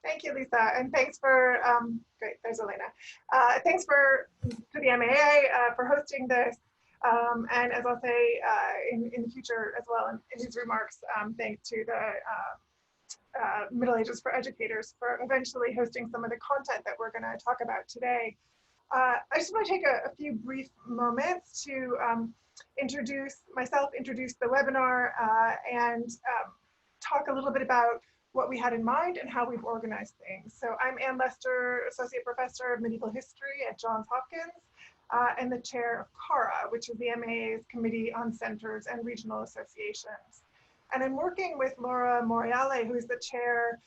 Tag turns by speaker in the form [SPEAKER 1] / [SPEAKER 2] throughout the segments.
[SPEAKER 1] Thank you, Lisa, and thanks for, great, there's Olena. Thanks to the MAA for hosting this, and as I'll say in the future as well in his remarks, thanks to the Middle Ages for Educators for eventually hosting some of the content that we're gonna talk about today. I just wanna take a few brief moments to introduce the webinar, and talk a little bit about what we had in mind and how we've organized things. So I'm Ann Lester, Associate Professor of Medieval History at Johns Hopkins, and the chair of CARA, which is the MAA's Committee on Centers and Regional Associations. And I'm working with Laura Morreale, who is the chair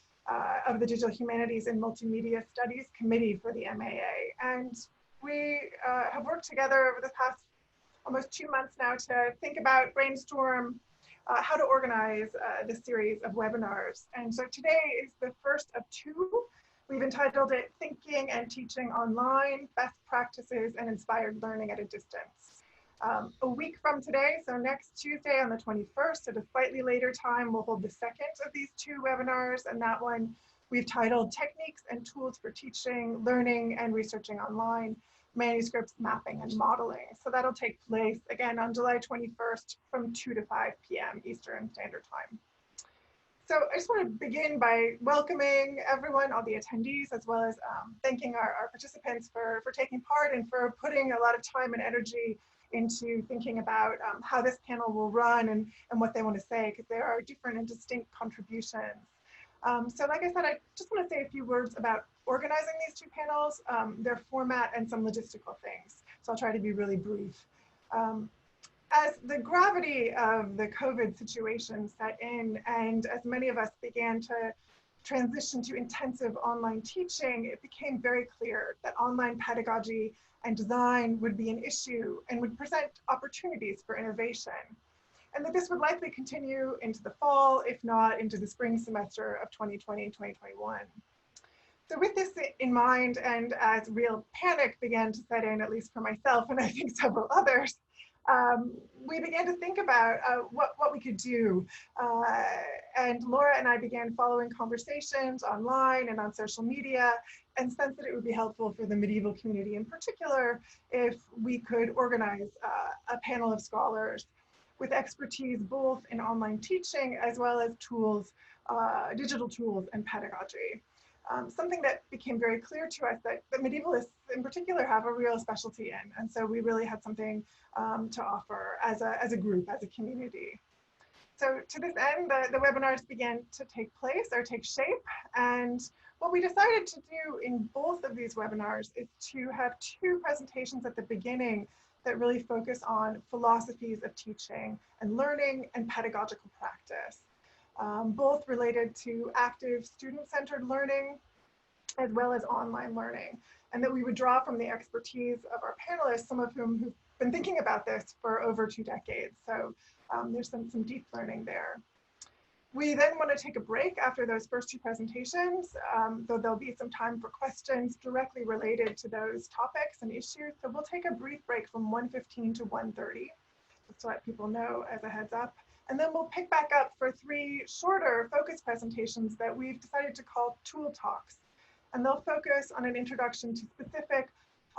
[SPEAKER 1] of the Digital Humanities and Multimedia Studies Committee for the MAA. And we have worked together over the past almost 2 months now to think about, brainstorm, how to organize this series of webinars. And so today is the first of 2. We've entitled it Thinking and Teaching Online, Best Practices and Inspired Learning at a Distance. A week from today, so next Tuesday on the 21st at a slightly later time, we'll hold the second of these 2 webinars, and that one we've titled Techniques and Tools for Teaching, Learning and Researching Online, Manuscripts, Mapping, and Modeling. So that'll take place again on July 21st from 2 to 5 p.m. Eastern Standard Time. So I just want to begin by welcoming everyone, all the attendees, as well as thanking our participants for taking part and for putting a lot of time and energy into thinking about how this panel will run and what they want to say, because there are different and distinct contributions. So like I said, I just want to say a few words about organizing these 2 panels, their format, and some logistical things. So I'll try to be really brief. As the gravity of the COVID situation set in, and as many of us began to transition to intensive online teaching, it became very clear that online pedagogy and design would be an issue and would present opportunities for innovation, and that this would likely continue into the fall, if not into the spring semester of 2020 and 2021. So with this in mind, and as real panic began to set in, at least for myself and I think several others, we began to think about what we could do. And Laura and I began following conversations online and on social media, and sensed that it would be helpful for the medieval community in particular if we could organize a panel of scholars with expertise both in online teaching as well as tools, digital tools and pedagogy. Something that became very clear to us that medievalists in particular have a real specialty in, and so we really had something to offer as a group, as a community. So to this end, the webinars began to take place or take shape, and what we decided to do in both of these webinars is to have 2 presentations at the beginning that really focus on philosophies of teaching and learning and pedagogical practice, both related to active student-centered learning as well as online learning, and that we would draw from the expertise of our panelists, some of whom who've been thinking about this for over 2 decades. So there's some deep learning there. We then want to take a break after those first 2 presentations, though there'll be some time for questions directly related to those topics and issues. So we'll take a brief break from 1:15 to 1:30, just to let people know as a heads up. And then we'll pick back up for 3 shorter focus presentations that we've decided to call Tool Talks. And they'll focus on an introduction to specific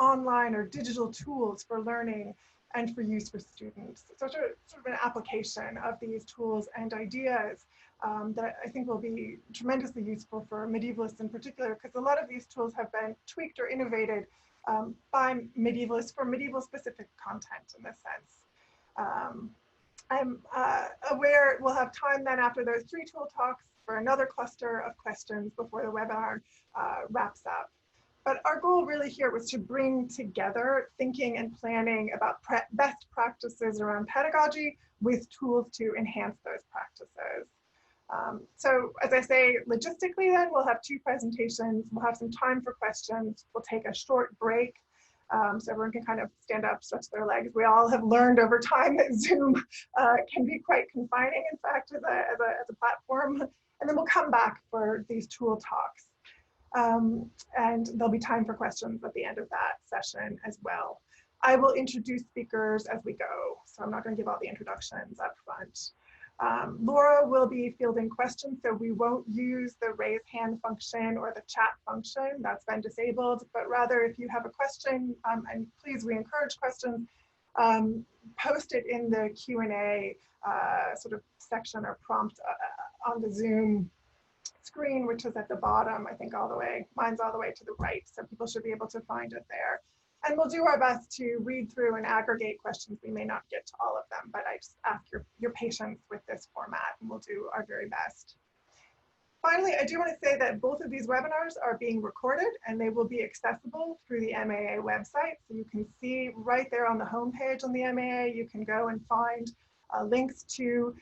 [SPEAKER 1] online or digital tools for learning and for use for students. So sort of an application of these tools and ideas that I think will be tremendously useful for medievalists in particular, because a lot of these tools have been tweaked or innovated by medievalists for medieval specific content in this sense. I'm aware we'll have time then after those 3 tool talks for another cluster of questions before the webinar wraps up. But our goal really here was to bring together thinking and planning about best practices around pedagogy with tools to enhance those practices. So as I say, logistically then, we'll have 2 presentations, we'll have some time for questions, we'll take a short break so everyone can kind of stand up, stretch their legs. We all have learned over time that Zoom can be quite confining, in fact, as a platform. And then we'll come back for these tool talks. And there'll be time for questions at the end of that session as well. I will introduce speakers as we go, so I'm not going to give all the introductions up front. Laura will be fielding questions, so we won't use the raise hand function or the chat function. That's been disabled, but rather if you have a question, and please, we encourage questions, post it in the Q&A sort of section or prompt on the Zoom screen, which is at the bottom, I think all the way, mine's all the way to the right, so people should be able to find it there. And we'll do our best to read through and aggregate questions. We may not get to all of them, but I just ask your patience with this format, and we'll do our very best. Finally, I do want to say that both of these webinars are being recorded, and they will be accessible through the MAA website. So you can see right there on the homepage on the MAA, you can go and find links to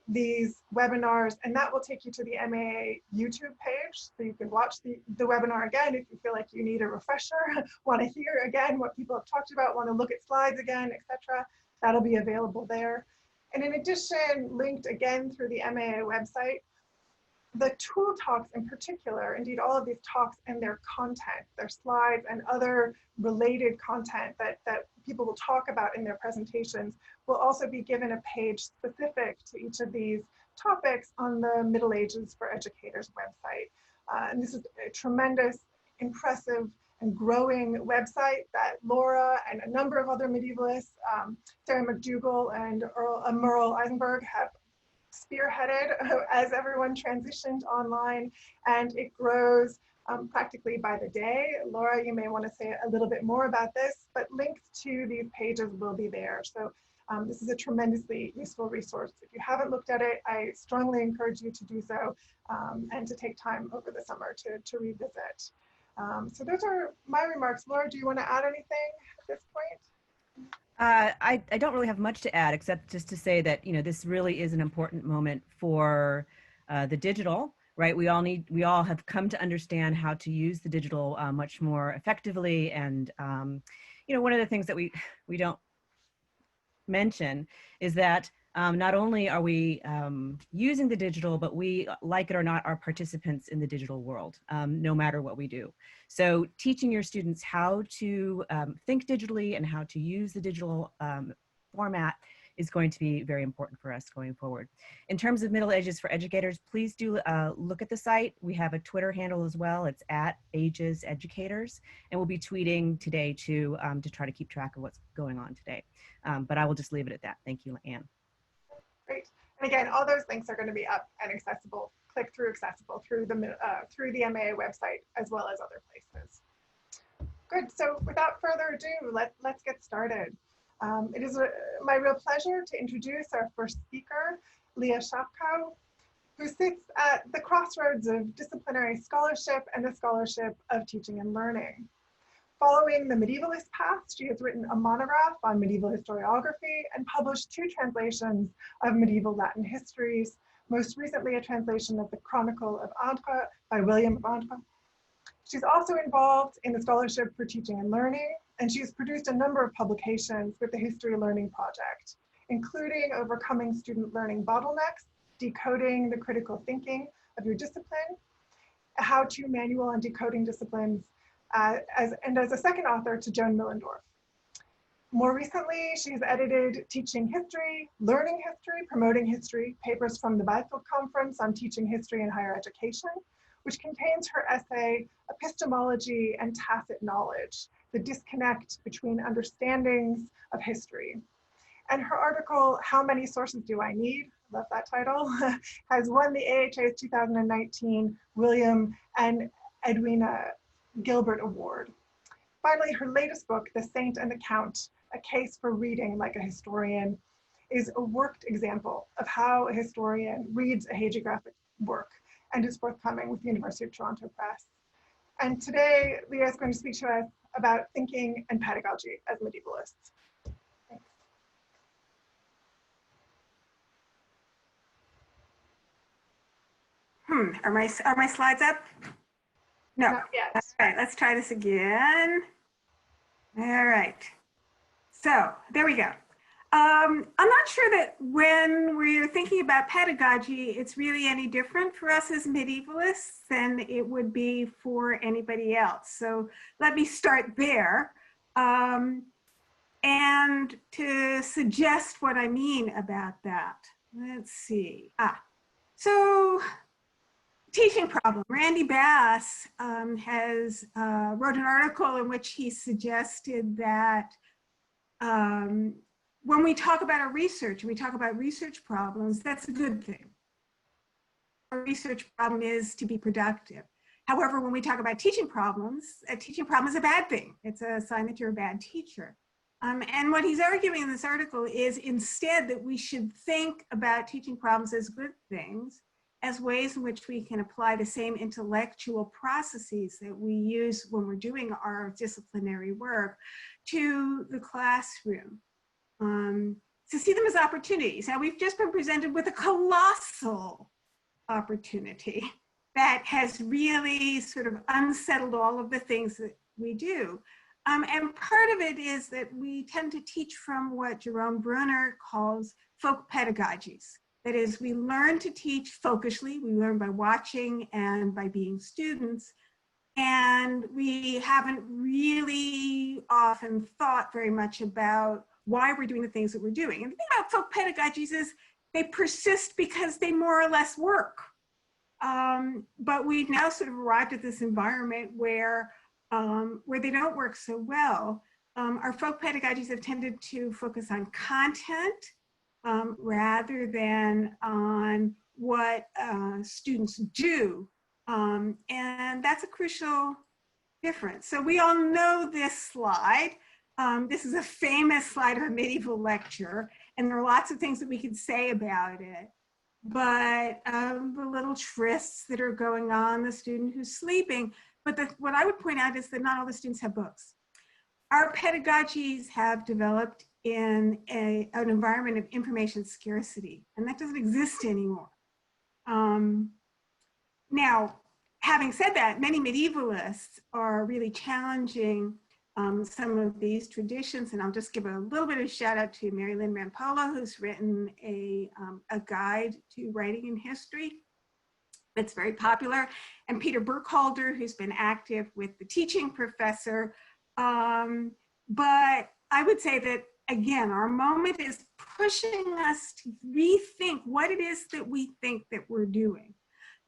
[SPEAKER 1] these webinars, and that will take you to the MAA YouTube page. So you can watch the webinar again if you feel like you need a refresher, want to hear again what people have talked about, want to look at slides again, etc. That'll be available there. And in addition, linked again through the MAA website, the tool talks in particular, indeed all of these talks and their content, their slides and other related content that people will talk about in their presentations will also be given a page specific to each of these topics on the Middle Ages for Educators website. And this is a tremendous, impressive, and growing website that Laura and a number of other medievalists, Sarah McDougall and Morreale Eisenberg have spearheaded as everyone transitioned online, and it grows practically by the day. Laura, you may want to say a little bit more about this, but links to these pages will be there. So this is a tremendously useful resource. If you haven't looked at it, I strongly encourage you to do so and to take time over the summer to revisit. So those are my remarks. Laura, do you want to add anything at this point?
[SPEAKER 2] I don't really have much to add, except just to say that, you know, this really is an important moment for the digital, right? We all have come to understand how to use the digital much more effectively. And, you know, one of the things that we don't mention is that not only are we using the digital, but we, like it or not, are participants in the digital world, no matter what we do. So teaching your students how to think digitally and how to use the digital format is going to be very important for us going forward. In terms of Middle Ages for Educators, please do look at the site. We have a Twitter handle as well. It's @AgesEducators, and we'll be tweeting today to try to keep track of what's going on today. But I will just leave it at that. Thank you, Anne.
[SPEAKER 1] Great. And again, all those links are going to be up and accessible, click through accessible through the MAA website as well as other places. Good. So without further ado, let's get started. It is my real pleasure to introduce our first speaker, Leah Shopkow, who sits at the crossroads of disciplinary scholarship and the scholarship of teaching and learning. Following the medievalist path, she has written a monograph on medieval historiography and published 2 translations of medieval Latin histories, most recently a translation of the Chronicle of Andres by William of Andres. She's also involved in the scholarship for teaching and learning, and she's produced a number of publications with the History Learning Project, including Overcoming Student Learning Bottlenecks, Decoding the Critical Thinking of Your Discipline, a how-to manual on decoding disciplines, and as a second author to Joan Millendorf. More recently, she's edited Teaching History, Learning History, Promoting History, papers from the Bifield Conference on Teaching History in Higher Education, which contains her essay, Epistemology and Tacit Knowledge, the disconnect between understandings of history. And her article, How Many Sources Do I Need? I love that title, has won the AHA's 2019 William and Edwina Gilbert Award. Finally, her latest book, The Saint and the Count, A Case for Reading Like a Historian, is a worked example of how a historian reads a hagiographic work and is forthcoming with the University of Toronto Press. And today, Leah is going to speak to us about thinking and pedagogy as medievalists. Thanks.
[SPEAKER 3] Are my slides up? No.
[SPEAKER 1] Not yet.
[SPEAKER 3] All right, let's try this again. All right. So there we go. I'm not sure that when we're thinking about pedagogy, it's really any different for us as medievalists than it would be for anybody else. So let me start there. And to suggest what I mean about that. let's see. So teaching problem. Randy Bass has wrote an article in which he suggested that when we talk about our research, and we talk about research problems, that's a good thing. Our research problem is to be productive. However, when we talk about teaching problems, a teaching problem is a bad thing. It's a sign that you're a bad teacher. And what he's arguing in this article is instead that we should think about teaching problems as good things, as ways in which we can apply the same intellectual processes that we use when we're doing our disciplinary work to the classroom. To see them as opportunities. Now, we've just been presented with a colossal opportunity that has really sort of unsettled all of the things that we do. And part of it is that we tend to teach from what Jerome Brunner calls folk pedagogies. That is, we learn to teach focusly, we learn by watching and by being students, and we haven't really often thought very much about why we're doing the things that we're doing. And the thing about folk pedagogies is they persist because they more or less work. But we've now sort of arrived at this environment where they don't work so well. Our folk pedagogies have tended to focus on content rather than on what students do. And that's a crucial difference. So we all know this slide. This is a famous slide of a medieval lecture, and there are lots of things that we could say about it. But the little trysts that are going on, the student who's sleeping. But what I would point out is that not all the students have books. Our pedagogies have developed in an environment of information scarcity, and that doesn't exist anymore. Now, having said that, many medievalists are really challenging some of these traditions, and I'll just give a little bit of a shout out to Mary Lynn Rampolla, who's written a guide to writing in history. It's very popular, and Peter Burkhalter, who's been active with the teaching professor. But I would say that, again, our moment is pushing us to rethink what it is that we think that we're doing.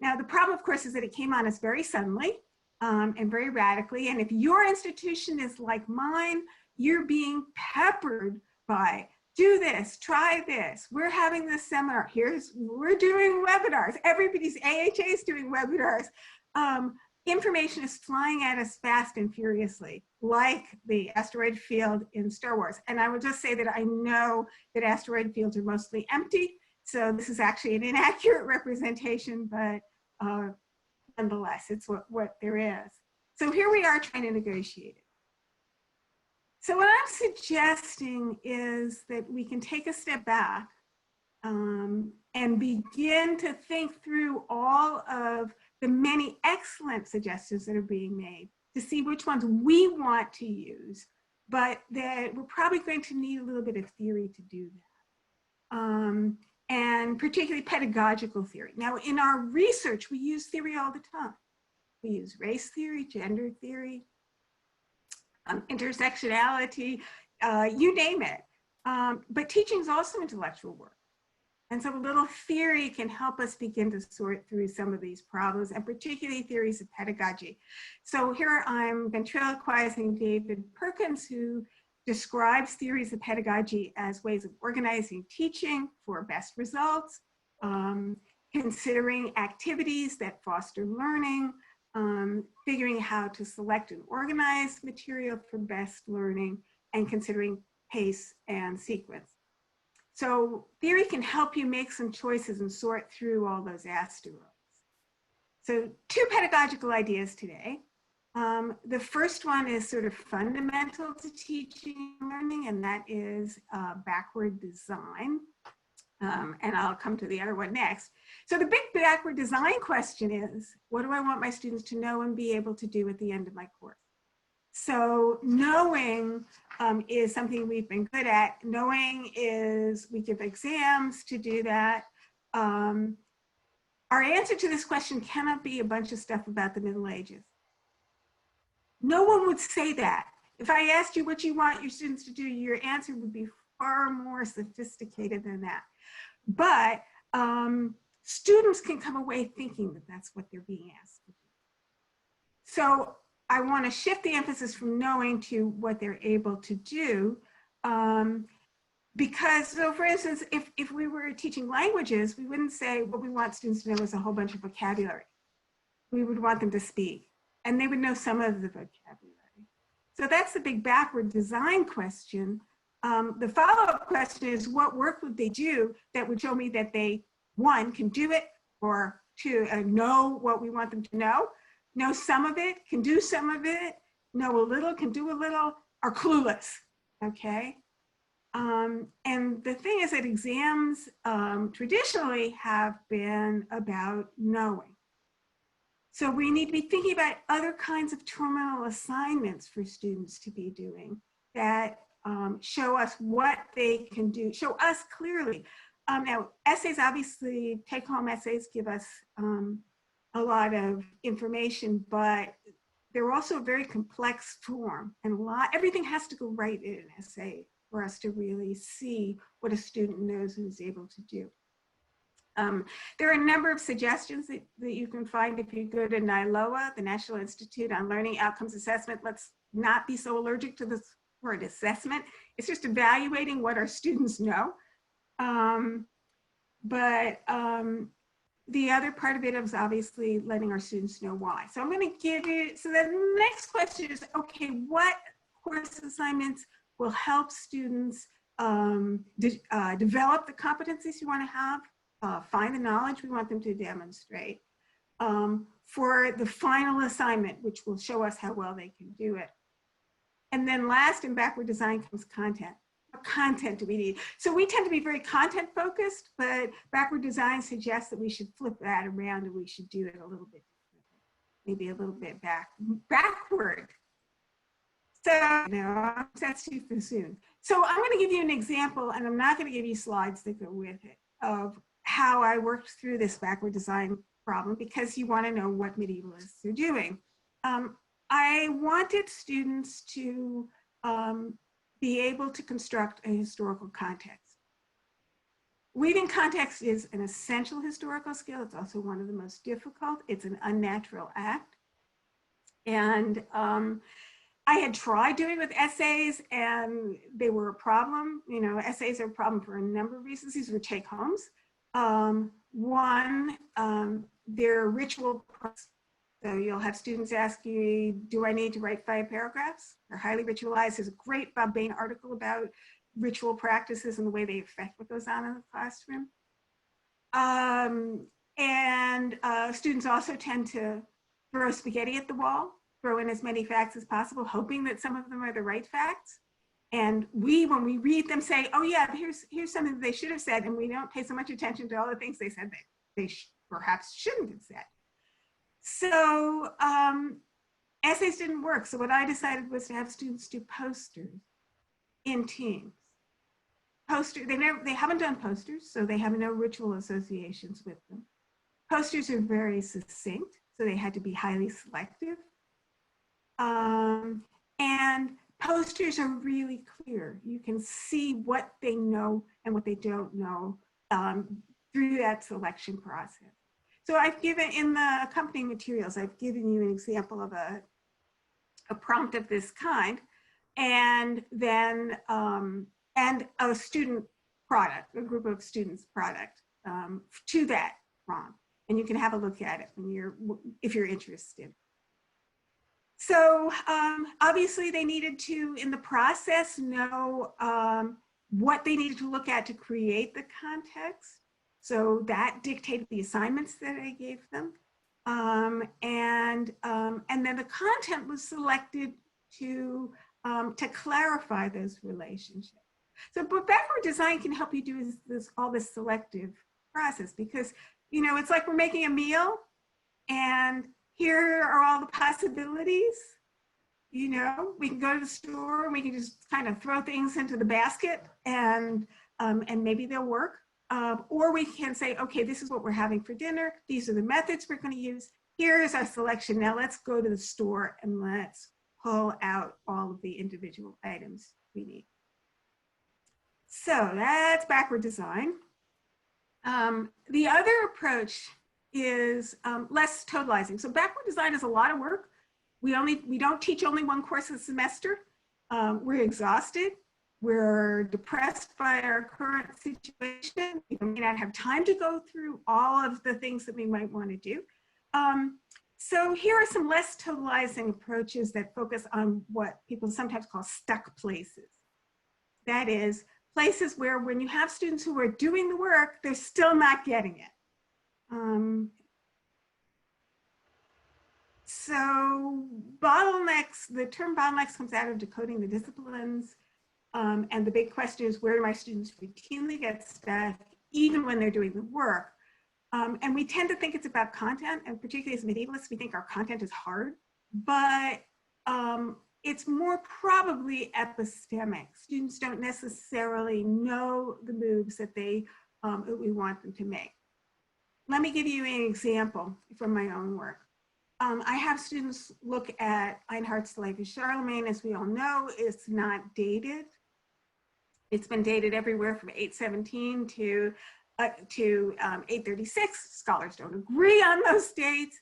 [SPEAKER 3] Now, the problem, of course, is that it came on us very suddenly and very radically. And if your institution is like mine, you're being peppered by, do this, try this. We're having this seminar. We're doing webinars. Everybody's AHA is doing webinars. Information is flying at us fast and furiously, like the asteroid field in Star Wars. And I will just say that I know that asteroid fields are mostly empty. So this is actually an inaccurate representation, but nonetheless, it's what there is. So here we are trying to negotiate it. So what I'm suggesting is that we can take a step back and begin to think through all of the many excellent suggestions that are being made to see which ones we want to use, but that we're probably going to need a little bit of theory to do that. And particularly pedagogical theory. Now, in our research, we use theory all the time. We use race theory, gender theory, intersectionality, you name it. But teaching is also intellectual work. And so a little theory can help us begin to sort through some of these problems, and particularly theories of pedagogy. So here I'm ventriloquizing David Perkins, who describes theories of pedagogy as ways of organizing teaching for best results, considering activities that foster learning, figuring how to select and organize material for best learning, and considering pace and sequence. So theory can help you make some choices and sort through all those asteroids. So 2 pedagogical ideas today. The first one is sort of fundamental to teaching and learning, and that is backward design. And I'll come to the other one next. So the big backward design question is, what do I want my students to know and be able to do at the end of my course? So knowing is something we've been good at. Knowing is, we give exams to do that. Our answer to this question cannot be a bunch of stuff about the Middle Ages. No one would say that. If I asked you what you want your students to do, your answer would be far more sophisticated than that. but students can come away thinking that that's what they're being asked to do. So I want to shift the emphasis from knowing to what they're able to do. Because, so for instance, if we were teaching languages, we wouldn't say what we want students to know is a whole bunch of vocabulary. We would want them to speak, and they would know some of the vocabulary. So that's the big backward design question. The follow-up question is, what work would they do that would show me that they, one, can do it, or two, know what we want them to know some of it, can do some of it, know a little, can do a little, are clueless, okay? And the thing is that exams traditionally have been about knowing. So we need to be thinking about other kinds of terminal assignments for students to be doing that show us what they can do, show us clearly. Now, essays, obviously, take-home essays give us a lot of information, but they're also a very complex form, and everything has to go right in an essay for us to really see what a student knows and is able to do. There are a number of suggestions that you can find if you go to NYLOA, the National Institute on Learning Outcomes Assessment. Let's not be so allergic to this word assessment. It's just evaluating what our students know. The other part of it is obviously letting our students know why. So I'm going to give you, so the next question is, okay, what course assignments will help students develop the competencies you want to have, find the knowledge we want them to demonstrate for the final assignment, which will show us how well they can do it. And then last in backward design comes content. What content do we need? So we tend to be very content focused, but backward design suggests that we should flip that around and we should do it a little bit differently, maybe a little bit backward. So no, that's too soon. So I'm going to give you an example, and I'm not going to give you slides that go with it, of how I worked through this backward design problem, because you want to know what medievalists are doing. I wanted students to be able to construct a historical context. Weaving context is an essential historical skill. It's also one of the most difficult. It's an unnatural act. And I had tried doing it with essays, and they were a problem. You know, essays are a problem for a number of reasons. These were take-homes. One, they're ritual. So you'll have students ask you, do I need to write 5 paragraphs? They're highly ritualized. There's a great Bob Bain article about ritual practices and the way they affect what goes on in the classroom. Students also tend to throw spaghetti at the wall, throw in as many facts as possible, hoping that some of them are the right facts. And when we read them, say, oh yeah, here's something that they should have said, and we don't pay so much attention to all the things they said that they perhaps shouldn't have said. So essays didn't work. So what I decided was to have students do posters in teams. They haven't done posters, so they have no ritual associations with them. Posters are very succinct, so they had to be highly selective. And posters are really clear. You can see what they know and what they don't know through that selection process. So I've given, in the accompanying materials, I've given you an example of a prompt of this kind, and then, and a student product, a group of students product to that prompt. And you can have a look at it if you're interested. So obviously they needed to, in the process, know what they needed to look at to create the context. So that dictated the assignments that I gave them. And then the content was selected to clarify those relationships. So but backward design can help you do all this selective process, because, you know, it's like we're making a meal and here are all the possibilities. You know, we can go to the store and we can just kind of throw things into the basket and maybe they'll work. Or we can say, okay, this is what we're having for dinner. These are the methods we're going to use. Here's our selection. Now let's go to the store and let's pull out all of the individual items we need. So that's backward design. The other approach is less totalizing. So backward design is a lot of work. We don't teach only one course a semester. We're exhausted. We're depressed by our current situation. We may not have time to go through all of the things that we might want to do. So here are some less totalizing approaches that focus on what people sometimes call stuck places. That is, places where when you have students who are doing the work, they're still not getting it. So bottlenecks, the term bottlenecks comes out of decoding the disciplines. And the big question is, where do my students routinely get stuck, even when they're doing the work? And we tend to think it's about content, and particularly as medievalists, we think our content is hard, but it's more probably epistemic. Students don't necessarily know the moves that we want them to make. Let me give you an example from my own work. I have students look at Einhardt's Life of Charlemagne. As we all know, it's not dated. It's been dated everywhere from 817 to 836. Scholars don't agree on those dates.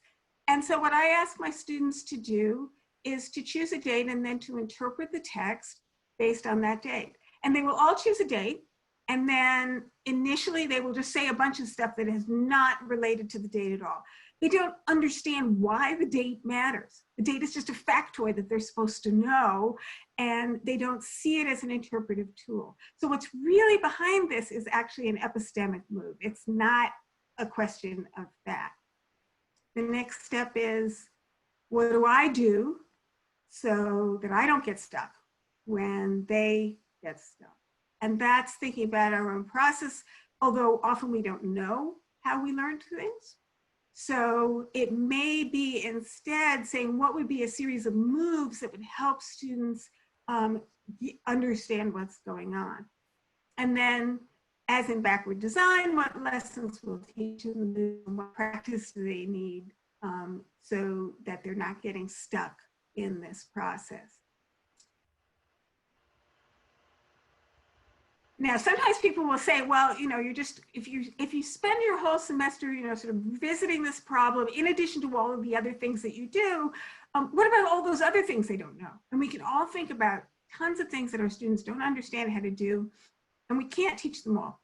[SPEAKER 3] And so what I ask my students to do is to choose a date and then to interpret the text based on that date. And they will all choose a date. And then initially they will just say a bunch of stuff that is not related to the date at all. They don't understand why the date matters. The date is just a factoid that they're supposed to know, and they don't see it as an interpretive tool. So what's really behind this is actually an epistemic move. It's not a question of fact. The next step is, what do I do so that I don't get stuck when they get stuck? And that's thinking about our own process, although often we don't know how we learn things. So it may be instead saying what would be a series of moves that would help students understand what's going on. And then, as in backward design, what lessons will teach them, what practice do they need so that they're not getting stuck in this process. Now, sometimes people will say, well, you know, you're just, if you spend your whole semester, you know, sort of visiting this problem, in addition to all of the other things that you do, what about all those other things they don't know? And we can all think about tons of things that our students don't understand how to do, and we can't teach them all.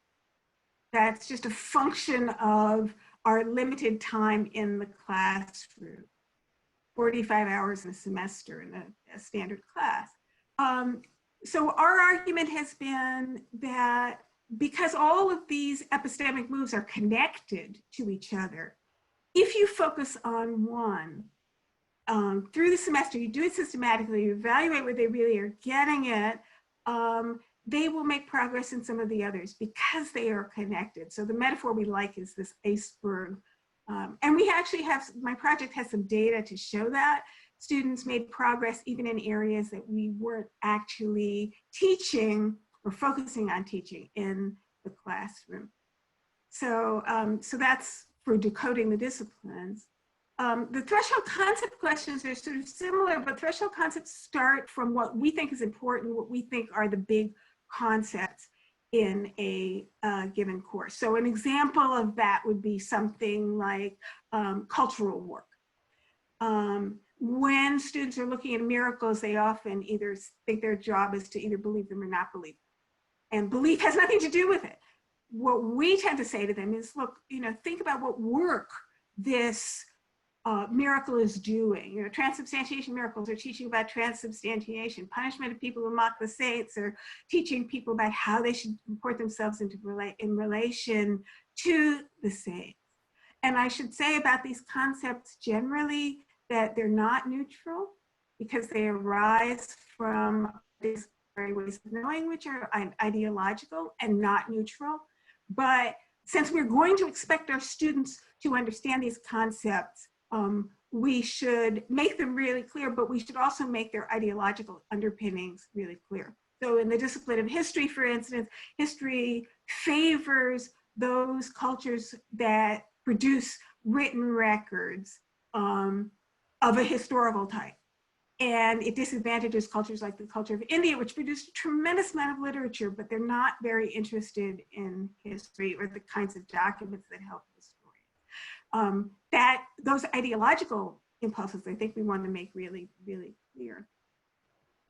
[SPEAKER 3] That's just a function of our limited time in the classroom, 45 hours in a semester in a standard class. So our argument has been that because all of these epistemic moves are connected to each other, if you focus on one through the semester, you do it systematically, you evaluate where they really are getting it, they will make progress in some of the others because they are connected. So the metaphor we like is this iceberg. And we actually have, my project has some data to show that. Students made progress even in areas that we weren't actually teaching or focusing on teaching in the classroom. So, so that's for decoding the disciplines. The threshold concept questions are sort of similar, but threshold concepts start from what we think is important, what we think are the big concepts in a given course. So an example of that would be something like cultural work. When students are looking at miracles, they often either think their job is to either believe them or not believe them. And belief has nothing to do with it. What we tend to say to them is, look, you know, think about what work this miracle is doing. You know, transubstantiation miracles are teaching about transubstantiation. Punishment of people who mock the saints are teaching people about how they should comport themselves in relation to the saints. And I should say about these concepts generally that they're not neutral because they arise from these very ways of knowing, which are ideological and not neutral. But since we're going to expect our students to understand these concepts, we should make them really clear, but we should also make their ideological underpinnings really clear. So in the discipline of history, for instance, history favors those cultures that produce written records of a historical type. and it disadvantages cultures like the culture of India, which produced a tremendous amount of literature, but they're not very interested in history or the kinds of documents that help historians. Those ideological impulses, I think we want to make really, really clear.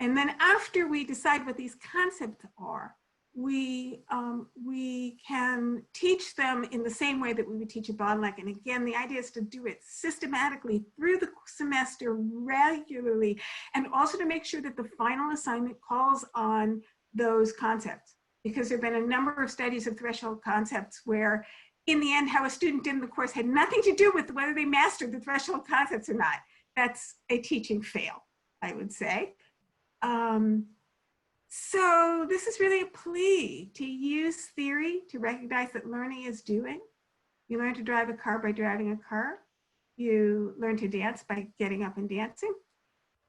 [SPEAKER 3] And then after we decide what these concepts are, we can teach them in the same way that we would teach a bottleneck. And again, the idea is to do it systematically through the semester regularly, and also to make sure that the final assignment calls on those concepts. Because there have been a number of studies of threshold concepts where in the end, how a student did in the course had nothing to do with whether they mastered the threshold concepts or not. That's a teaching fail, I would say. So this is really a plea to use theory to recognize that learning is doing. You learn to drive a car by driving a car. You learn to dance by getting up and dancing.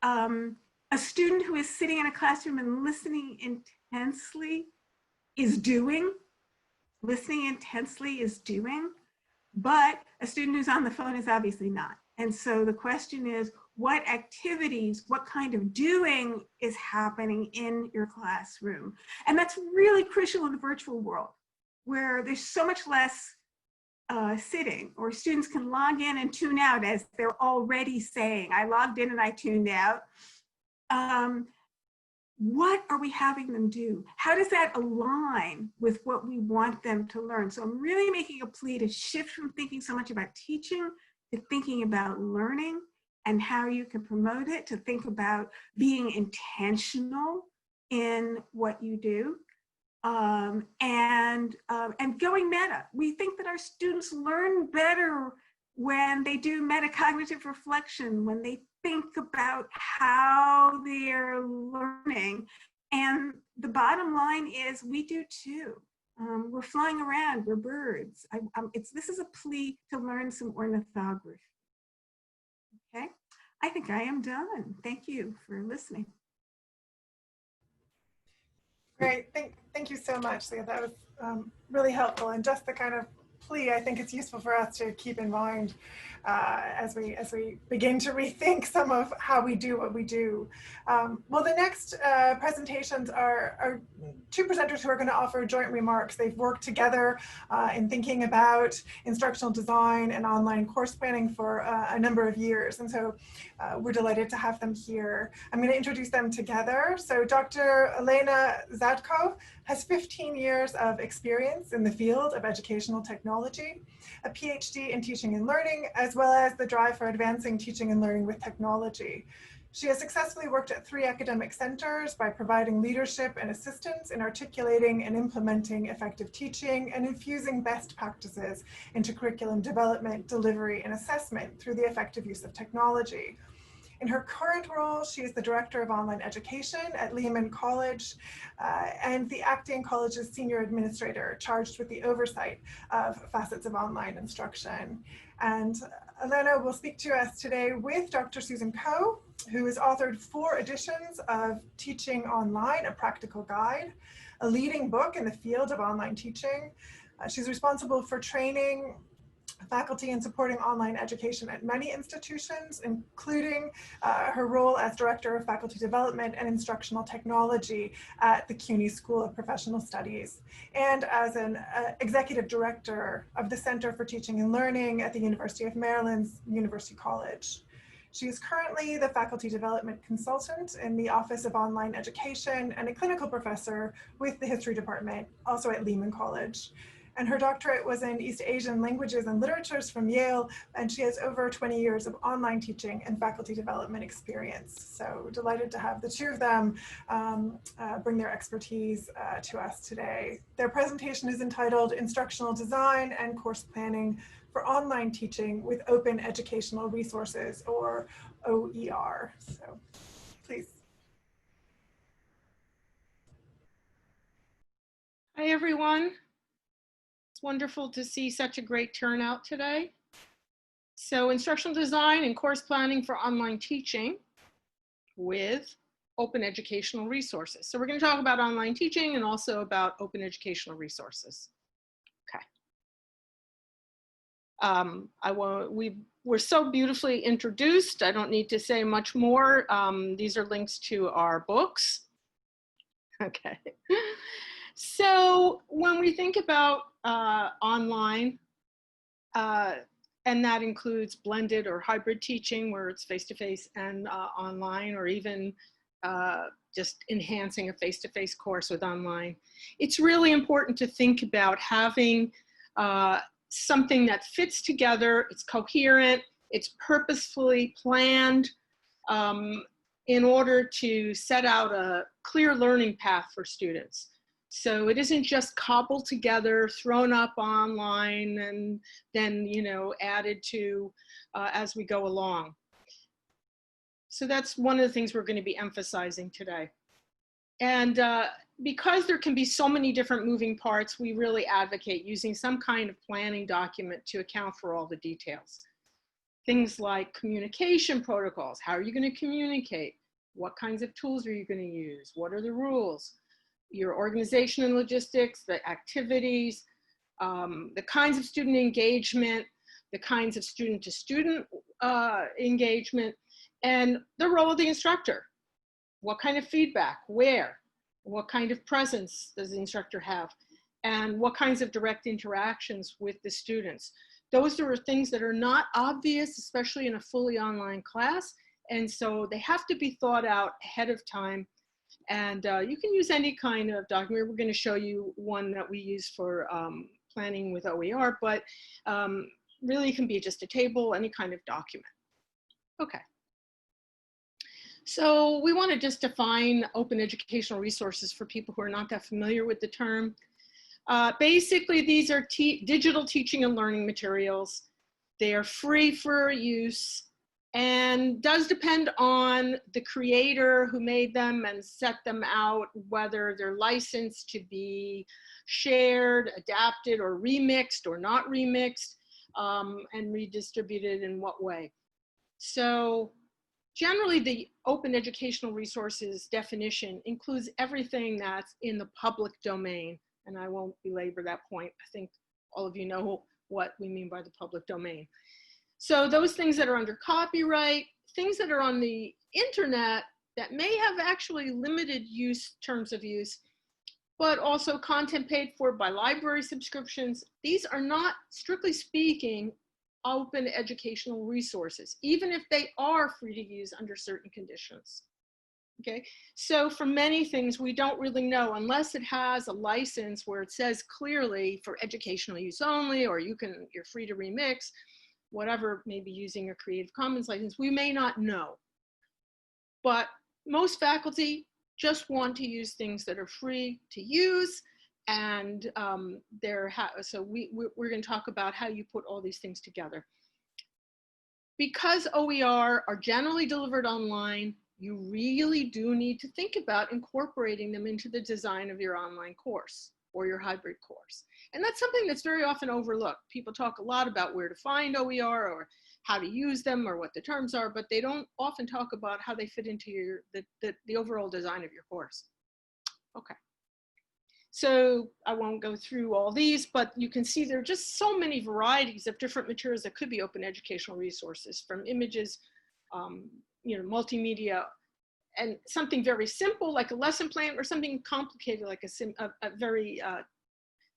[SPEAKER 3] A student who is sitting in a classroom and listening intensely is doing. Listening intensely is doing, but a student who's on the phone is obviously not. And so the question is, what activities, what kind of doing is happening in your classroom? And that's really crucial in the virtual world, where there's so much less sitting, or students can log in and tune out as they're already saying, I logged in and I tuned out. What are we having them do? How does that align with what we want them to learn? So I'm really making a plea to shift from thinking so much about teaching to thinking about learning and how you can promote it, to think about being intentional in what you do, and going meta. We think that our students learn better when they do metacognitive reflection, when they think about how they're learning. And the bottom line is we do too. We're flying around, we're birds. This is a plea to learn some ornithography. Okay, I think I am done. Thank you for listening.
[SPEAKER 1] Great, thank you so much, Leah. That was really helpful, and just the kind of plea I think it's useful for us to keep in mind as we begin to rethink some of how we do what we do. Well, the next presentations are two presenters who are going to offer joint remarks. They've worked together in thinking about instructional design and online course planning for a number of years, and so we're delighted to have them here. I'm going to introduce them together. So Dr. Olena Zhadko has 15 years of experience in the field of educational technology, a PhD in teaching and learning, as well as the drive for advancing teaching and learning with technology. She has successfully worked at 3 academic centers by providing leadership and assistance in articulating and implementing effective teaching and infusing best practices into curriculum development, delivery, and assessment through the effective use of technology. In her current role, she is the Director of Online Education at Lehman College and the acting college's Senior Administrator charged with the oversight of facets of online instruction. And Olena will speak to us today with Dr. Susan Coe, who has authored 4 editions of Teaching Online, a Practical Guide, a leading book in the field of online teaching. She's responsible for training faculty and supporting online education at many institutions, including her role as Director of Faculty Development and Instructional Technology at the CUNY School of Professional Studies, and as an Executive Director of the Center for Teaching and Learning at the University of Maryland's University College. She is currently the Faculty Development Consultant in the Office of Online Education and a clinical professor with the History Department, also at Lehman College. And her doctorate was in East Asian languages and literatures from Yale, and she has over 20 years of online teaching and faculty development experience. So delighted to have the two of them bring their expertise to us today. Their presentation is entitled Instructional Design and Course Planning for Online Teaching with Open Educational Resources, or OER. So please.
[SPEAKER 4] Hi, everyone. Wonderful to see such a great turnout today. So instructional design and course planning for online teaching with open educational resources. So we're going to talk about online teaching and also about open educational resources. we're so beautifully introduced. I don't need to say much more. These are links to our books. Okay. So when we think about online, and that includes blended or hybrid teaching where it's face-to-face and online, or even just enhancing a face-to-face course with online, it's really important to think about having something that fits together, it's coherent, it's purposefully planned in order to set out a clear learning path for students. So it isn't just cobbled together, thrown up online, and then, you know, added to as we go along. So that's one of the things we're going to be emphasizing today. And because there can be so many different moving parts, we really advocate using some kind of planning document to account for all the details. Things like communication protocols. How are you going to communicate? What kinds of tools are you going to use? What are the rules? Your organization and logistics, the activities, the kinds of student engagement, the kinds of student-to-student engagement, and the role of the instructor. What kind of feedback, where, what kind of presence does the instructor have, and what kinds of direct interactions with the students. Those are things that are not obvious, especially in a fully online class, and so they have to be thought out ahead of time. And you can use any kind of document. We're going to show you one that we use for planning with OER, but really it can be just a table, any kind of document. Okay. So we want to just define open educational resources for people who are not that familiar with the term. Basically, these are digital teaching and learning materials. They are free for use and does depend on the creator who made them and set them out, whether they're licensed to be shared, adapted, or remixed or not remixed, and redistributed in what way. So generally, the open educational resources definition includes everything that's in the public domain, and I won't belabor that point. I think all of you know what we mean by the public domain. So those things that are under copyright, things that are on the internet that may have actually limited use, terms of use, but also content paid for by library subscriptions, these are not, strictly speaking, open educational resources, even if they are free to use under certain conditions. Okay, so for many things we don't really know unless it has a license where it says clearly for educational use only, or you're free to remix, whatever, maybe using a Creative Commons license, we may not know. But most faculty just want to use things that are free to use, and so we're going to talk about how you put all these things together. Because OER are generally delivered online, you really do need to think about incorporating them into the design of your online course or your hybrid course. And that's something that's very often overlooked. People talk a lot about where to find OER or how to use them or what the terms are, but they don't often talk about how they fit into the overall design of your course. Okay. So I won't go through all these, but you can see there are just so many varieties of different materials that could be open educational resources, from images, you know, multimedia, and something very simple like a lesson plan, or something complicated like a very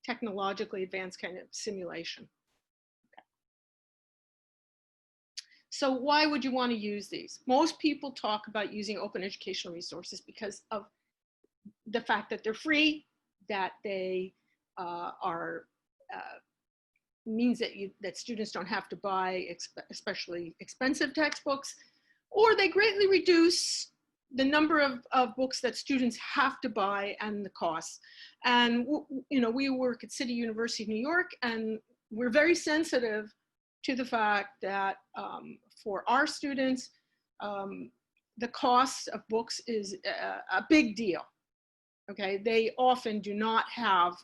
[SPEAKER 4] technologically advanced kind of simulation. Okay. So why would you want to use these? Most people talk about using open educational resources because of the fact that they're free, that they means that students don't have to buy especially expensive textbooks, or they greatly reduce the number of books that students have to buy and the costs. And you know, we work at City University of New York, and we're very sensitive to the fact that for our students, the cost of books is a big deal. Okay, they often do not have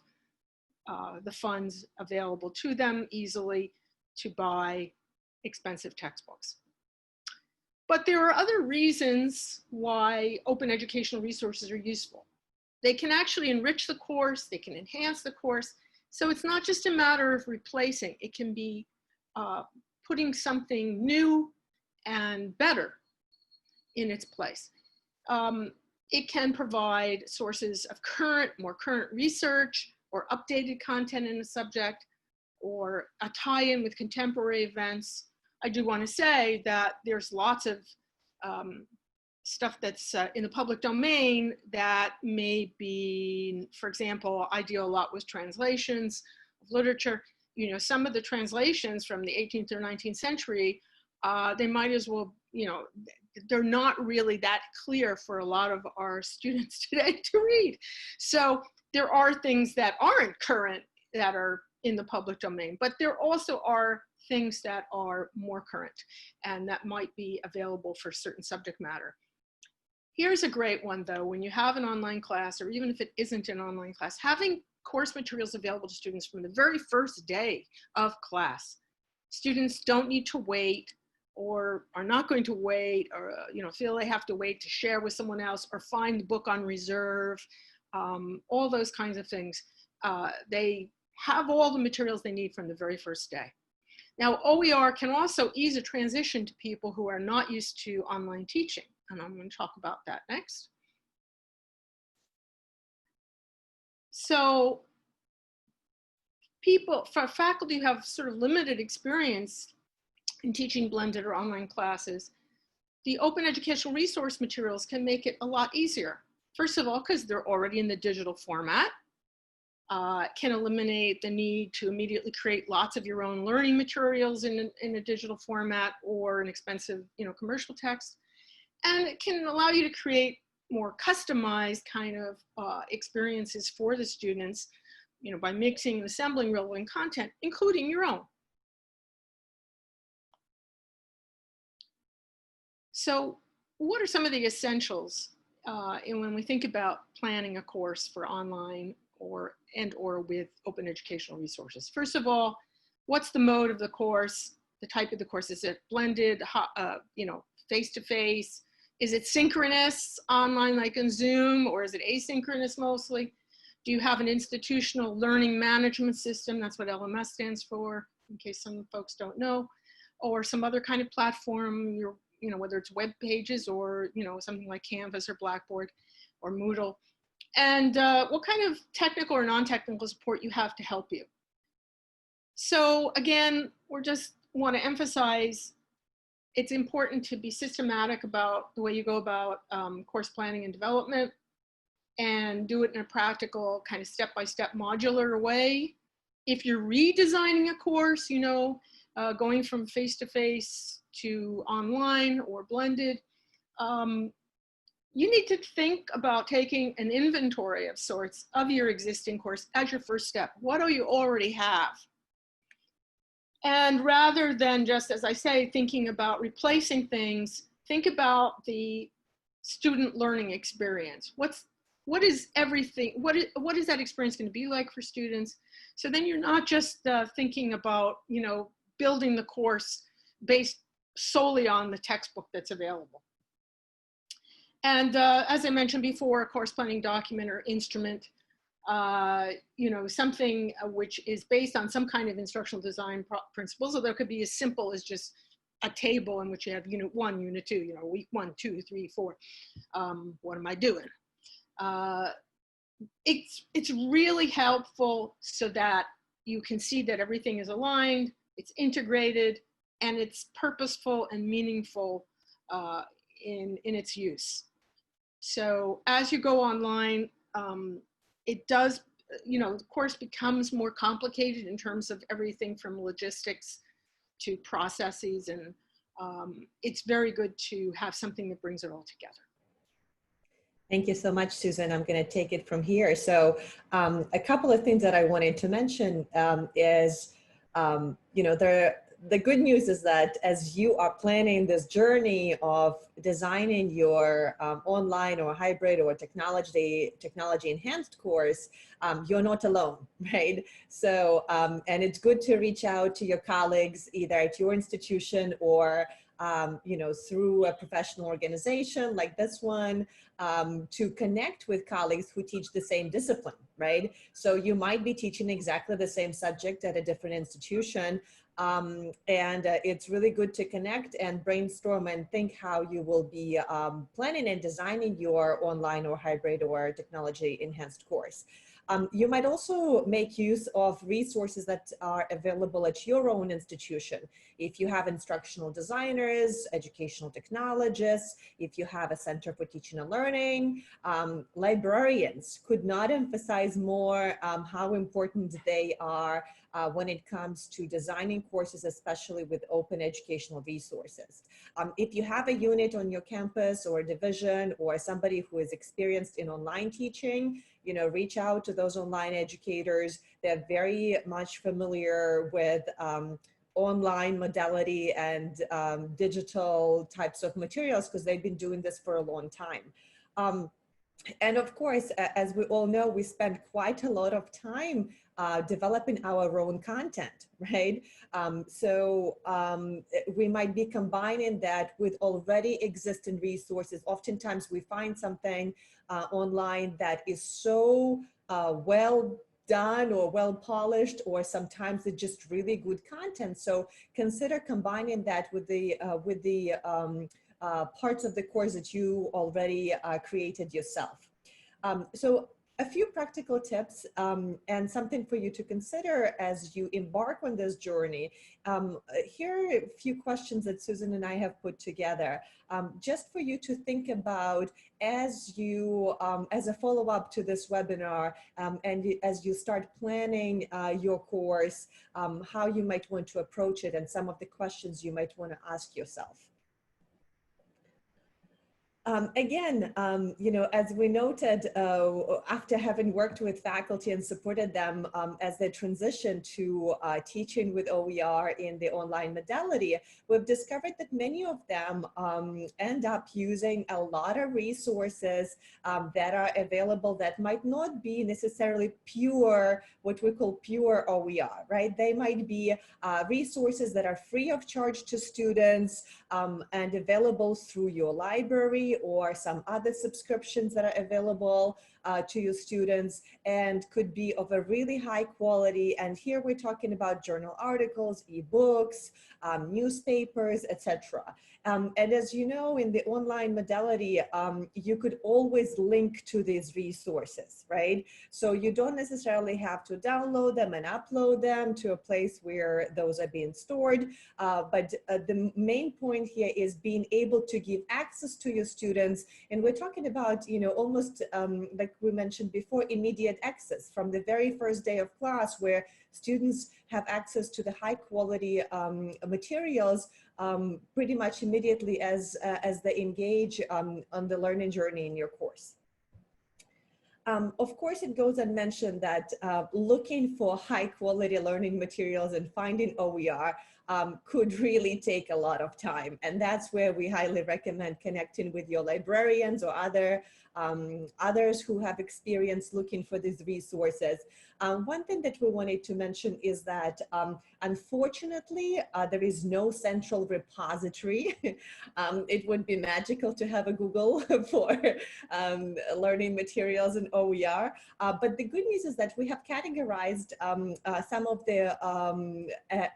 [SPEAKER 4] the funds available to them easily to buy expensive textbooks. But there are other reasons why open educational resources are useful. They can actually enrich the course, they can enhance the course. So it's not just a matter of replacing, it can be putting something new and better in its place. It can provide sources of more current research or updated content in a subject, or a tie-in with contemporary events. I do want to say that there's lots of stuff that's in the public domain that may be, for example, I deal a lot with translations of literature. You know, some of the translations from the 18th or 19th century, they might as well, you know, they're not really that clear for a lot of our students today to read. So there are things that aren't current that are in the public domain, but there also are things that are more current and that might be available for certain subject matter. Here's a great one though, when you have an online class, or even if it isn't an online class, having course materials available to students from the very first day of class. Students don't need to wait, or are not going to wait, or you know, feel they have to wait to share with someone else, or find the book on reserve, all those kinds of things. They have all the materials they need from the very first day. Now, OER can also ease a transition to people who are not used to online teaching, and I'm going to talk about that next. So faculty who have sort of limited experience in teaching blended or online classes, the open educational resource materials can make it a lot easier. First of all, because they're already in the digital format, can eliminate the need to immediately create lots of your own learning materials in a digital format or an expensive, you know, commercial text. And it can allow you to create more customized kind of experiences for the students, you know, by mixing and assembling relevant content, including your own. So what are some of the essentials when we think about planning a course for online or with open educational resources? First of all, what's the mode of the course? The type of the course? Is it blended, you know, face-to-face? Is it synchronous online like in Zoom, or is it asynchronous mostly? Do you have an institutional learning management system? That's what LMS stands for, in case some folks don't know, or some other kind of platform, you know, whether it's web pages or, you know, something like Canvas or Blackboard or Moodle. And what kind of technical or non-technical support you have to help you. So again, we just want to emphasize it's important to be systematic about the way you go about course planning and development, and do it in a practical kind of step-by-step modular way. If you're redesigning a course, you know, going from face-to-face to online or blended, you need to think about taking an inventory of sorts of your existing course as your first step. What do you already have? And rather than just, as I say, thinking about replacing things, think about the student learning experience. What is everything? What is that experience going to be like for students? So then you're not just thinking about, you know, building the course based solely on the textbook that's available. And as I mentioned before, a course planning document or instrument, you know, something which is based on some kind of instructional design principles. So there could be as simple as just a table in which you have unit 1, unit 2, you know, week 1, 2, 3, 4. What am I doing? It's really helpful so that you can see that everything is aligned, it's integrated, and it's purposeful and meaningful in its use. So as you go online, it does, you know, the course becomes more complicated in terms of everything from logistics to processes, and it's very good to have something that brings it all together.
[SPEAKER 5] Thank you so much, Susan. I'm going to take it from here. So a couple of things that I wanted to mention is, you know, the good news is that as you are planning this journey of designing your online or hybrid or technology enhanced course, you're not alone, right? So, and it's good to reach out to your colleagues either at your institution or you know, through a professional organization like this one, to connect with colleagues who teach the same discipline, right? So you might be teaching exactly the same subject at a different institution, It's really good to connect and brainstorm and think how you will be planning and designing your online or hybrid or technology enhanced course. You might also make use of resources that are available at your own institution. If you have instructional designers, educational technologists, if you have a center for teaching and learning, librarians could not emphasize more how important they are when it comes to designing courses, especially with open educational resources. If you have a unit on your campus or a division or somebody who is experienced in online teaching, you know, reach out to those online educators. They're very much familiar with online modality and digital types of materials because they've been doing this for a long time. And of course, as we all know, we spend quite a lot of time developing our own content, right? We might be combining that with already existing resources. Oftentimes we find something online that is so well done or well polished, or sometimes it's just really good content. So consider combining that with the parts of the course that you already created yourself. So a few practical tips and something for you to consider as you embark on this journey. Here are a few questions that Susan and I have put together just for you to think about as you, as a follow-up to this webinar and as you start planning your course, how you might want to approach it and some of the questions you might want to ask yourself. Again, you know, as we noted, after having worked with faculty and supported them as they transition to teaching with OER in the online modality, we've discovered that many of them end up using a lot of resources that are available that might not be necessarily pure, what we call pure OER, right? They might be resources that are free of charge to students and available through your library or some other subscriptions that are available to your students and could be of a really high quality. And here we're talking about journal articles, ebooks, newspapers, etc. And as you know, in the online modality, you could always link to these resources, right? So you don't necessarily have to download them and upload them to a place where those are being stored. But the main point here is being able to give access to your students. And we're talking about, you know, almost like we mentioned before, immediate access from the very first day of class, where students have access to the high quality materials pretty much immediately as they engage on the learning journey in your course. Of course, it goes unmentioned that looking for high quality learning materials and finding OER could really take a lot of time. And that's where we highly recommend connecting with your librarians or others who have experience looking for these resources. One thing that we wanted to mention is that unfortunately, there is no central repository. It would be magical to have a Google for learning materials and OER. But the good news is that we have categorized some of the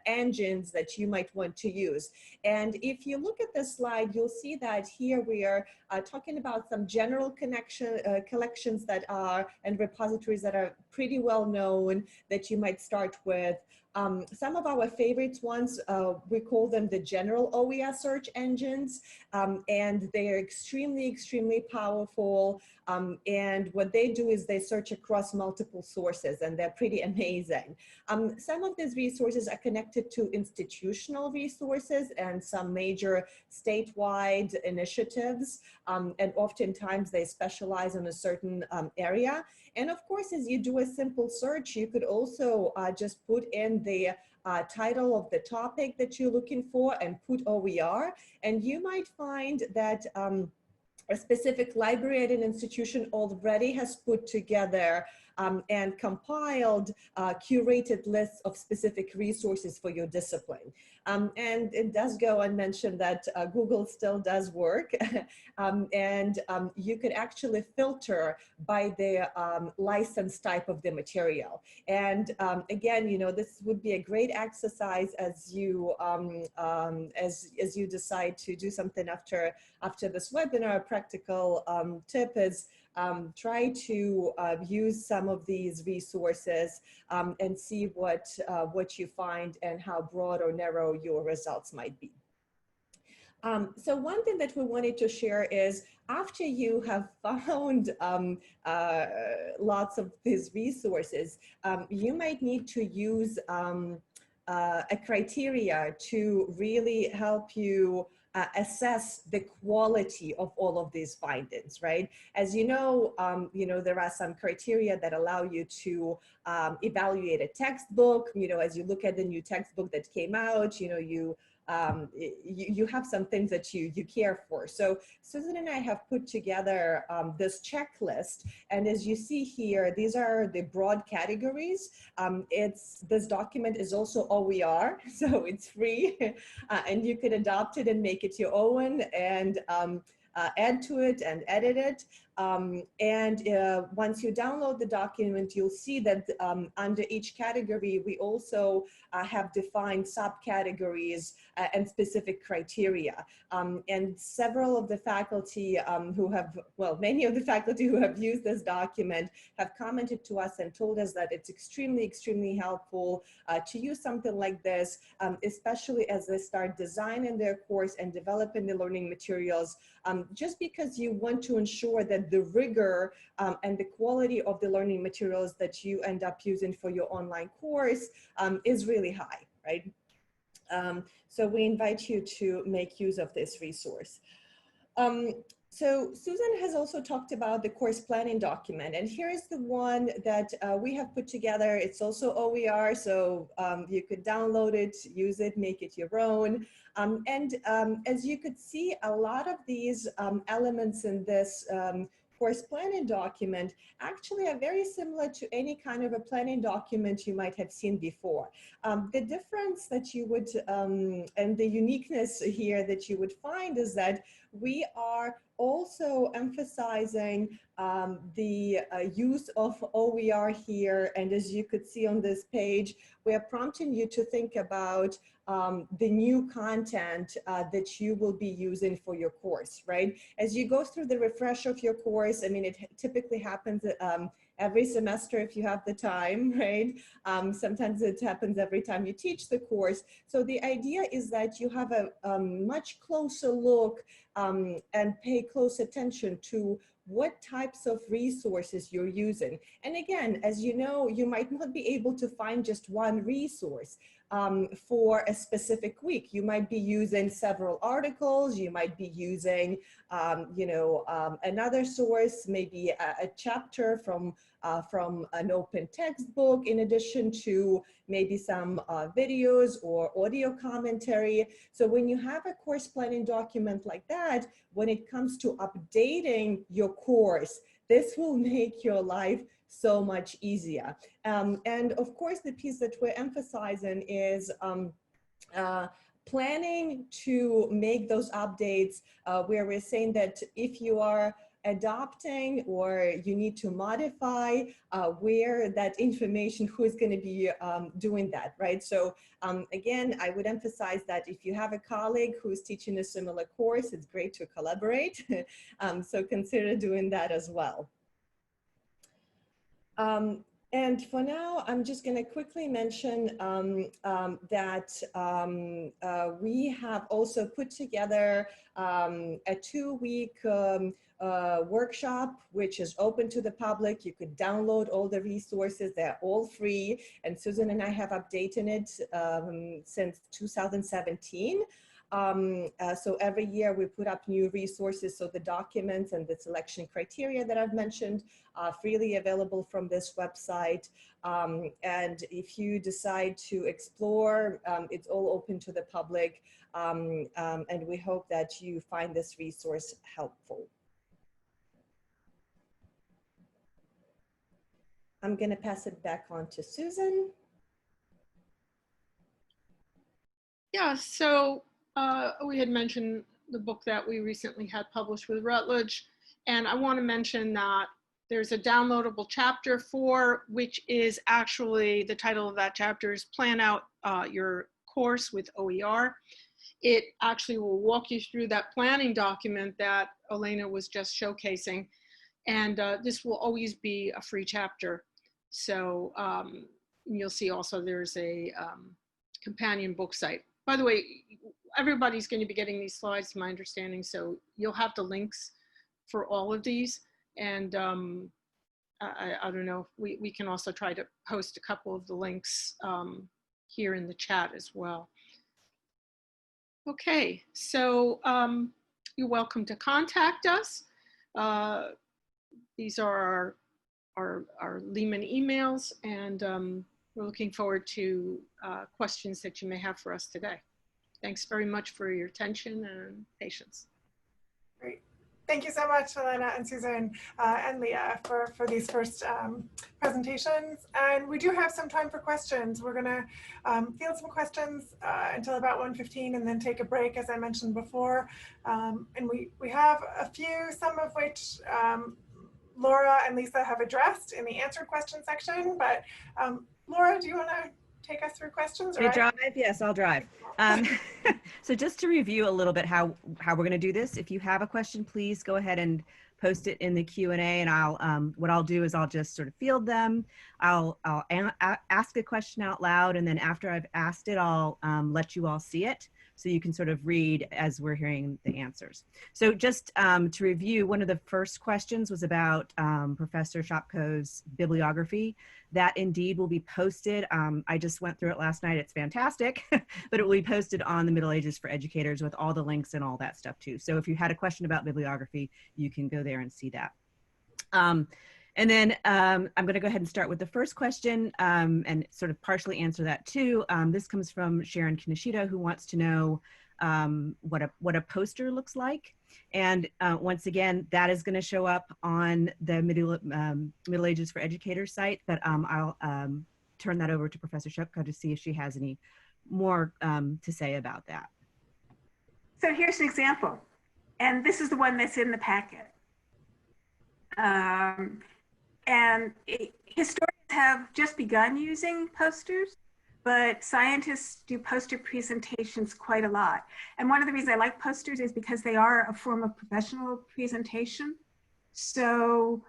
[SPEAKER 5] engines that you might want to use. And if you look at this slide, you'll see that here we are talking about some general collections that are and repositories that are pretty well known that you might start with. Some of our favorite ones, we call them the general OER search engines, and they are extremely, extremely powerful. And what they do is they search across multiple sources, and they're pretty amazing. Some of these resources are connected to institutional resources and some major statewide initiatives, and oftentimes they specialize in a certain area. And of course, as you do a simple search, you could also just put in the title of the topic that you're looking for and put OER, and you might find that a specific library at an institution already has put together and compiled curated lists of specific resources for your discipline. And it does go unmentioned that Google still does work, and you could actually filter by the license type of the material. And again, you know, this would be a great exercise as you as you decide to do something after this webinar. A practical tip is try to use some of these resources and see what you find and how broad or narrow your results might be. So one thing that we wanted to share is after you have found lots of these resources, you might need to use a criteria to really help you assess the quality of all of these findings, right? As you know, there are some criteria that allow you to evaluate a textbook. You know, as you look at the new textbook that came out, you know, you have some things that you care for. So Susan and I have put together this checklist, and as you see here, these are the broad categories. This document is also OER, so it's free, and you can adopt it and make it your own, and add to it and edit it. Once you download the document, you'll see that under each category, we also have defined subcategories and specific criteria. And several of the faculty many of the faculty who have used this document have commented to us and told us that it's extremely, extremely helpful to use something like this, especially as they start designing their course and developing the learning materials, just because you want to ensure that the rigor and the quality of the learning materials that you end up using for your online course is really high, right? So we invite you to make use of this resource. So Susan has also talked about the course planning document, and here is the one that we have put together. It's also OER, so you could download it, use it, make it your own. As you could see, a lot of these elements in this course planning document actually are very similar to any kind of a planning document you might have seen before. The difference that you would, and the uniqueness here that you would find is that we are also emphasizing the use of OER here. And as you could see on this page, we are prompting you to think about the new content that you will be using for your course, right? As you go through the refresh of your course, I mean, it typically happens every semester if you have the time, right? Sometimes it happens every time you teach the course. So the idea is that you have a much closer look and pay close attention to what types of resources you're using. And again, as you know, you might not be able to find just one resource for a specific week. You might be using several articles, you might be using, another source, maybe a chapter from an open textbook, in addition to maybe some videos or audio commentary. So when you have a course planning document like that, when it comes to updating your course, this will make your life so much easier. And of course, the piece that we're emphasizing is planning to make those updates where we're saying that if you are adopting or you need to modify where that information, who is going to be doing that, right? So again, I would emphasize that if you have a colleague who's teaching a similar course, it's great to collaborate. So consider doing that as well. And for now, I'm just going to quickly mention that we have also put together a 2-week workshop, which is open to the public. You could download all the resources. They're all free. And Susan and I have updated it since 2017. So every year we put up new resources. So the documents and the selection criteria that I've mentioned are freely available from this website. And if you decide to explore, it's all open to the public. And we hope that you find this resource helpful. I'm going to pass it back on to Susan.
[SPEAKER 4] Yeah, so we had mentioned the book that we recently had published with Routledge, and I want to mention that there's a downloadable chapter which is actually, the title of that chapter is Plan Out Your Course with OER. It actually will walk you through that planning document that Olena was just showcasing, and this will always be a free chapter. So you'll see also there's a companion book site. By the way, everybody's going to be getting these slides, to my understanding, so you'll have the links for all of these. And I don't know, we can also try to post a couple of the links here in the chat as well. Okay, so you're welcome to contact us. These are our Lehman emails, and we're looking forward to questions that you may have for us today. Thanks very much for your attention and patience.
[SPEAKER 1] Great. Thank you so much, Olena and Susan and Leah for these first presentations. And we do have some time for questions. We're gonna field some questions until about 1:15 and then take a break, as I mentioned before. And we have a few, some of which Laura and Lisa have addressed in the answered question section, but Laura, do you wanna take us through questions?
[SPEAKER 2] You drive? Yes, I'll drive. So just to review a little bit how we're going to do this, if you have a question, please go ahead and post it in the Q&A, and I'll what I'll do is I'll just sort of field them. I'll ask a question out loud, and then after I've asked it, I'll let you all see it, so you can sort of read as we're hearing the answers. So just to review, one of the first questions was about Professor Shopkow's bibliography. That indeed will be posted. I just went through it last night. It's fantastic, but it will be posted on the Middle Ages for Educators with all the links and all that stuff too. So if you had a question about bibliography, you can go there and see that. And then I'm going to go ahead and start with the first question and sort of partially answer that too. This comes from Sharon Kinoshita, who wants to know what a poster looks like. And once again, that is going to show up on the Middle Ages for Educators site, but I'll turn that over to Professor Shopkow to see if she has any more to say about that.
[SPEAKER 3] So here's an example, and this is the one that's in the packet. Historians have just begun using posters, but scientists do poster presentations quite a lot. And one of the reasons I like posters is because they are a form of professional presentation. So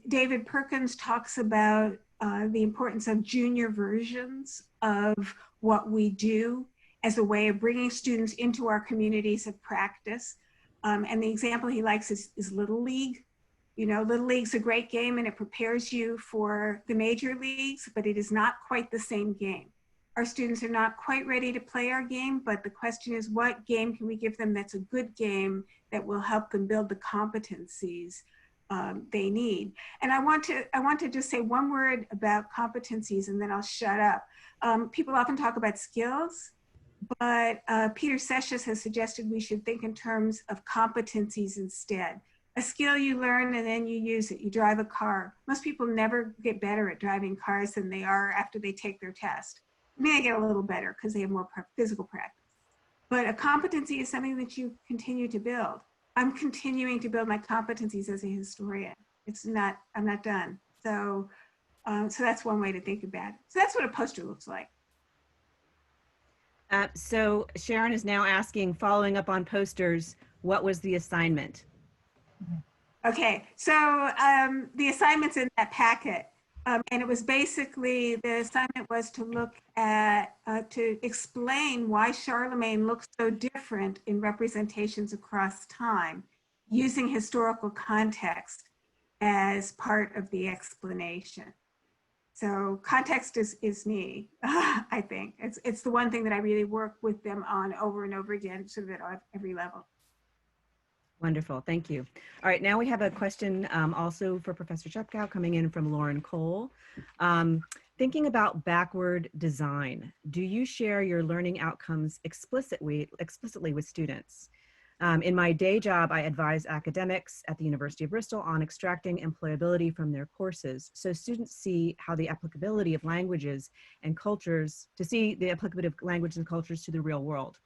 [SPEAKER 3] David Perkins talks about the importance of junior versions of what we do as a way of bringing students into our communities of practice. And the example he likes is Little League. You know, Little League's a great game and it prepares you for the major leagues, but it is not quite the same game. Our students are not quite ready to play our game, but the question is, what game can we give them that's a good game that will help them build the competencies they need? And I want to just say one word about competencies and then I'll shut up. People often talk about skills, but Peter Sessions has suggested we should think in terms of competencies instead. A skill you learn and then you use it. You drive a car. Most people never get better at driving cars than they are after they take their test. I mean, they get a little better because they have more physical practice. But a competency is something that you continue to build. I'm continuing to build my competencies as a historian. I'm not done. So, so that's one way to think about it. So that's what a poster looks like.
[SPEAKER 2] So Sharon is now asking, following up on posters, what was the assignment?
[SPEAKER 3] Okay, so the assignment's in that packet. And it was basically, the assignment was to look at, to explain why Charlemagne looks so different in representations across time, using historical context as part of the explanation. So context is me, I think. It's the one thing that I really work with them on over and over again, sort of at every level.
[SPEAKER 2] Wonderful, thank you. All right, now we have a question also for Professor Shopkow coming in from Lauren Cole. Thinking about backward design, do you share your learning outcomes explicitly with students? In my day job, I advise academics at the University of Bristol on extracting employability from their courses, so students see how the applicability of languages and cultures, to see the applicability of languages and cultures to the real world.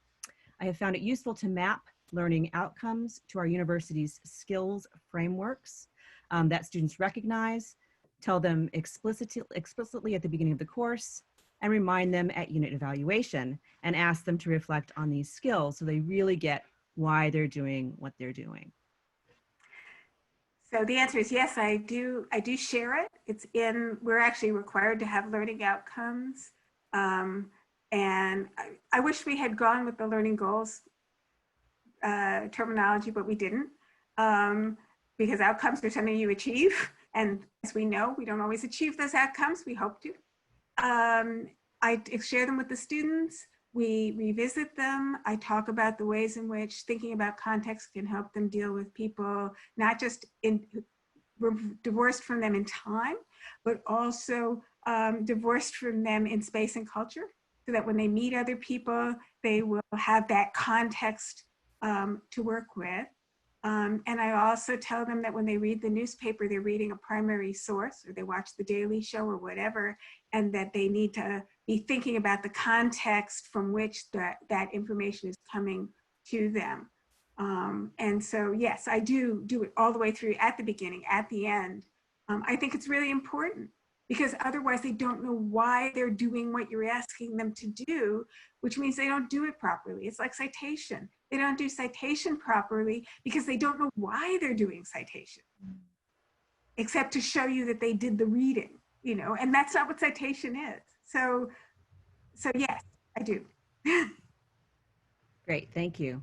[SPEAKER 2] I have found it useful to map learning outcomes to our university's skills frameworks that students recognize, tell them explicitly at the beginning of the course, and remind them at unit evaluation, and ask them to reflect on these skills so they really get why they're doing what they're doing.
[SPEAKER 3] So the answer is yes, I do share it. It's in, we're actually required to have learning outcomes. And I wish we had gone with the learning goals terminology, but we didn't, because outcomes are something you achieve. And as we know, we don't always achieve those outcomes. We hope to. I share them with the students. We revisit them. I talk about the ways in which thinking about context can help them deal with people, not just divorced from them in time, but also divorced from them in space and culture, so that when they meet other people, they will have that context to work with. And I also tell them that when they read the newspaper, they're reading a primary source, or they watch the Daily Show or whatever, and that they need to be thinking about the context from which that information is coming to them. And so, yes, I do it all the way through, at the beginning, at the end. I think it's really important, because otherwise they don't know why they're doing what you're asking them to do, which means they don't do it properly. It's like citation. They don't do citation properly because they don't know why they're doing citation, except to show you that they did the reading, you know, and that's not what citation is. So yes, I do.
[SPEAKER 2] Great, thank you.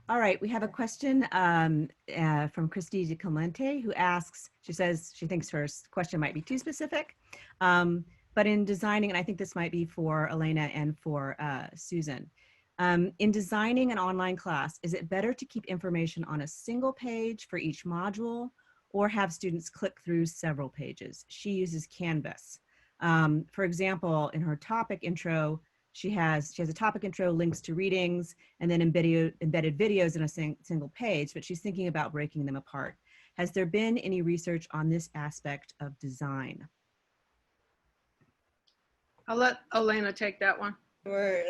[SPEAKER 2] All right, we have a question from Christy DeClemente, who asks, she says she thinks her question might be too specific, but in designing, and I think this might be for Olena and for Susan, in designing an online class, is it better to keep information on a single page for each module, or have students click through several pages? She uses Canvas. For example, in her topic intro, she has a topic intro, links to readings, and then embedded videos in a single page, but she's thinking about breaking them apart. Has there been any research on this aspect of design?
[SPEAKER 4] I'll let Olena take that one.
[SPEAKER 5] Sure,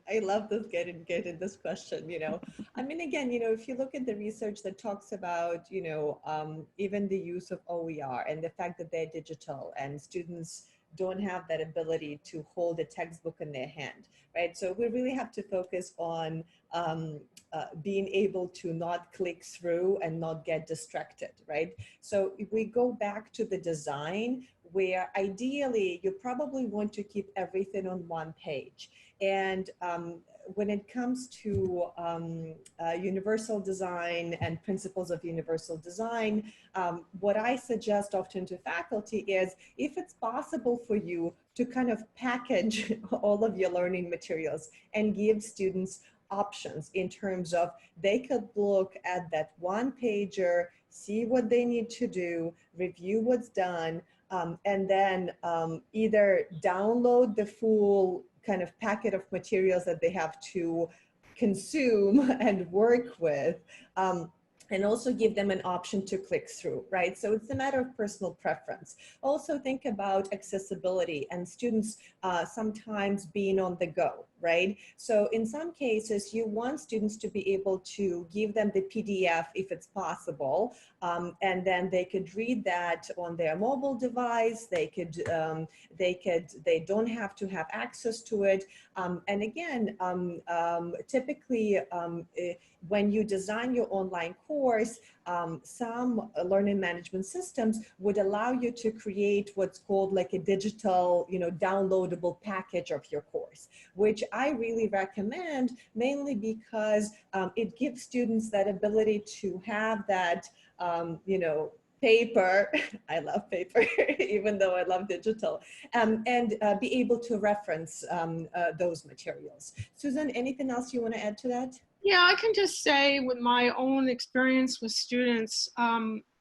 [SPEAKER 5] I love this getting this question, you know. I mean, again, you know, if you look at the research that talks about, you know, even the use of OER and the fact that they're digital and students don't have that ability to hold a textbook in their hand, right? So we really have to focus on being able to not click through and not get distracted, right? So if we go back to the design, where ideally you probably want to keep everything on one page. And when it comes to universal design and principles of universal design, what I suggest often to faculty is, if it's possible for you to kind of package all of your learning materials and give students options in terms of, they could look at that one pager, see what they need to do, review what's done, and then either download the full kind of packet of materials that they have to consume and work with, and also give them an option to click through, right? So it's a matter of personal preference. Also think about accessibility and students sometimes being on the go, right? So in some cases, you want students to be able to give them the PDF if it's possible, and then they could read that on their mobile device. They don't have to have access to it. And again, typically, when you design your online course, some learning management systems would allow you to create what's called like a digital, you know, downloadable package of your course, which I really recommend, mainly because it gives students that ability to have that, you know, paper, I love paper, even though I love digital, and be able to reference those materials. Susan, anything else you want to add to that?
[SPEAKER 4] Yeah, I can just say with my own experience with students,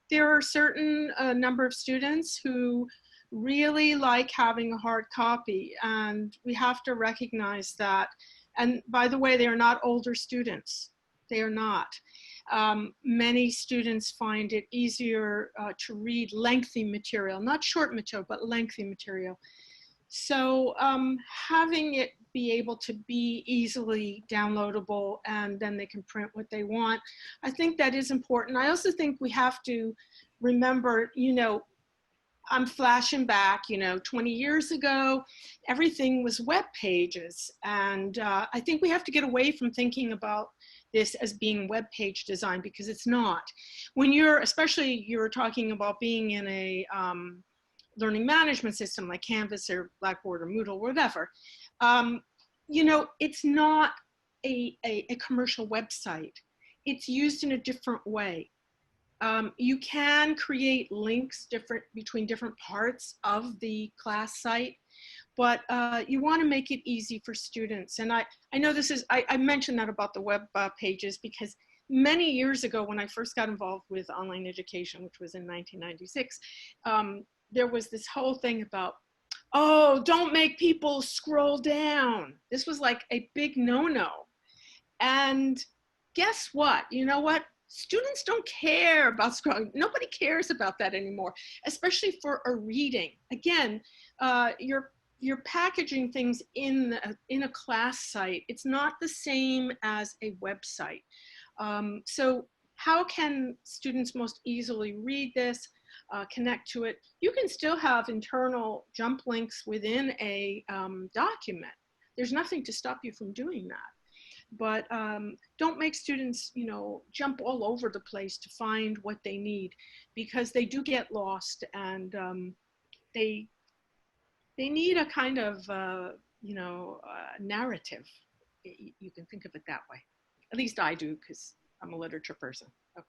[SPEAKER 4] there are certain number of students who really like having a hard copy, and we have to recognize that. And by the way, they are not older students. They are not. Many students find it easier to read lengthy material, not short material, but lengthy material. So having it be able to be easily downloadable and then they can print what they want, I think that is important. I also think we have to remember, you know, I'm flashing back, you know, 20 years ago, everything was web pages. And I think we have to get away from thinking about this as being web page design, because it's not. When you're, especially you're talking about being in a learning management system like Canvas or Blackboard or Moodle, whatever, you know, it's not a commercial website. It's used in a different way. You can create links between different parts of the class site, but you want to make it easy for students. And I know this is, I mentioned that about the web pages because many years ago when I first got involved with online education, which was in 1996, there was this whole thing about, oh, don't make people scroll down. This was like a big no-no. And guess what? You know what? Students don't care about scrolling. Nobody cares about that anymore, especially for a reading. Again, you're packaging things in a class site. It's not the same as a website. So how can students most easily read this, connect to it? You can still have internal jump links within a document. There's nothing to stop you from doing that. But don't make students, you know, jump all over the place to find what they need, because they do get lost, and they need a kind of, you know, narrative. You can think of it that way. At least I do, because I'm a literature person. Okay.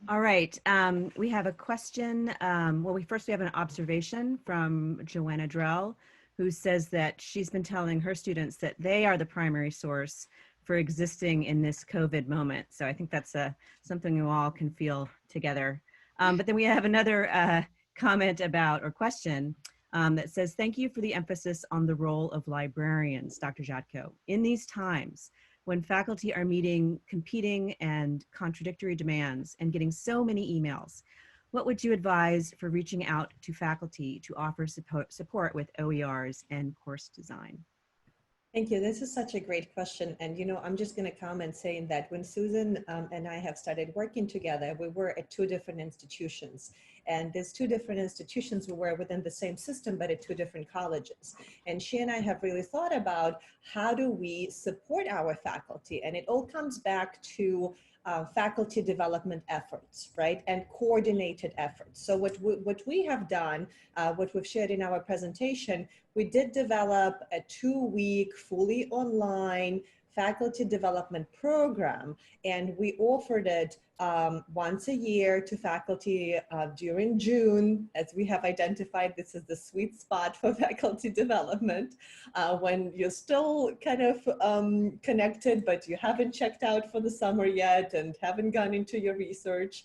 [SPEAKER 2] All right, we have a question. Well, we have an observation from Joanna Drell, who says that she's been telling her students that they are the primary source for existing in this COVID moment. So I think that's something you all can feel together. But then we have another comment about, or question, that says, thank you for the emphasis on the role of librarians, Dr. Zhadko. In these times, when faculty are meeting competing and contradictory demands and getting so many emails, what would you advise for reaching out to faculty to offer support with OERs and course design?
[SPEAKER 5] Thank you. This is such a great question. And, you know, I'm just going to comment saying that when Susan and I have started working together, we were at two different institutions. And these two different institutions were within the same system, but at two different colleges. And she and I have really thought about how do we support our faculty? And it all comes back to faculty development efforts, right? And coordinated efforts. So what we have done, what we've shared in our presentation, we did develop a 2-week fully online faculty development program, and we offered it once a year to faculty during June, as we have identified this is the sweet spot for faculty development, when you're still kind of connected, but you haven't checked out for the summer yet and haven't gone into your research.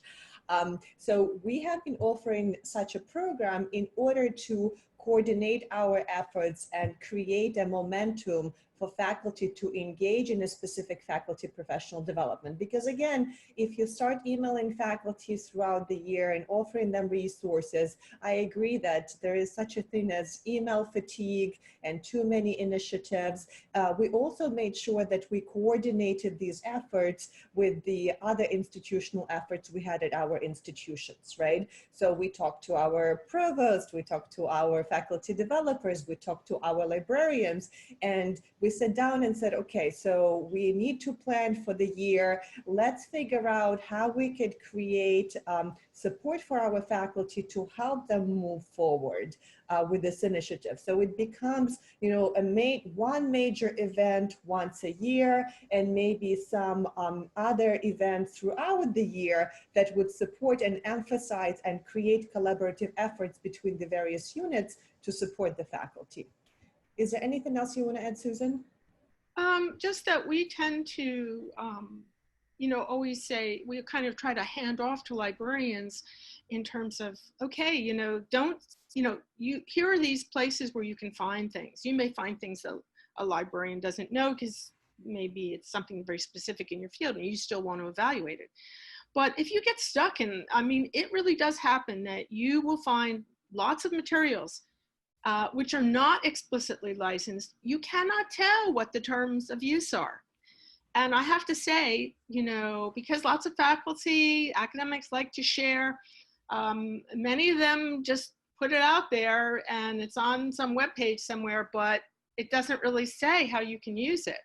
[SPEAKER 5] So we have been offering such a program in order to coordinate our efforts and create a momentum for faculty to engage in a specific faculty professional development. Because again, if you start emailing faculty throughout the year and offering them resources, I agree that there is such a thing as email fatigue and too many initiatives. We also made sure that we coordinated these efforts with the other institutional efforts we had at our institutions, right? So we talked to our provost, we talked to our faculty developers, we talked to our librarians, and we sat down and said, okay, so we need to plan for the year. Let's figure out how we could create support for our faculty to help them move forward with this initiative. So it becomes, you know, one major event once a year, and maybe some other events throughout the year that would support and emphasize and create collaborative efforts between the various units to support the faculty. Is there anything else you want to add, Susan?
[SPEAKER 4] Just that we tend to, you know, always say, we kind of try to hand off to librarians in terms of, okay, you know, here are these places where you can find things. You may find things that a librarian doesn't know because maybe it's something very specific in your field and you still want to evaluate it. But if you get stuck in, I mean, it really does happen that you will find lots of materials which are not explicitly licensed. You cannot tell what the terms of use are. And I have to say, you know, because lots of faculty, academics like to share, many of them just put it out there and it's on some webpage somewhere, but it doesn't really say how you can use it.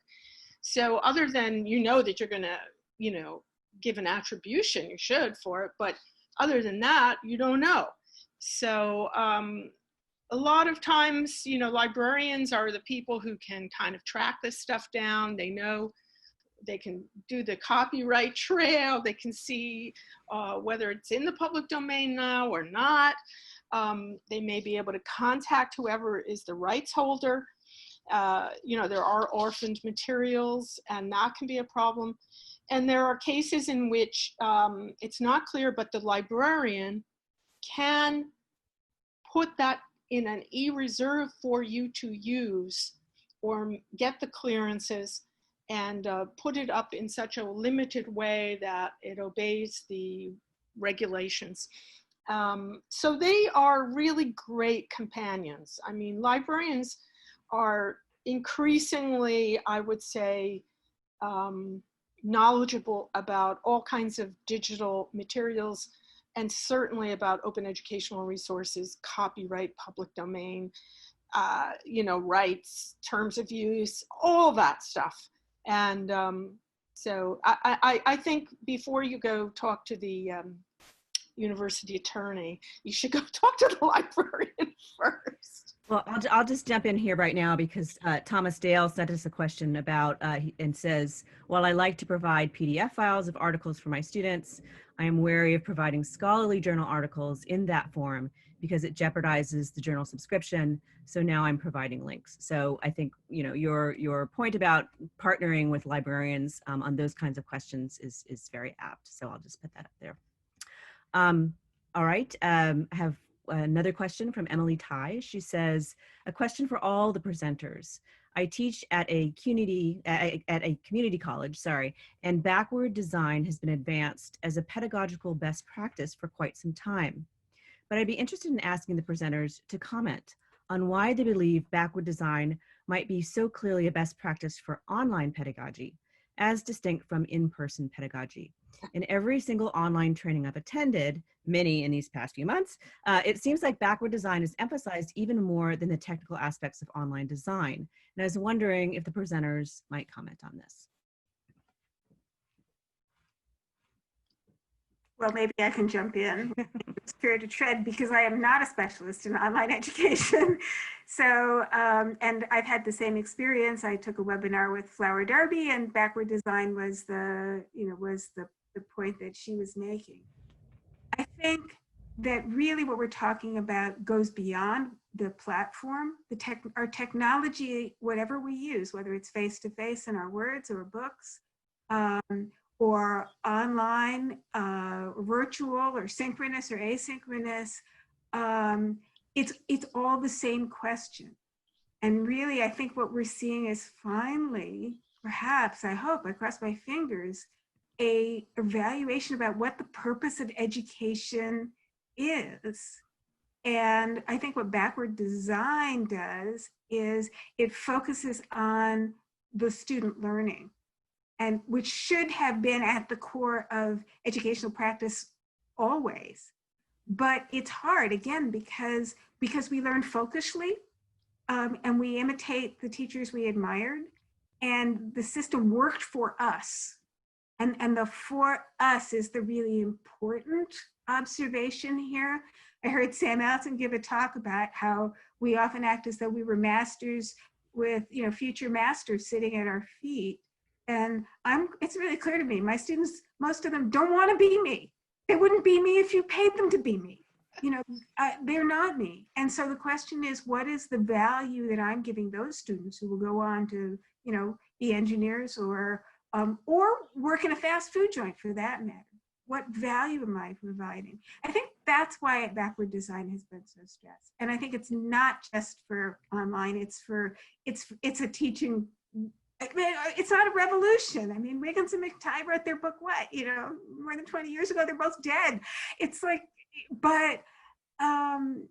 [SPEAKER 4] So other than, you know, that you're gonna, you know, give an attribution, you should for it, but other than that, you don't know. So a lot of times, you know, librarians are the people who can kind of track this stuff down. They know, they can do the copyright trail. They can see whether it's in the public domain now or not. They may be able to contact whoever is the rights holder. You know, there are orphaned materials and that can be a problem. And there are cases in which it's not clear, but the librarian can put that in an e-reserve for you to use or get the clearances and put it up in such a limited way that it obeys the regulations. So they are really great companions. I mean, librarians are increasingly, I would say, knowledgeable about all kinds of digital materials and certainly about open educational resources, copyright, public domain, you know, rights, terms of use, all that stuff. And so I think before you go talk to the university attorney, you should go talk to the librarian first.
[SPEAKER 2] Well, I'll just jump in here right now because Thomas Dale sent us a question about and says, while I like to provide PDF files of articles for my students, I am wary of providing scholarly journal articles in that form because it jeopardizes the journal subscription. So now I'm providing links. So I think, you know, your point about partnering with librarians on those kinds of questions is very apt. So I'll just put that up there. All right, I have another question from Emily Tai. She says, a question for all the presenters. I teach at a community college, and backward design has been advanced as a pedagogical best practice for quite some time. But I'd be interested in asking the presenters to comment on why they believe backward design might be so clearly a best practice for online pedagogy, as distinct from in-person pedagogy. In every single online training I've attended, many in these past few months, it seems like backward design is emphasized even more than the technical aspects of online design. And I was wondering if the presenters might comment on this.
[SPEAKER 3] Well, maybe I can jump in. Spirit to tread because I am not a specialist in online education. So, and I've had the same experience. I took a webinar with Flower Darby, and backward design was the point that she was making. I think that really what we're talking about goes beyond the platform, our technology, whatever we use, whether it's face-to-face in our words or books, or online, virtual or synchronous or asynchronous, it's all the same question. And really, I think what we're seeing is finally, perhaps, I hope, I cross my fingers, a evaluation about what the purpose of education is. And I think what backward design does is it focuses on the student learning, and which should have been at the core of educational practice always. But it's hard, again, because we learn focusly and we imitate the teachers we admired, and the system worked for us. And the for us is the really important observation here. I heard Sam Alton give a talk about how we often act as though we were masters with, you know, future masters sitting at our feet. And it's really clear to me, my students, most of them don't want to be me. They wouldn't be me if you paid them to be me. You know, they're not me. And so the question is, what is the value that I'm giving those students who will go on to, you know, be engineers or work in a fast food joint for that matter? What value am I providing? I think that's why backward design has been so stressed. And I think it's not just for online, it's a teaching I mean, it's not a revolution. I mean, Wiggins and McTighe wrote their book, what, more than 20 years ago, they're both dead. It's like, but I'm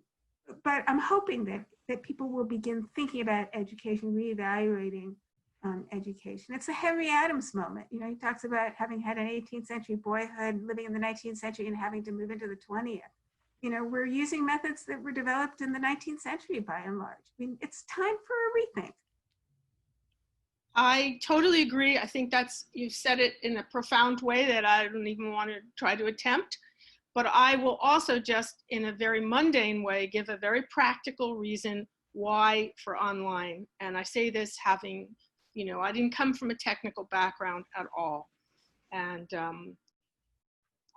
[SPEAKER 3] hoping that people will begin thinking about education, reevaluating education. It's a Henry Adams moment. He talks about having had an 18th century boyhood, living in the 19th century and having to move into the 20th. We're using methods that were developed in the 19th century by and large. I mean, it's time for a rethink.
[SPEAKER 4] I totally agree. I think you said it in a profound way that I don't even want to try to attempt. But I will also just, in a very mundane way, give a very practical reason why for online. And I say this having, I didn't come from a technical background at all. And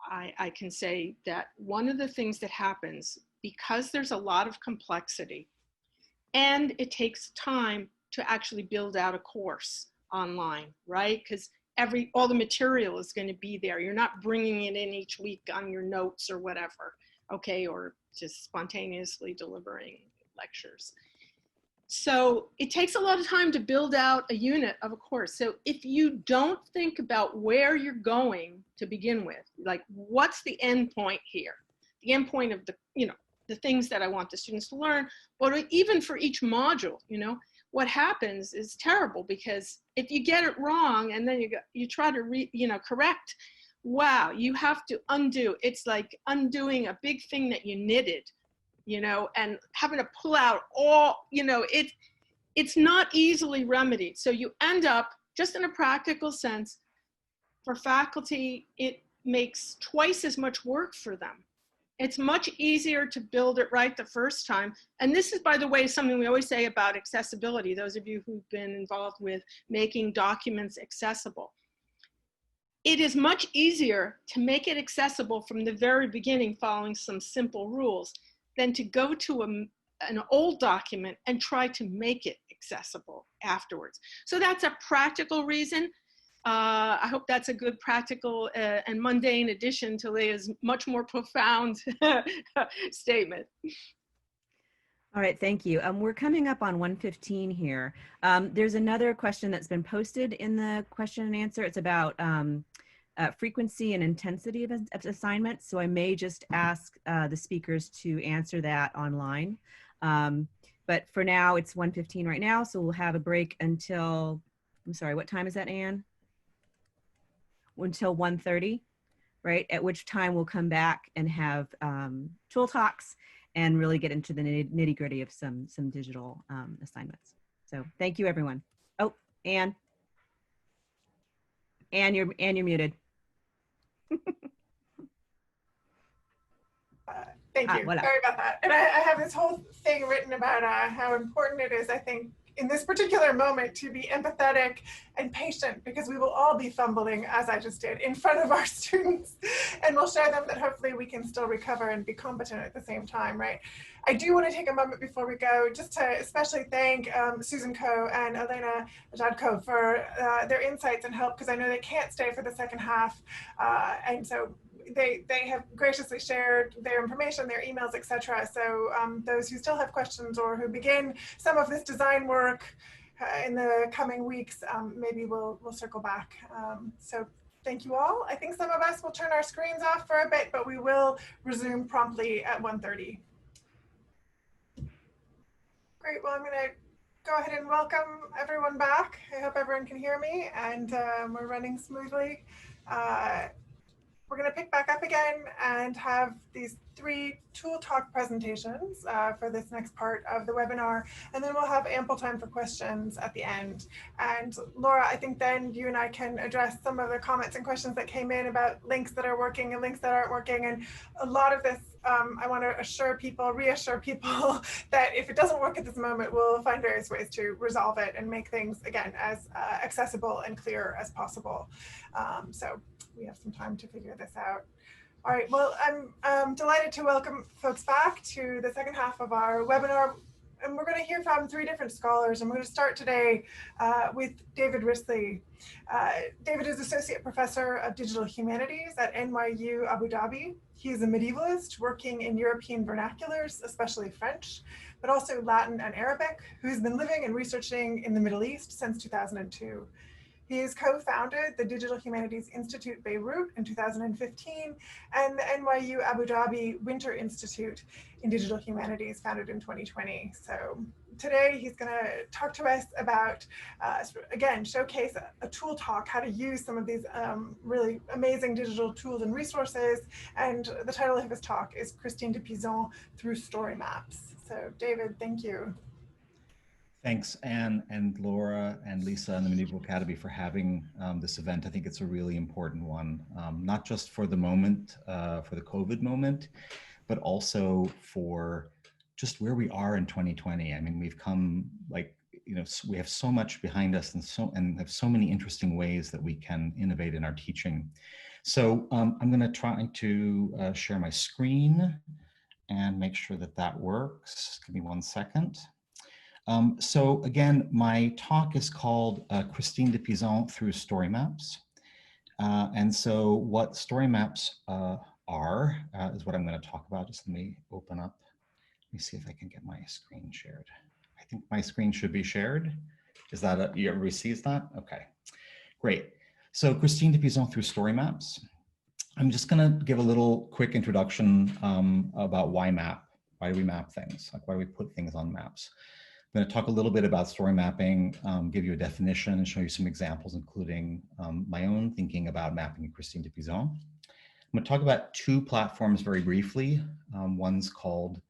[SPEAKER 4] I can say that one of the things that happens, because there's a lot of complexity and it takes time to actually build out a course online, right? Because all the material is going to be there. You're not bringing it in each week on your notes or whatever, okay? Or just spontaneously delivering lectures. So it takes a lot of time to build out a unit of a course. So if you don't think about where you're going to begin with, like what's the end point here? The end point of the things that I want the students to learn, but even for each module, what happens is terrible, because if you get it wrong and then you try to correct, wow, you have to undo. It's like undoing a big thing that you knitted, and having to pull out all, it's not easily remedied. So you end up, just in a practical sense, for faculty, it makes twice as much work for them. It's much easier to build it right the first time. And this is, by the way, something we always say about accessibility, those of you who've been involved with making documents accessible. It is much easier to make it accessible from the very beginning, following some simple rules, than to go to an old document and try to make it accessible afterwards. So that's a practical reason. I hope that's a good practical and mundane addition to Leah's much more profound statement.
[SPEAKER 2] All right, thank you. We're coming up on 1:15 here. There's another question that's been posted in the question and answer. It's about frequency and intensity of assignments. So I may just ask the speakers to answer that online. But for now, it's 1:15 right now, so we'll have a break until, I'm sorry, what time is that, Anne? Until 1:30, right? At which time we'll come back and have tool talks and really get into the nitty gritty of some digital assignments. So thank you, everyone. Oh, Anne, you're muted.
[SPEAKER 1] Thank you.
[SPEAKER 2] Voilà.
[SPEAKER 1] Sorry about that. And I have this whole thing written about how important it is, I think, in this particular moment to be empathetic and patient, because we will all be fumbling, as I just did, in front of our students, and we'll show them that hopefully we can still recover and be competent at the same time, right? I do want to take a moment before we go just to especially thank Susan Coe and Olena Zhadko for their insights and help, because I know they can't stay for the second half, and so they have graciously shared their information, their emails, etc. So those who still have questions or who begin some of this design work in the coming weeks, maybe we'll circle back. So thank you all. I think some of us will turn our screens off for a bit, but we will resume promptly at 1:30. Great, well, I'm gonna go ahead and welcome everyone back. I hope everyone can hear me, and we're running smoothly. We're going to pick back up again and have these 3 tool talk presentations for this next part of the webinar, and then we'll have ample time for questions at the end. And Laura, I think then you and I can address some of the comments and questions that came in about links that are working and links that aren't working. And a lot of this, I want to reassure people that if it doesn't work at this moment, we'll find various ways to resolve it and make things, again, as accessible and clear as possible. So we have some time to figure this out. All right, well, I'm delighted to welcome folks back to the second half of our webinar. And we're going to hear from 3 different scholars. And we're going to start today with David Wrisley. David is Associate Professor of Digital Humanities at NYU Abu Dhabi. He is a medievalist working in European vernaculars, especially French, but also Latin and Arabic, who's been living and researching in the Middle East since 2002. He has co-founded the Digital Humanities Institute Beirut in 2015 and the NYU Abu Dhabi Winter Institute in Digital Humanities, founded in 2020. So today he's going to talk to us about, again, showcase a tool talk, how to use some of these really amazing digital tools and resources. And the title of his talk is Christine de Pizan Through Story Maps. So David, thank you.
[SPEAKER 6] Thanks, Anne and Laura and Lisa and the Medieval Academy for having this event. I think it's a really important one, not just for the moment, for the COVID moment, but also for just where we are in 2020. I mean, we've come, like, you know, we have so much behind us and have so many interesting ways that we can innovate in our teaching. So I'm going to try to share my screen and make sure that that works. Give me 1 second. So again, my talk is called Christine de Pizan Through Story Maps. And so what story maps are is what I'm going to talk about. Just let me open up. Let me see if I can get my screen shared. I think my screen should be shared. Is that, you everybody sees that? Okay, great. So Christine de Pizan Through Story Maps. I'm just going to give a little quick introduction about why map. Why do we map things? Like, why do we put things on maps? I'm going to talk a little bit about story mapping, give you a definition and show you some examples, including my own thinking about mapping in Christine de Pizan. I'm going to talk about two platforms very briefly. One's called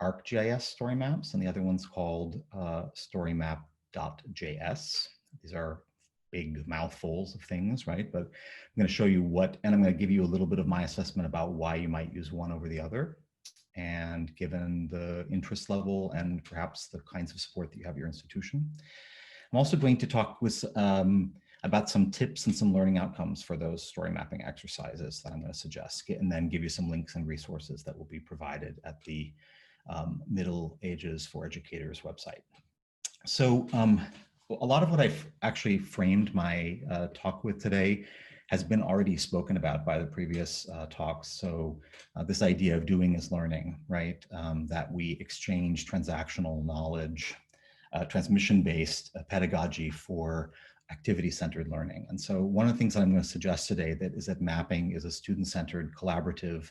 [SPEAKER 6] ArcGIS story maps and the other one's called storymap.js. These are big mouthfuls of things, right? But I'm going to show you what, and I'm going to give you a little bit of my assessment about why you might use one over the other. And given the interest level and perhaps the kinds of support that you have at your institution. I'm also going to talk with about some tips and some learning outcomes for those story mapping exercises that I'm going to suggest, and then give you some links and resources that will be provided at the Middle Ages for Educators website. So a lot of what I've actually framed my talk with today has been already spoken about by the previous talks. So this idea of doing is learning, right? That we exchange transactional knowledge, transmission-based pedagogy for activity-centered learning. And so one of the things that I'm going to suggest today is that mapping is a student-centered, collaborative,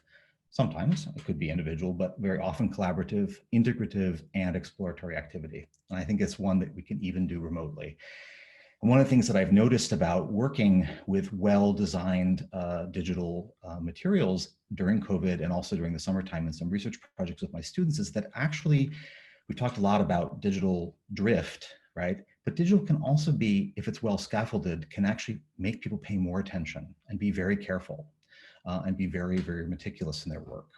[SPEAKER 6] sometimes it could be individual, but very often collaborative, integrative, and exploratory activity. And I think it's one that we can even do remotely. And one of the things that I've noticed about working with well-designed digital materials during COVID and also during the summertime in some research projects with my students is that actually, we've talked a lot about digital drift, right? But digital can also be, if it's well scaffolded, can actually make people pay more attention and be very careful and be very, very meticulous in their work.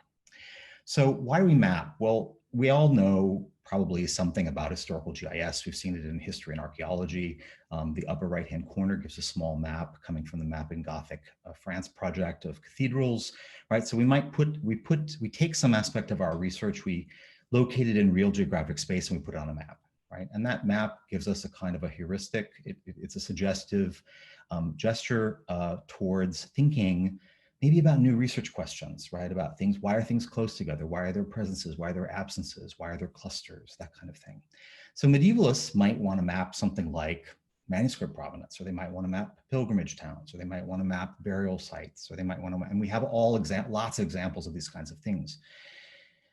[SPEAKER 6] So why do we map? Well, we all know probably something about historical GIS. We've seen it in history and archaeology. The upper right-hand corner gives a small map coming from the Map in Gothic France project of cathedrals, right? So we take some aspect of our research, we locate it in real geographic space and we put it on a map, right? And that map gives us a kind of a heuristic. It's a suggestive gesture towards thinking maybe about new research questions, right? About things, why are things close together? Why are there presences? Why are there absences? Why are there clusters? That kind of thing. So medievalists might want to map something like manuscript provenance, or they might want to map pilgrimage towns, or they might want to map burial sites, or they might want to, and we have lots of examples of these kinds of things.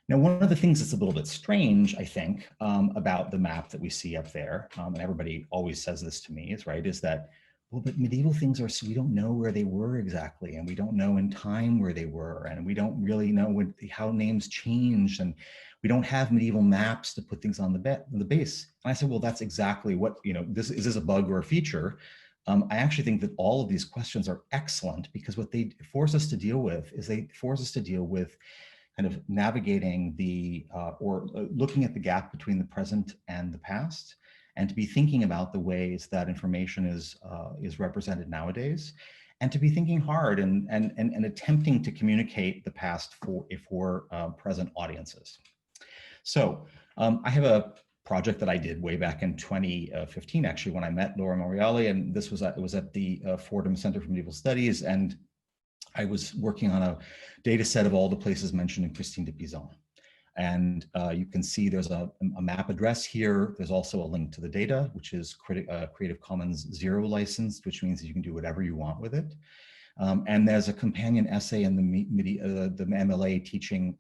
[SPEAKER 6] Now, one of the things that's a little bit strange, I think, about the map that we see up there, and everybody always says this to me, is that, well, but medieval things are, so we don't know where they were exactly, and we don't know in time where they were, and we don't really know how names changed, and we don't have medieval maps to put things on the base. And I said, well, that's exactly what, is this a bug or a feature? I actually think that all of these questions are excellent, because what they force us to deal with is they force us to deal with kind of navigating or looking at the gap between the present and the past, and to be thinking about the ways that information is represented nowadays, and to be thinking hard and attempting to communicate the past for present audiences. So I have a project that I did way back in 2015, actually, when I met Laura Morreale, and it was at the Fordham Center for Medieval Studies, and I was working on a data set of all the places mentioned in Christine de Pizan. And you can see there's a map address here. There's also a link to the data, which is Creative Commons 0 licensed, which means that you can do whatever you want with it. And there's a companion essay in the MLA teaching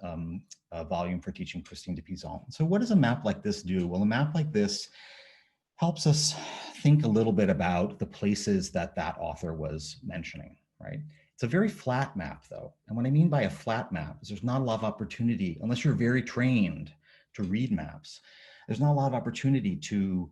[SPEAKER 6] volume for teaching Christine de Pizan. So what does a map like this do? Well, a map like this helps us think a little bit about the places that that author was mentioning, right? It's a very flat map though. And what I mean by a flat map is there's not a lot of opportunity, unless you're very trained to read maps, there's not a lot of opportunity to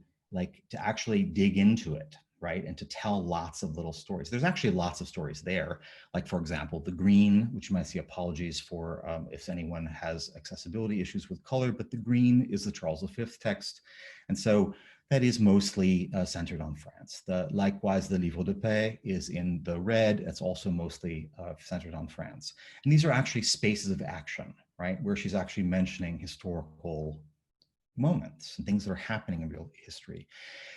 [SPEAKER 6] actually dig into it, right? And to tell lots of little stories. There's actually lots of stories there. Like for example, the green, which you might see, apologies for if anyone has accessibility issues with color, but the green is the Charles V text. And so that is mostly centered on France. Likewise, the Livre de Paix is in the red. It's also mostly centered on France. And these are actually spaces of action, right? Where she's actually mentioning historical moments and things that are happening in real history.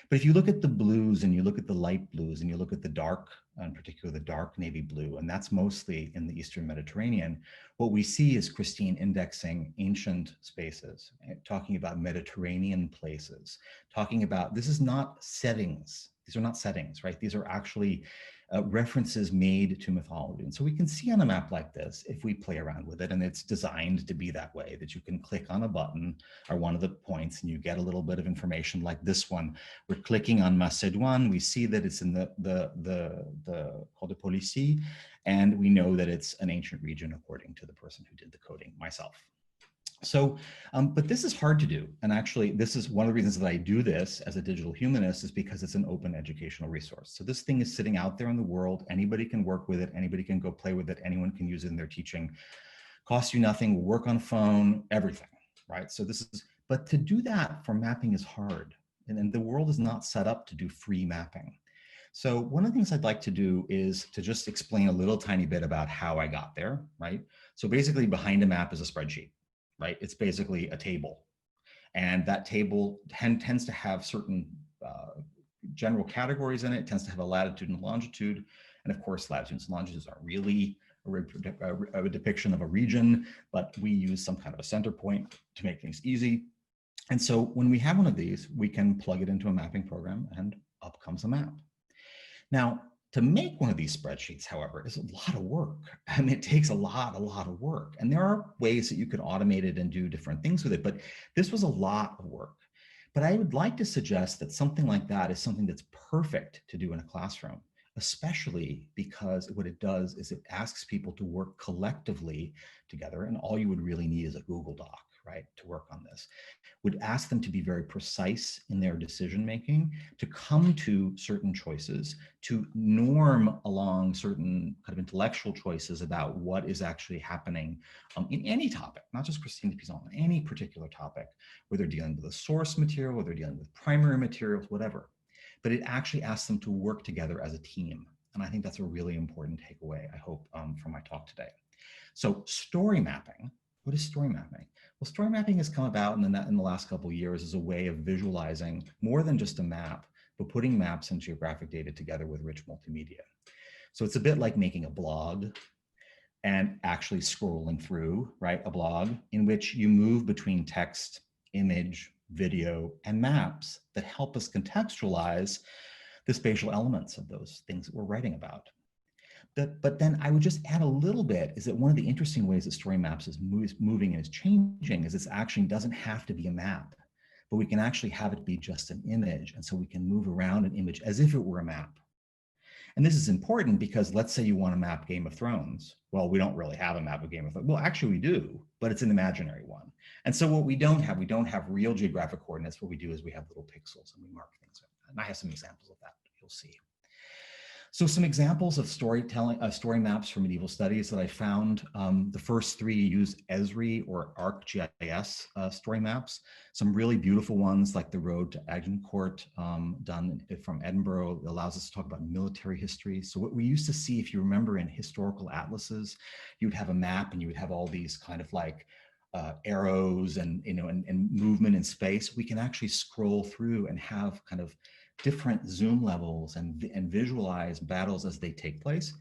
[SPEAKER 6] But if you look at the blues and you look at the light blues and you look at the dark, in particular the dark navy blue, and that's mostly in the Eastern Mediterranean, what we see is Christine indexing ancient spaces, talking about Mediterranean places, talking about, this is not settings. These are not settings, right? These are actually references made to mythology. And so we can see on a map like this, if we play around with it, and it's designed to be that way, that you can click on a button or one of the points and you get a little bit of information like this one. We're clicking on Macédoine. We see that it's in the Col de Policy, and we know that it's an ancient region according to the person who did the coding, myself. So, but this is hard to do. And actually, this is one of the reasons that I do this as a digital humanist, is because it's an open educational resource. So this thing is sitting out there in the world. Anybody can work with it. Anybody can go play with it. Anyone can use it in their teaching. Costs you nothing, will work on phone, everything, right? So this is, but to do that for mapping is hard. And the world is not set up to do free mapping. So one of the things I'd like to do is to just explain a little tiny bit about how I got there, right? So basically behind a map is a spreadsheet. Right? It's basically a table. And that table tends to have certain general categories in it. It tends to have a latitude and longitude. And of course, latitudes and longitudes aren't really a depiction of a region, but we use some kind of a center point to make things easy. And so when we have one of these, we can plug it into a mapping program and up comes a map. Now, to make one of these spreadsheets, however, is a lot of work. I mean, it takes a lot of work. And there are ways that you can automate it and do different things with it, but this was a lot of work. But I would like to suggest that something like that is something that's perfect to do in a classroom, especially because what it does is it asks people to work collectively together, and all you would really need is a Google Doc, right, to work on this. Would ask them to be very precise in their decision making, to come to certain choices, to norm along certain kind of intellectual choices about what is actually happening in any topic, not just Christine de Pizan, any particular topic, whether they're dealing with a source material, whether they're dealing with primary materials, whatever. But it actually asks them to work together as a team. And I think that's a really important takeaway, I hope, from my talk today. So story mapping. What is story mapping? Well, story mapping has come about in the last couple of years as a way of visualizing more than just a map, but putting maps and geographic data together with rich multimedia. So it's a bit like making a blog and actually scrolling through, right, a blog in which you move between text, image, video, and maps that help us contextualize the spatial elements of those things that we're writing about. But then I would just add a little bit, is that one of the interesting ways that story maps is moving and is changing is it actually doesn't have to be a map, but we can actually have it be just an image. And so we can move around an image as if it were a map. And this is important because let's say you want to map Game of Thrones. Well, we don't really have a map of Game of Thrones. Well, actually we do, but it's an imaginary one. And so what we don't have real geographic coordinates. What we do is we have little pixels and we mark things. And I have some examples of that, you'll see. So some examples of story maps for medieval studies that I found. The first three use Esri or ArcGIS story maps. Some really beautiful ones like the Road to Agincourt done from Edinburgh allows us to talk about military history. So what we used to see, if you remember in historical atlases, you would have a map and you would have all these kind of like arrows and, you know, and movement in space. We can actually scroll through and have kind of different zoom levels and visualize battles as they take place,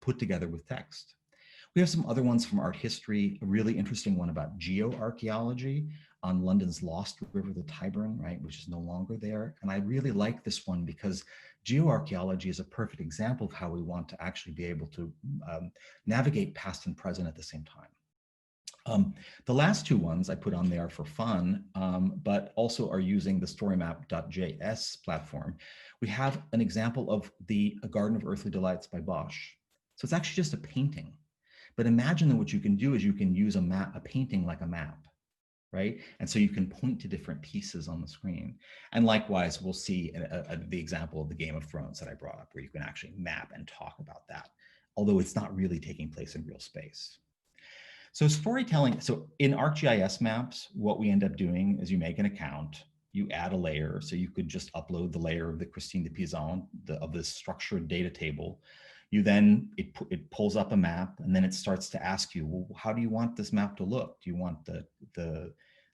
[SPEAKER 6] put together with text. We have some other ones from art history, a really interesting one about geoarchaeology on London's lost river, the Tyburn, right, which is no longer there. And I really like this one because geoarchaeology is a perfect example of how we want to actually be able to navigate past and present at the same time. The last two ones I put on there for fun, but also are using the storymap.js platform. We have an example of the A Garden of Earthly Delights by Bosch. So it's actually just a painting. But imagine that what you can do is you can use a painting like a map, right? And so you can point to different pieces on the screen. And likewise, we'll see the example of the Game of Thrones that I brought up, where you can actually map and talk about that, although it's not really taking place in real space. So storytelling, so in ArcGIS maps, what we end up doing is you make an account, you add a layer. So you could just upload the layer of the Christine de Pizan, of this structured data table. You then, it pulls up a map, and then it starts to ask you, well, how do you want this map to look? Do you want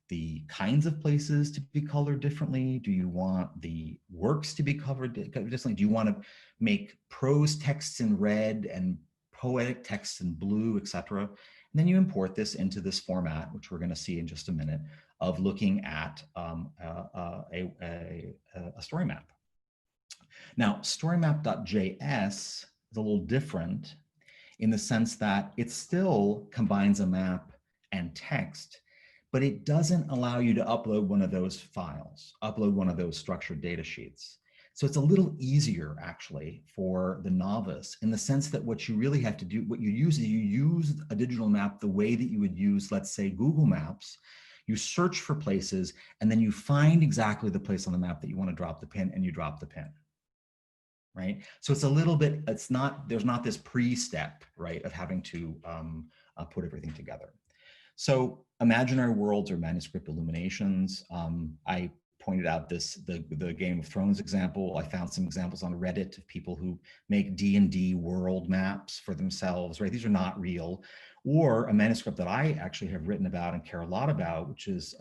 [SPEAKER 6] the kinds of places to be colored differently? Do you want the works to be covered differently? Do you want to make prose texts in red and poetic texts in blue, etc.? And then you import this into this format, which we're going to see in just a minute, of looking at a story map. Now, storymap.js is a little different in the sense that it still combines a map and text, but it doesn't allow you to upload one of those files, upload one of those structured data sheets. So it's a little easier actually for the novice in the sense that what you really have to do, what you use is you use a digital map the way that you would use, let's say, Google Maps. You search for places and then you find exactly the place on the map that you want to drop the pin, and you drop the pin, right? So it's a little bit, it's not, there's not this pre-step, right, of having to put everything together. So imaginary worlds or manuscript illuminations. I pointed out the Game of Thrones example. I found some examples on Reddit of people who make D&D world maps for themselves, right? These are not real. Or a manuscript that I actually have written about and care a lot about, which is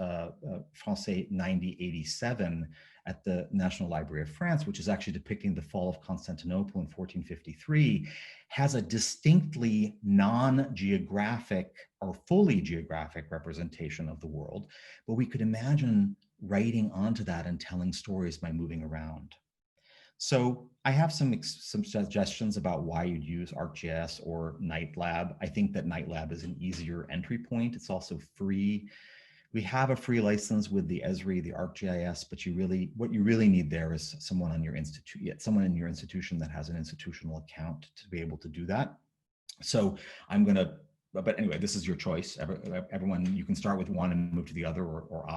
[SPEAKER 6] Francais 9087 at the National Library of France, which is actually depicting the fall of Constantinople in 1453, has a distinctly non-geographic or fully geographic representation of the world. But we could imagine writing onto that and telling stories by moving around. So I have some suggestions about why you'd use ArcGIS or NightLab. I think that NightLab is an easier entry point. It's also free. We have a free license with the Esri, the ArcGIS, but what you really need there is someone in your institution that has an institutional account to be able to do that. So I'm going to, but anyway, this is your choice. Everyone, you can start with one and move to the other, or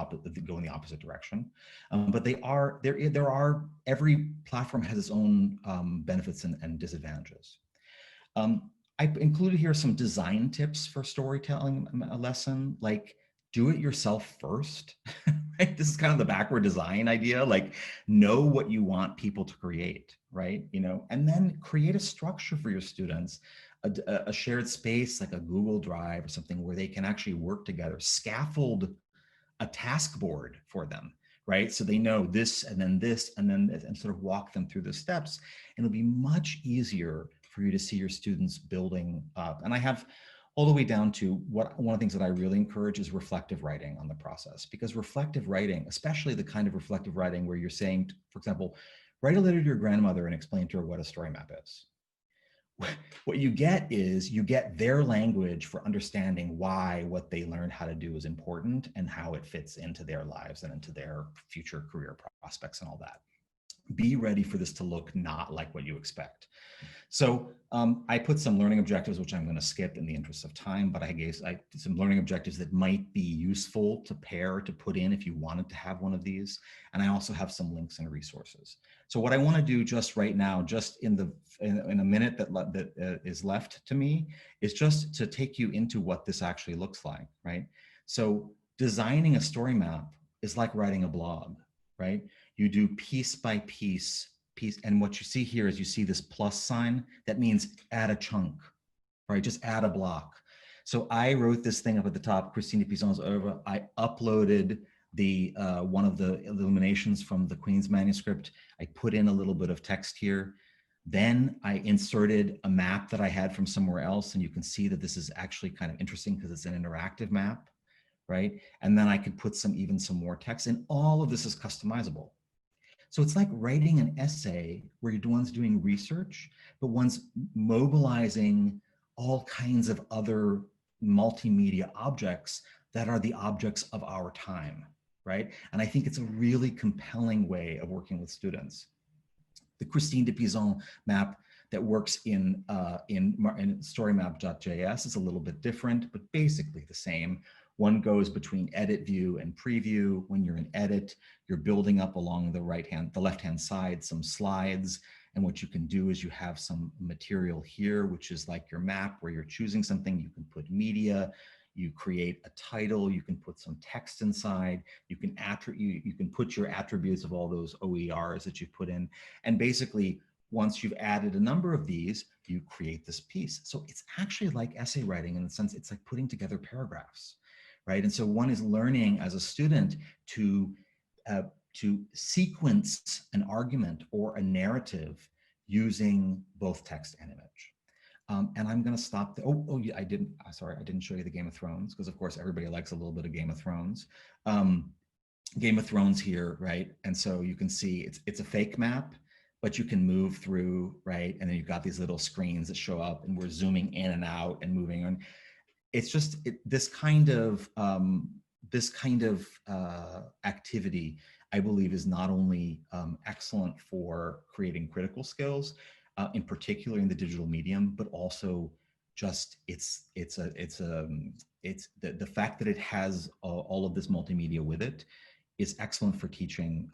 [SPEAKER 6] go in the opposite direction. But every platform has its own benefits and disadvantages. I included here some design tips for storytelling a lesson, like do it yourself first. Right? This is kind of the backward design idea, like know what you want people to create, right? And then create a structure for your students, a shared space like a Google Drive or something where they can actually work together, scaffold a task board for them, right? So they know this and then this and then this, and sort of walk them through the steps. And it'll be much easier for you to see your students building up. And I have all the way down to one of the things that I really encourage is reflective writing on the process, because reflective writing, especially the kind of reflective writing where you're saying, for example, write a letter to your grandmother and explain to her what a story map is. What you get is you get their language for understanding why what they learned how to do is important and how it fits into their lives and into their future career prospects and all that. Be ready for this to look not like what you expect. So I put some learning objectives, which I'm going to skip in the interest of time, but I gave some learning objectives that might be useful to put in if you wanted to have one of these. And I also have some links and resources. So what I want to do just right now, just in a minute that is left to me, is just to take you into what this actually looks like, right? So designing a story map is like writing a blog, right? You do piece by piece, and what you see here is you see this plus sign. That means add a chunk, right? Just add a block. So I wrote this thing up at the top, Christine de Pizan's oeuvre. I uploaded the one of the illuminations from the Queen's manuscript. I put in a little bit of text here. Then I inserted a map that I had from somewhere else, and you can see that this is actually kind of interesting because it's an interactive map, right? And then I could put even some more text, and all of this is customizable. So it's like writing an essay where one's doing research, but one's mobilizing all kinds of other multimedia objects that are the objects of our time, right? And I think it's a really compelling way of working with students. The Christine de Pizan map that works in storymap.js is a little bit different, but basically the same. One goes between edit view and preview. When you're in edit, you're building up along the left-hand side some slides. And what you can do is you have some material here, which is like your map where you're choosing something. You can put media, you create a title, you can put some text inside, you can put your attributes of all those OERs that you've put in. And basically, once you've added a number of these, you create this piece. So it's actually like essay writing in the sense it's like putting together paragraphs, right? And so one is learning as a student to sequence an argument or a narrative using both text and image. And I'm going to stop. Yeah, I didn't show you the Game of Thrones because, of course, everybody likes a little bit of Game of Thrones. Game of Thrones here, right? And so you can see it's a fake map, but you can move through, right? And then you've got these little screens that show up, and we're zooming in and out and moving on. It's just this kind of activity, I believe, is not only excellent for creating critical skills, in particular in the digital medium, but also just the fact that it has all of this multimedia with it is excellent for teaching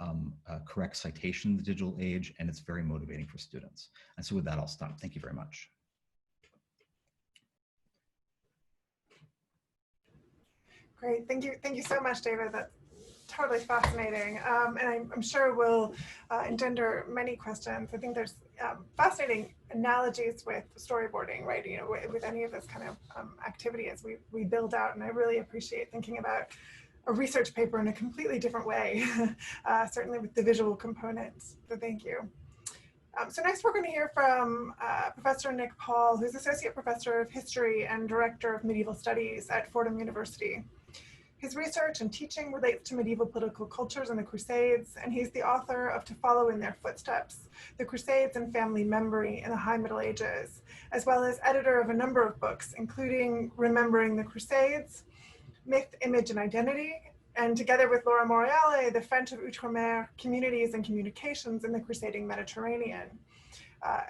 [SPEAKER 6] correct citation in the digital age, and it's very motivating for students. And so with that, I'll stop. Thank you very much.
[SPEAKER 1] Great, thank you so much, David. That's totally fascinating, and I'm sure will engender many questions. I think there's fascinating analogies with storyboarding, right? You know, with any of this kind of activity as we build out, and I really appreciate thinking about a research paper in a completely different way, certainly with the visual components. So thank you. So next we're going to hear from Professor Nick Paul, who's Associate Professor of History and Director of Medieval Studies at Fordham University. His research and teaching relates to medieval political cultures and the Crusades, and he's the author of To Follow in Their Footsteps, The Crusades and Family Memory in the High Middle Ages, as well as editor of a number of books, including Remembering the Crusades, Myth, Image, and Identity, and together with Laura Morreale, The French of Outremer, Communities and Communications in the Crusading Mediterranean.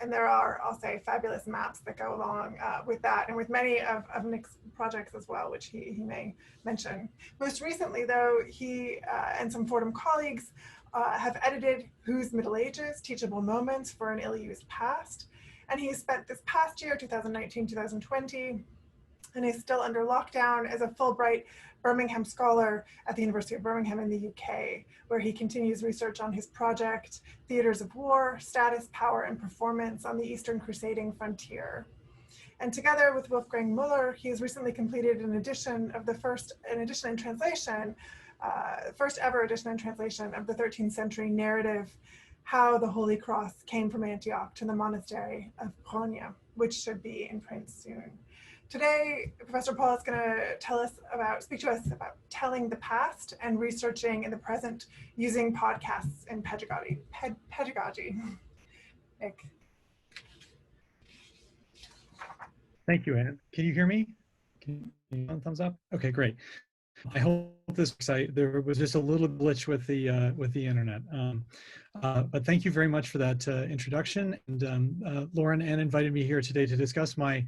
[SPEAKER 1] And there are, I'll say, fabulous maps that go along with that, and with many of Nick's projects as well, which he may mention. Most recently, though, he and some Fordham colleagues have edited Whose Middle Ages? Teachable Moments for an Ill-Used Past. And he spent this past year, 2019-2020, and is still under lockdown as a Fulbright Birmingham Scholar at the University of Birmingham in the UK, where he continues research on his project, Theaters of War, Status, Power, and Performance on the Eastern Crusading Frontier. And together with Wolfgang Müller, he has recently completed an edition in translation, first ever edition in translation of the 13th century narrative, How the Holy Cross Came from Antioch to the Monastery of Bologna, which should be in print soon. Today, Professor Paul is going to speak to us about telling the past and researching in the present using podcasts in pedagogy. Nick.
[SPEAKER 7] Thank you, Anne. Can you hear me? Can you thumbs up? Okay, great. I hope this site, there was just a little glitch with the internet. But thank you very much for that introduction. And Lauren Ann invited me here today to discuss my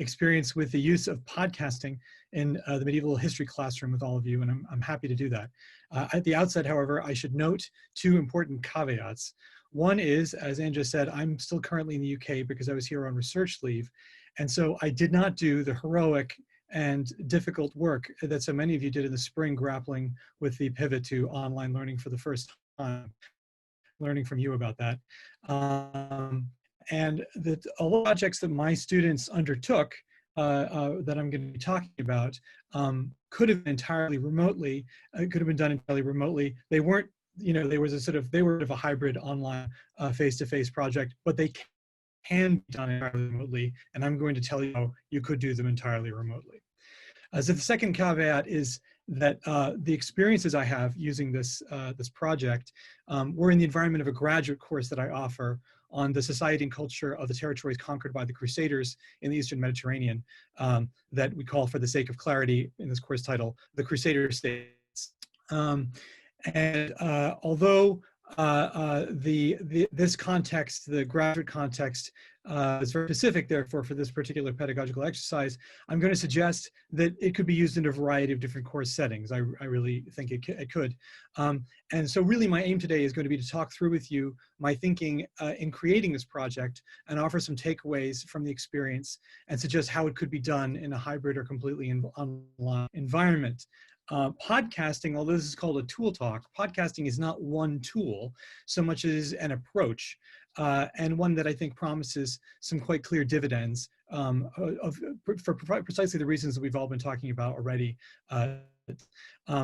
[SPEAKER 7] experience with the use of podcasting in the medieval history classroom with all of you, and I'm happy to do that. At the outset, however, I should note two important caveats. One is, as Anne just said, I'm still currently in the UK because I was here on research leave, and so I did not do the heroic and difficult work that so many of you did in the spring, grappling with the pivot to online learning for the first time, learning from you about that. And that a lot of projects that my students undertook that I'm going to be talking about could have been entirely remotely, could have been done entirely remotely. They weren't, you know, they were a hybrid online face-to-face project, but they can be done entirely remotely, and I'm going to tell you how you could do them entirely remotely. So the second caveat is that the experiences I have using this, this project were in the environment of a graduate course that I offer on the society and culture of the territories conquered by the Crusaders in the Eastern Mediterranean, that we call, for the sake of clarity in this course title, the Crusader States. Although this context, the graduate context, is very specific, therefore, for this particular pedagogical exercise, I'm going to suggest that it could be used in a variety of different course settings. I really think it could. And so really my aim today is going to be to talk through with you my thinking in creating this project and offer some takeaways from the experience and suggest how it could be done in a hybrid or completely online environment. Podcasting, although this is called a tool talk, podcasting is not one tool so much as an approach, and one that I think promises some quite clear dividends for precisely the reasons that we've all been talking about already.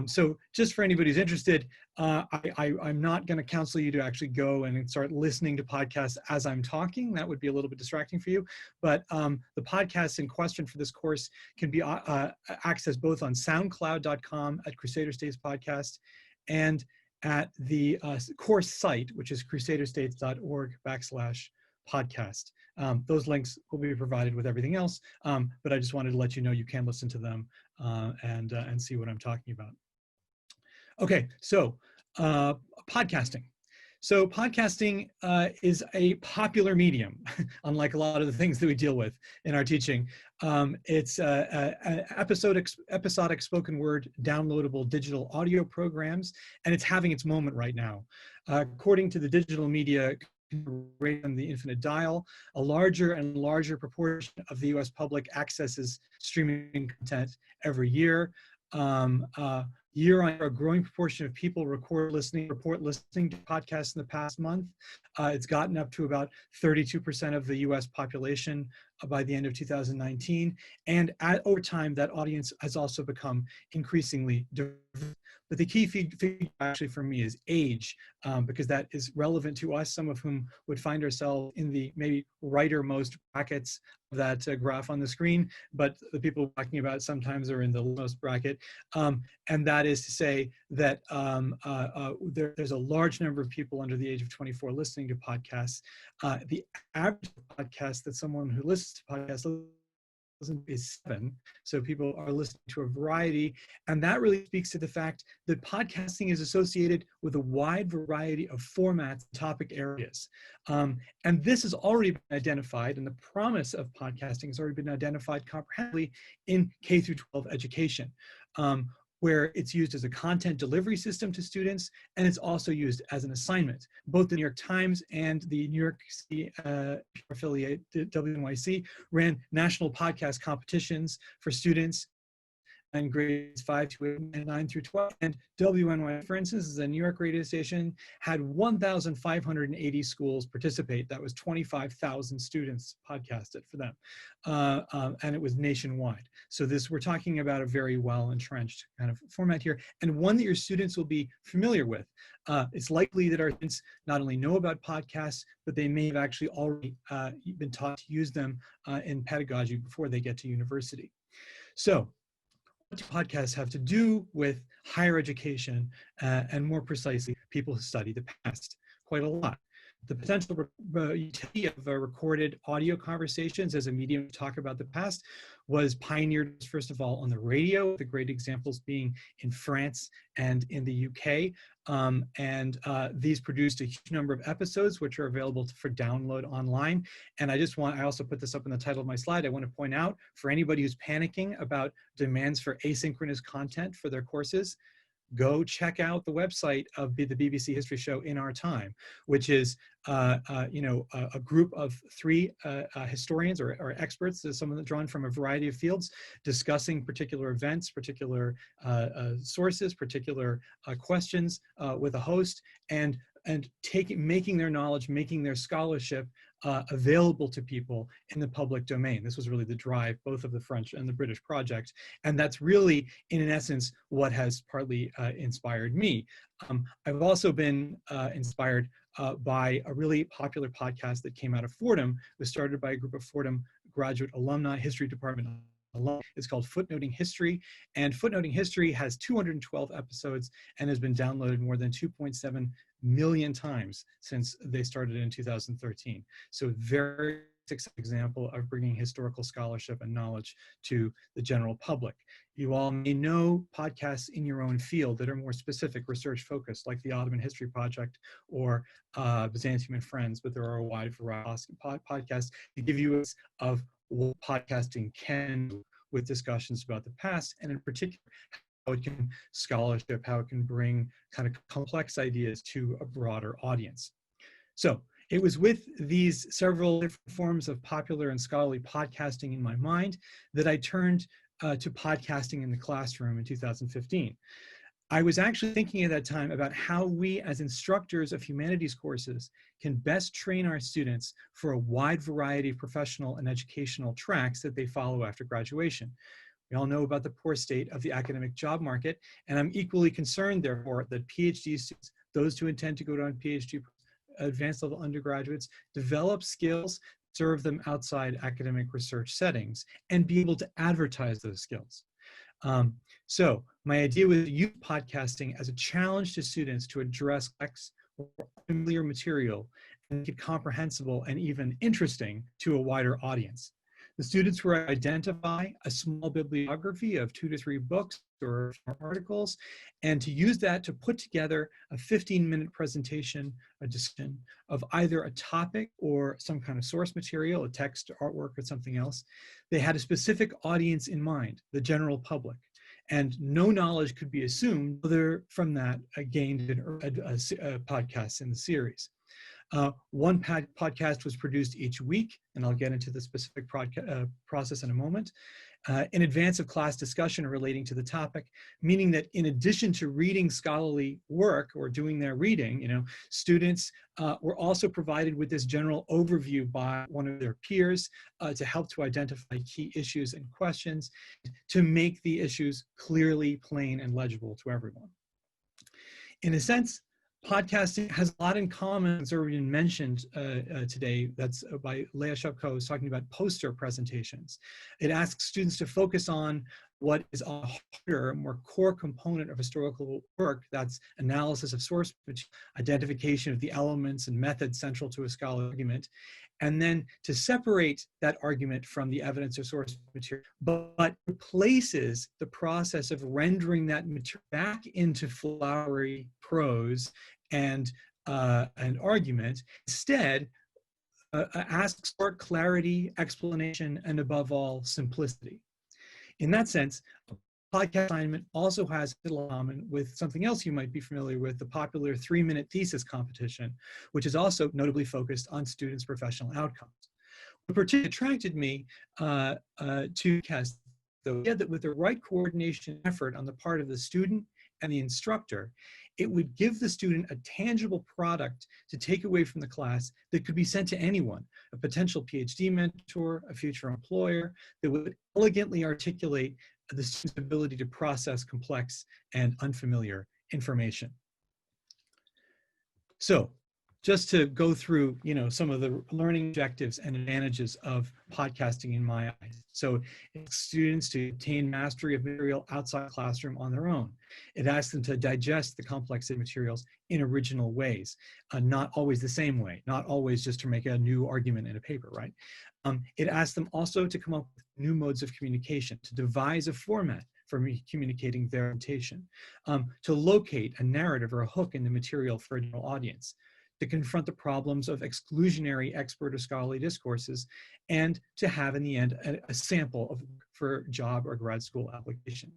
[SPEAKER 7] So just for anybody who's interested, I'm not going to counsel you to actually go and start listening to podcasts as I'm talking. That would be a little bit distracting for you. But the podcasts in question for this course can be accessed both on soundcloud.com at Crusader States Podcast and at the course site, which is crusaderstates.org/podcast. Those links will be provided with everything else, but I just wanted to let you know you can listen to them and see what I'm talking about. Okay, so podcasting. So podcasting is a popular medium, unlike a lot of the things that we deal with in our teaching. It's episodic spoken word, downloadable digital audio programs, and it's having its moment right now. According to the Digital Media Rate on the Infinite Dial, a larger and larger proportion of the US public accesses streaming content every year. Year on year, a growing proportion of people report listening to podcasts in the past month. It's gotten up to about 32% of the US population by the end of 2019. And over time, that audience has also become increasingly diverse. But the key figure actually for me is age, because that is relevant to us, some of whom would find ourselves in the maybe rightermost brackets of that graph on the screen, but the people we're talking about sometimes are in the lowest bracket. And that is to say that there's a large number of people under the age of 24 listening to podcasts. The average podcast that someone who listens to podcasts is 7. So people are listening to a variety, and that really speaks to the fact that podcasting is associated with a wide variety of formats and topic areas. And this has already been identified, and the promise of podcasting has already been identified comprehensively in K through 12 education, where it's used as a content delivery system to students, and it's also used as an assignment. Both the New York Times and the New York City affiliate, WNYC, ran national podcast competitions for students in grades 5 to 8 and 9 through 12. And WNYC, for instance, is a New York radio station, had 1,580 schools participate. That was 25,000 students podcasted for them. And it was nationwide. So we're talking about a very well-entrenched kind of format here, and one that your students will be familiar with. It's likely that our students not only know about podcasts, but they may have actually already been taught to use them in pedagogy before they get to university. So, what do podcasts have to do with higher education, and more precisely, people who study the past? Quite a lot. The potential utility of recorded audio conversations as a medium to talk about the past was pioneered, first of all, on the radio, the great examples being in France and in the UK. These produced a huge number of episodes, which are available for download online. And I also put this up in the title of my slide. I want to point out, for anybody who's panicking about demands for asynchronous content for their courses, go check out the website of the BBC History Show In Our Time, which is a group of 3 historians or experts, someone drawn from a variety of fields, discussing particular events, particular sources, particular questions with a host, and making their knowledge, making their scholarship available to people in the public domain. This was really the drive, both of the French and the British project. And that's really, in essence, what has partly inspired me. I've also been inspired by a really popular podcast that came out of Fordham. It was started by a group of Fordham graduate alumni, history department alumni. It's called Footnoting History, and Footnoting History has 212 episodes and has been downloaded more than 2.7 million times since they started in 2013. So very successful example of bringing historical scholarship and knowledge to the general public. You all may know podcasts in your own field that are more specific, research focused, like the Ottoman History Project or Byzantium and Friends, but there are a wide variety of podcasts to give you a of what podcasting can do with discussions about the past, and in particular, how it can scholarship, how it can bring kind of complex ideas to a broader audience. So it was with these several different forms of popular and scholarly podcasting in my mind that I turned to podcasting in the classroom in 2015. I was actually thinking at that time about how we as instructors of humanities courses can best train our students for a wide variety of professional and educational tracks that they follow after graduation. We all know about the poor state of the academic job market, and I'm equally concerned, therefore, that PhD students, those who intend to go on PhD, advanced level undergraduates, develop skills, serve them outside academic research settings, and be able to advertise those skills. So my idea was to use podcasting as a challenge to students to address complex or unfamiliar material and make it comprehensible and even interesting to a wider audience. The students were to identify a small bibliography of 2 to 3 books or articles, and to use that to put together a 15-minute presentation, a discussion of either a topic or some kind of source material, a text, artwork, or something else. They had a specific audience in mind, the general public, and no knowledge could be assumed other from that gained in podcasts in the series. One podcast was produced each week, and I'll get into the specific process in a moment, in advance of class discussion relating to the topic, meaning that in addition to reading scholarly work or doing their reading, students were also provided with this general overview by one of their peers to help to identify key issues and questions, to make the issues clearly, plain, and legible to everyone. In a sense, podcasting has a lot in common, as already been mentioned today, that's by Leah Shopkow, who's talking about poster presentations. It asks students to focus on what is a harder, more core component of historical work, that's analysis of source material, identification of the elements and methods central to a scholarly argument, and then to separate that argument from the evidence or source material, but replaces the process of rendering that material back into flowery prose and an argument. Instead, asks for clarity, explanation, and above all, simplicity. In that sense, a podcast assignment also has a little common with something else you might be familiar with, the popular 3-minute thesis competition, which is also notably focused on students' professional outcomes. What particularly attracted me to podcast, though, is that with the right coordination effort on the part of the student and the instructor, it would give the student a tangible product to take away from the class that could be sent to anyone, a potential PhD mentor, a future employer, that would elegantly articulate the student's ability to process complex and unfamiliar information. So, just to go through, some of the learning objectives and advantages of podcasting in my eyes. So it asks students to obtain mastery of material outside the classroom on their own. It asks them to digest the complex materials in original ways, not always the same way, not always just to make a new argument in a paper, right? It asks them also to come up with new modes of communication, to devise a format for communicating their orientation, to locate a narrative or a hook in the material for a general audience, to confront the problems of exclusionary expert or scholarly discourses, and to have in the end a sample for job or grad school application.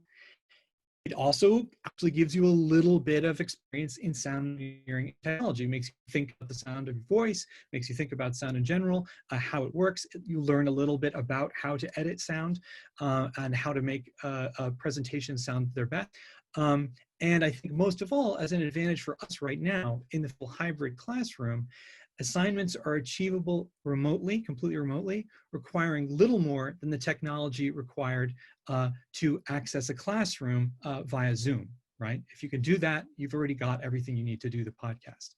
[SPEAKER 7] It also actually gives you a little bit of experience in sound engineering technology. It makes you think about the sound of your voice, makes you think about sound in general, how it works. You learn a little bit about how to edit sound and how to make a presentation sound their best. And I think most of all, as an advantage for us right now in the full hybrid classroom, assignments are achievable remotely, completely remotely, requiring little more than the technology required to access a classroom via Zoom. right? If you can do that, you've already got everything you need to do the podcast.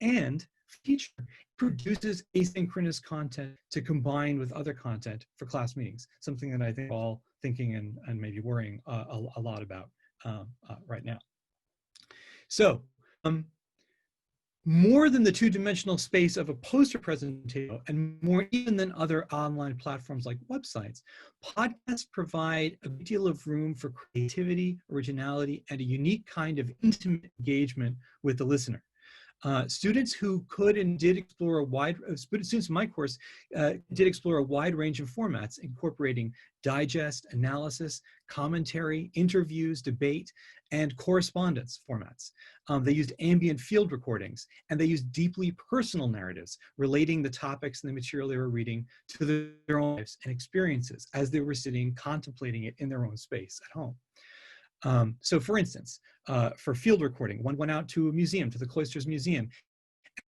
[SPEAKER 7] And feature produces asynchronous content to combine with other content for class meetings, something that I think we're all thinking and maybe worrying a lot about right now. So more than the two-dimensional space of a poster presentation, and more even than other online platforms like websites, podcasts provide a great deal of room for creativity, originality, and a unique kind of intimate engagement with the listener. Students who could and did explore a wide, students in my course did explore a wide range of formats, incorporating digest, analysis, commentary, interviews, debate, and correspondence formats. They used ambient field recordings, and they used deeply personal narratives relating the topics and the material they were reading to their own lives and experiences as they were sitting contemplating it in their own space at home. So for instance, for field recording, one went out to a museum, to the Cloisters Museum,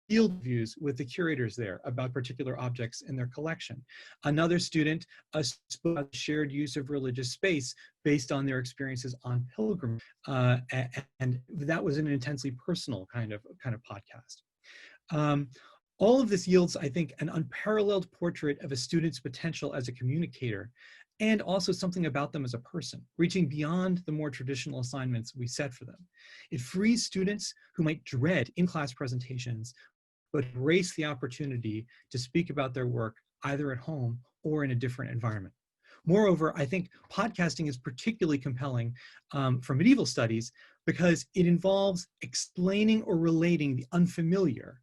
[SPEAKER 7] field views with the curators there about particular objects in their collection. Another student spoke about shared use of religious space based on their experiences on pilgrimage, and that was an intensely personal kind of podcast. All of this yields, I think, an unparalleled portrait of a student's potential as a communicator, and also something about them as a person, reaching beyond the more traditional assignments we set for them. It frees students who might dread in-class presentations, but embrace the opportunity to speak about their work either at home or in a different environment. Moreover, I think podcasting is particularly compelling for medieval studies because it involves explaining or relating the unfamiliar,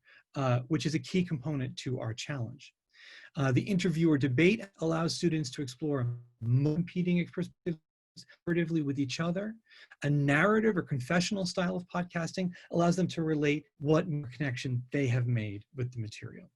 [SPEAKER 7] which is a key component to our challenge. The interview or debate allows students to explore competing perspectives collaboratively with each other. A narrative or confessional style of podcasting allows them to relate what connection they have made with the material.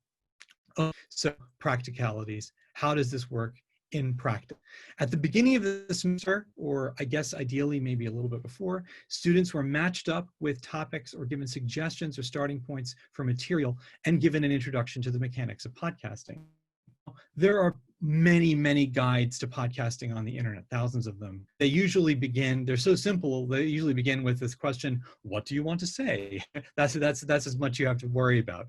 [SPEAKER 7] So practicalities, how does this work in practice? At the beginning of the semester, or I guess ideally maybe a little bit before, students were matched up with topics or given suggestions or starting points for material and given an introduction to the mechanics of podcasting. There are many, many guides to podcasting on the internet, thousands of them. They usually begin, they're so simple, they usually begin with this question, what do you want to say? That's as much you have to worry about.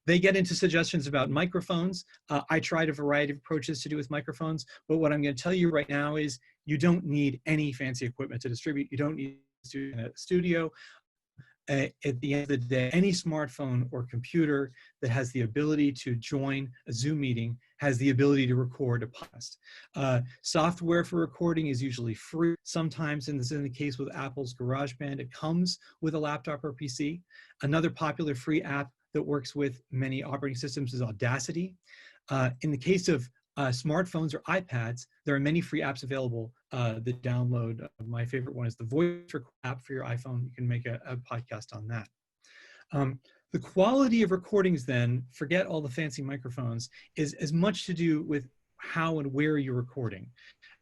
[SPEAKER 7] They get into suggestions about microphones. I tried a variety of approaches to do with microphones, but what I'm going to tell you right now is you don't need any fancy equipment to distribute. You don't need to in a studio. At the end of the day, any smartphone or computer that has the ability to join a Zoom meeting has the ability to record a podcast. Software for recording is usually free. Sometimes, and this is in the case with Apple's GarageBand, it comes with a laptop or PC. Another popular free app that works with many operating systems is Audacity. In the case of smartphones or iPads, there are many free apps available that download. My favorite one is the Voice Record app for your iPhone. You can make a podcast on that. The quality of recordings then, forget all the fancy microphones, is as much to do with how and where you're recording.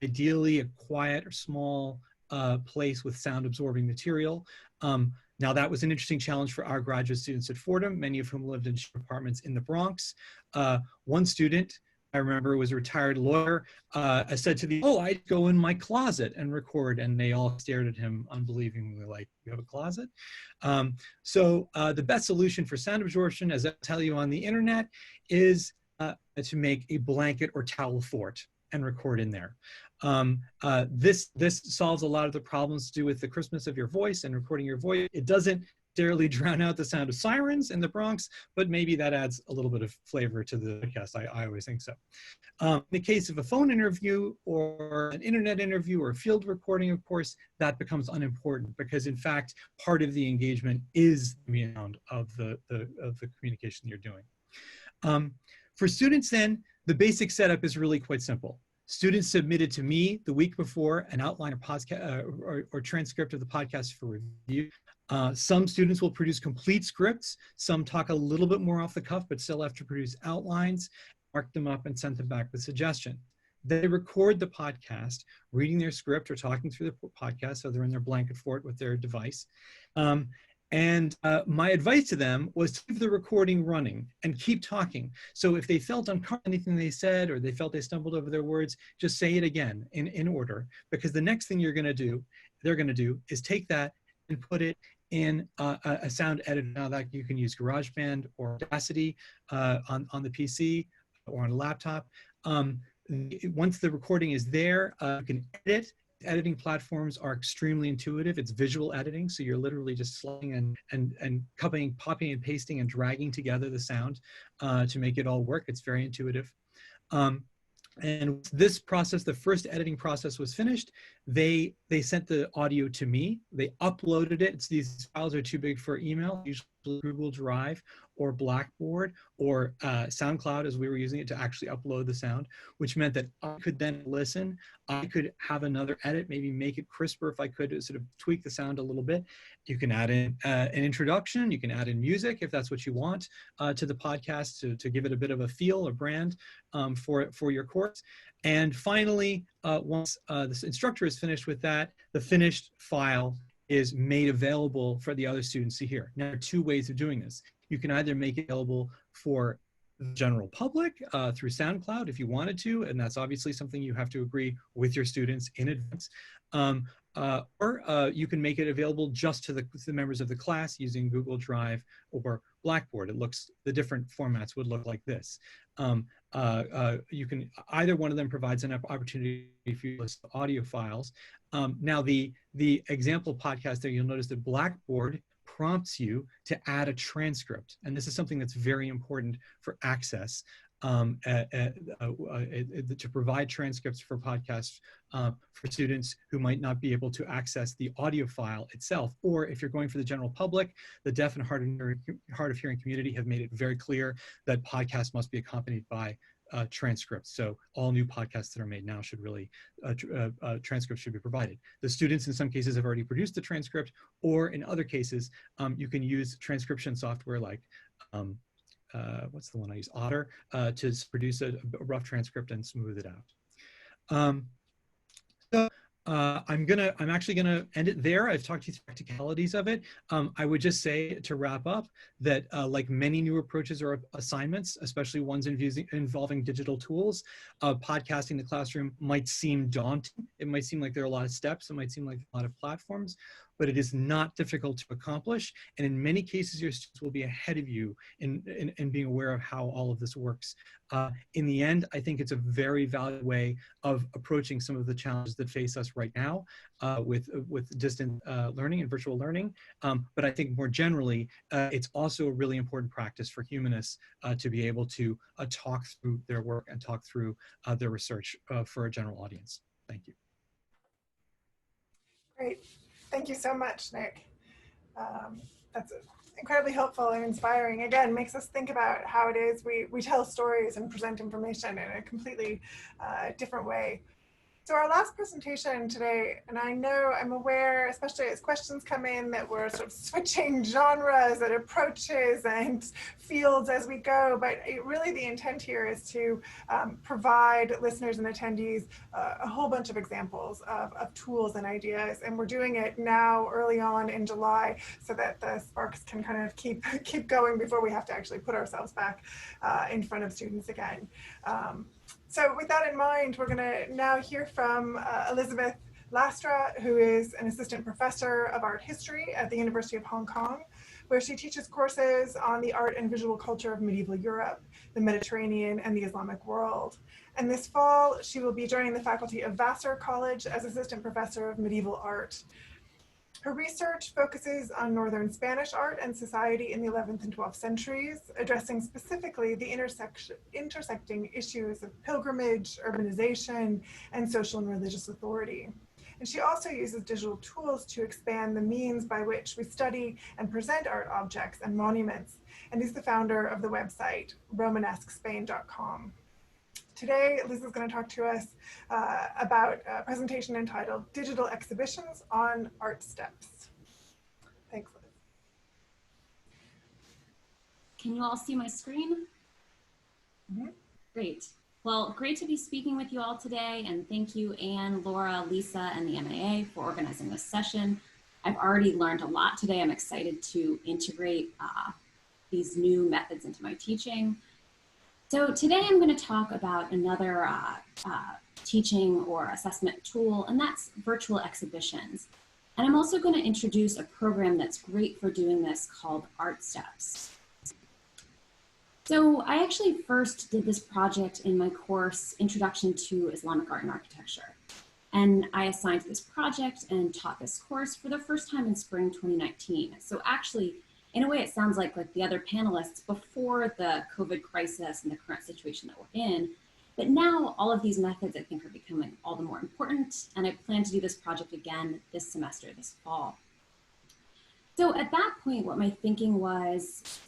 [SPEAKER 7] Ideally, a quiet or small place with sound absorbing material. Now that was an interesting challenge for our graduate students at Fordham, many of whom lived in apartments in the Bronx. One student, I remember, was a retired lawyer, said to me, oh, I'd go in my closet and record. And they all stared at him unbelievingly like, you have a closet? So the best solution for sound absorption, as I tell you on the internet, is to make a blanket or towel fort and record in there. This solves a lot of the problems to do with the crispness of your voice and recording your voice. It doesn't necessarily drown out the sound of sirens in the Bronx, but maybe that adds a little bit of flavor to the podcast. I always think so. In the case of a phone interview or an internet interview or a field recording, of course, that becomes unimportant because in fact, part of the engagement is the sound of the communication you're doing. For students then, the basic setup is really quite simple. Students submitted to me the week before an outline or transcript of the podcast for review. Some students will produce complete scripts. Some talk a little bit more off the cuff, but still have to produce outlines, mark them up, and send them back with suggestions. They record the podcast, reading their script or talking through the podcast, so they're in their blanket fort with their device. And my advice to them was to keep the recording running and keep talking. So if they felt uncomfortable with anything they said, or they felt they stumbled over their words, just say it again in order, because the next thing they're going to do is take that and put it in a sound editor. Now that you can use GarageBand or Audacity on the PC or on a laptop. Once the recording is there, you can edit. Editing platforms are extremely intuitive. It's visual editing, so you're literally just sliding and copying, and pasting and dragging together the sound to make it all work. It's very intuitive. And this process, the first editing process was finished. They sent the audio to me. They uploaded it. These files are too big for email, usually Google Drive or Blackboard or SoundCloud, as we were using it to actually upload the sound, which meant that I could then listen. I could have another edit, maybe make it crisper if I could sort of tweak the sound a little bit. You can add in an introduction. You can add in music if that's what you want to the podcast to give it a bit of a feel, a brand for your course. And finally, once this instructor is finished with that, the finished file is made available for the other students to hear. Now, there are two ways of doing this. You can either make it available for the general public through SoundCloud if you wanted to, and that's obviously something you have to agree with your students in advance. Or you can make it available just to the members of the class using Google Drive or Blackboard. The different formats would look like this. You can, either one of them provides an opportunity if you list audio files. Now the example podcast there, you'll notice that Blackboard prompts you to add a transcript. And this is something that's very important for access. To provide transcripts for podcasts for students who might not be able to access the audio file itself. Or if you're going for the general public, the deaf and hard of hearing community have made it very clear that podcasts must be accompanied by transcripts. So all new podcasts that are made now should really, transcripts should be provided. The students in some cases have already produced the transcript, or in other cases, you can use transcription software like what's the one I use, Otter, to produce a rough transcript and smooth it out. I'm actually gonna end it there. I've talked to you through practicalities of it. I would just say to wrap up that like many new approaches or assignments, especially ones involving digital tools, podcasting the classroom might seem daunting. It might seem like there are a lot of steps. It might seem like a lot of platforms, but it is not difficult to accomplish. And in many cases, your students will be ahead of you in being aware of how all of this works. In the end, I think it's a very valuable way of approaching some of the challenges that face us right now with distant learning and virtual learning. But I think more generally, it's also a really important practice for humanists to be able to talk through their work and talk through their research for a general audience. Thank you.
[SPEAKER 1] Great. Thank you so much, Nick. That's incredibly helpful and inspiring. Again, makes us think about how it is we tell stories and present information in a completely different way. So our last presentation today, and I'm aware, especially as questions come in, that we're sort of switching genres and approaches and fields as we go, but really the intent here is to provide listeners and attendees a whole bunch of examples of tools and ideas, and we're doing it now early on in July so that the sparks can kind of keep going before we have to actually put ourselves back in front of students again. So with that in mind, we're going to now hear from Elizabeth Lastra, who is an assistant professor of art history at the University of Hong Kong, where she teaches courses on the art and visual culture of medieval Europe, the Mediterranean, and the Islamic world. And this fall, she will be joining the faculty of Vassar College as assistant professor of medieval art. Her research focuses on Northern Spanish art and society in the 11th and 12th centuries, addressing specifically the intersecting issues of pilgrimage, urbanization, and social and religious authority. And she also uses digital tools to expand the means by which we study and present art objects and monuments, and is the founder of the website romanesquespain.com. Today, Liz is going to talk to us about a presentation entitled Digital Exhibitions on Artsteps. Thanks, Liz.
[SPEAKER 8] Can you all see my screen?
[SPEAKER 1] Mm-hmm.
[SPEAKER 8] Great. Well, great to be speaking with you all today, and thank you, Anne, Laura, Lisa, and the MAA for organizing this session. I've already learned a lot today. I'm excited to integrate these new methods into my teaching. So today I'm going to talk about another teaching or assessment tool, and that's virtual exhibitions. And I'm also going to introduce a program that's great for doing this called Artsteps. So I actually first did this project in my course, Introduction to Islamic Art and Architecture. And I assigned this project and taught this course for the first time in spring 2019. So actually, in a way, it sounds like the other panelists before the COVID crisis and the current situation that we're in. But now all of these methods, I think, are becoming all the more important. And I plan to do this project again this semester, this fall. So at that point, what my thinking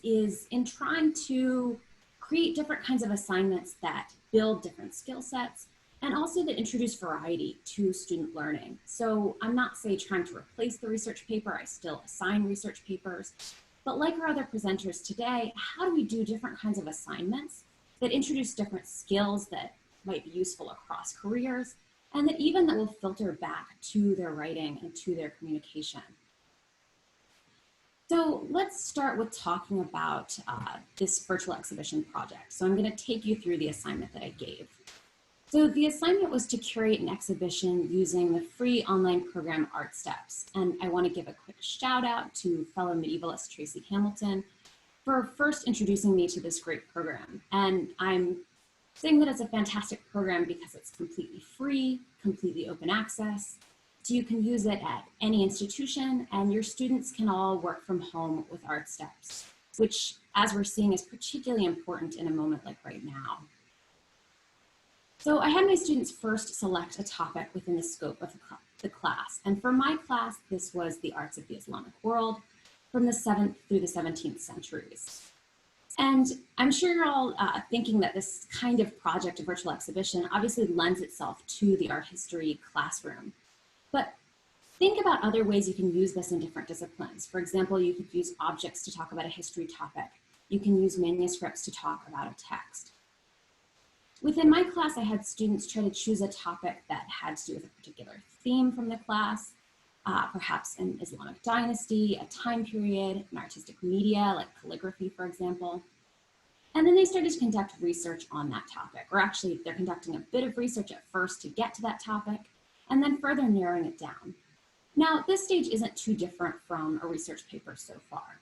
[SPEAKER 8] is in trying to create different kinds of assignments that build different skill sets and also that introduce variety to student learning. So I'm not, say, trying to replace the research paper. I still assign research papers. But like our other presenters today, how do we do different kinds of assignments that introduce different skills that might be useful across careers and that will filter back to their writing and to their communication? So let's start with talking about this virtual exhibition project. So I'm going to take you through the assignment that I gave. So the assignment was to curate an exhibition using the free online program Artsteps. And I want to give a quick shout out to fellow medievalist Tracy Hamilton for first introducing me to this great program. And I'm saying that it's a fantastic program because it's completely free, completely open access. So you can use it at any institution and your students can all work from home with Artsteps, which, as we're seeing, is particularly important in a moment like right now. So I had my students first select a topic within the scope of the class. And for my class, this was the arts of the Islamic world from the 7th through the 17th centuries. And I'm sure you're all thinking that this kind of project, a virtual exhibition, obviously lends itself to the art history classroom. But think about other ways you can use this in different disciplines. For example, you could use objects to talk about a history topic. You can use manuscripts to talk about a text. Within my class, I had students try to choose a topic that had to do with a particular theme from the class, perhaps an Islamic dynasty, a time period, an artistic media like calligraphy, for example. And then they started to conduct research on that topic, or actually they're conducting a bit of research at first to get to that topic, and then further narrowing it down. Now, this stage isn't too different from a research paper so far.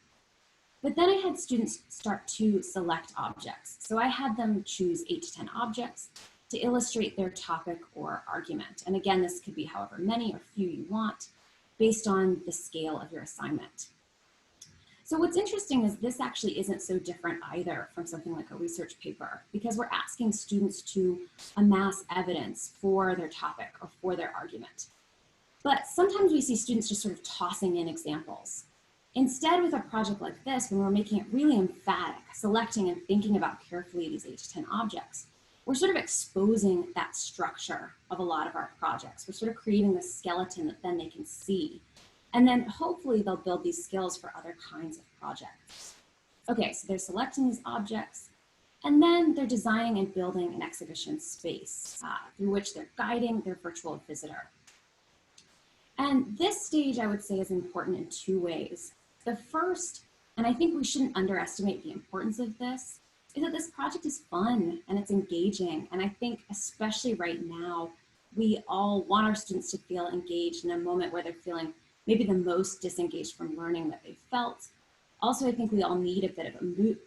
[SPEAKER 8] But then I had students start to select objects. So I had them choose 8 to 10 objects to illustrate their topic or argument. And again, this could be however many or few you want based on the scale of your assignment. So what's interesting is this actually isn't so different either from something like a research paper, because we're asking students to amass evidence for their topic or for their argument. But sometimes we see students just sort of tossing in examples. Instead, with a project like this, when we're making it really emphatic, selecting and thinking about carefully these 8 to 10 objects, we're sort of exposing that structure of a lot of our projects. We're sort of creating the skeleton that then they can see. And then hopefully they'll build these skills for other kinds of projects. Okay, so they're selecting these objects, and then they're designing and building an exhibition space through which they're guiding their virtual visitor. And this stage, I would say, is important in 2 ways. The first, and I think we shouldn't underestimate the importance of this, is that this project is fun and it's engaging. And I think especially right now, we all want our students to feel engaged in a moment where they're feeling maybe the most disengaged from learning that they've felt. Also, I think we all need a bit of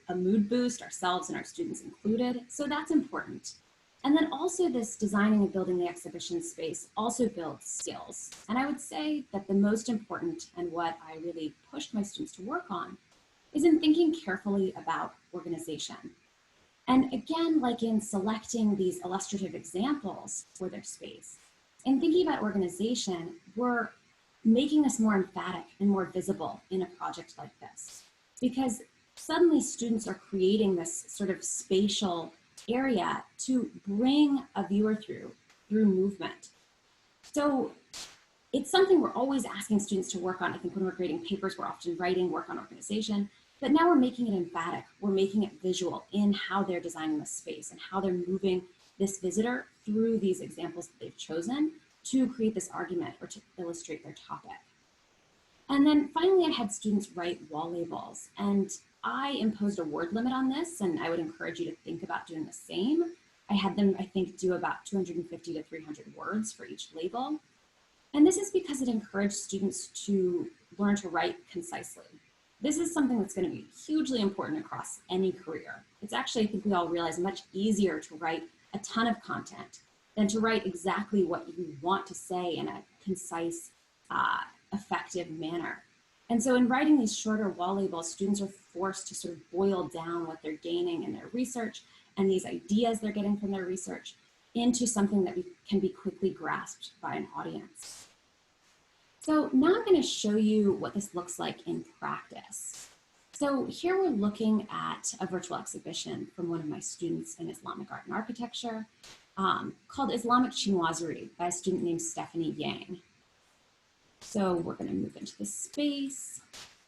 [SPEAKER 8] a mood boost, ourselves and our students included. So that's important. And then also this designing and building the exhibition space also builds skills. And I would say that the most important and what I really pushed my students to work on is in thinking carefully about organization. And again, like in selecting these illustrative examples for their space, in thinking about organization, we're making this more emphatic and more visible in a project like this. Because suddenly students are creating this sort of spatial area to bring a viewer through movement. So it's something we're always asking students to work on. I think when we're grading papers, we're often writing work on organization, but now we're making it emphatic. We're making it visual in how they're designing the space and how they're moving this visitor through these examples that they've chosen to create this argument or to illustrate their topic. And then finally, I had students write wall labels, and I imposed a word limit on this, and I would encourage you to think about doing the same. I had them, I think, do about 250 to 300 words for each label. And this is because it encouraged students to learn to write concisely. This is something that's going to be hugely important across any career. It's actually, I think we all realize, much easier to write a ton of content than to write exactly what you want to say in a concise, effective manner. And so in writing these shorter wall labels, students are forced to sort of boil down what they're gaining in their research and these ideas they're getting from their research into something that can be quickly grasped by an audience. So now I'm going to show you what this looks like in practice. So here we're looking at a virtual exhibition from one of my students in Islamic art and architecture called Islamic Chinoiserie by a student named Stephanie Yang. So we're going to move into the space.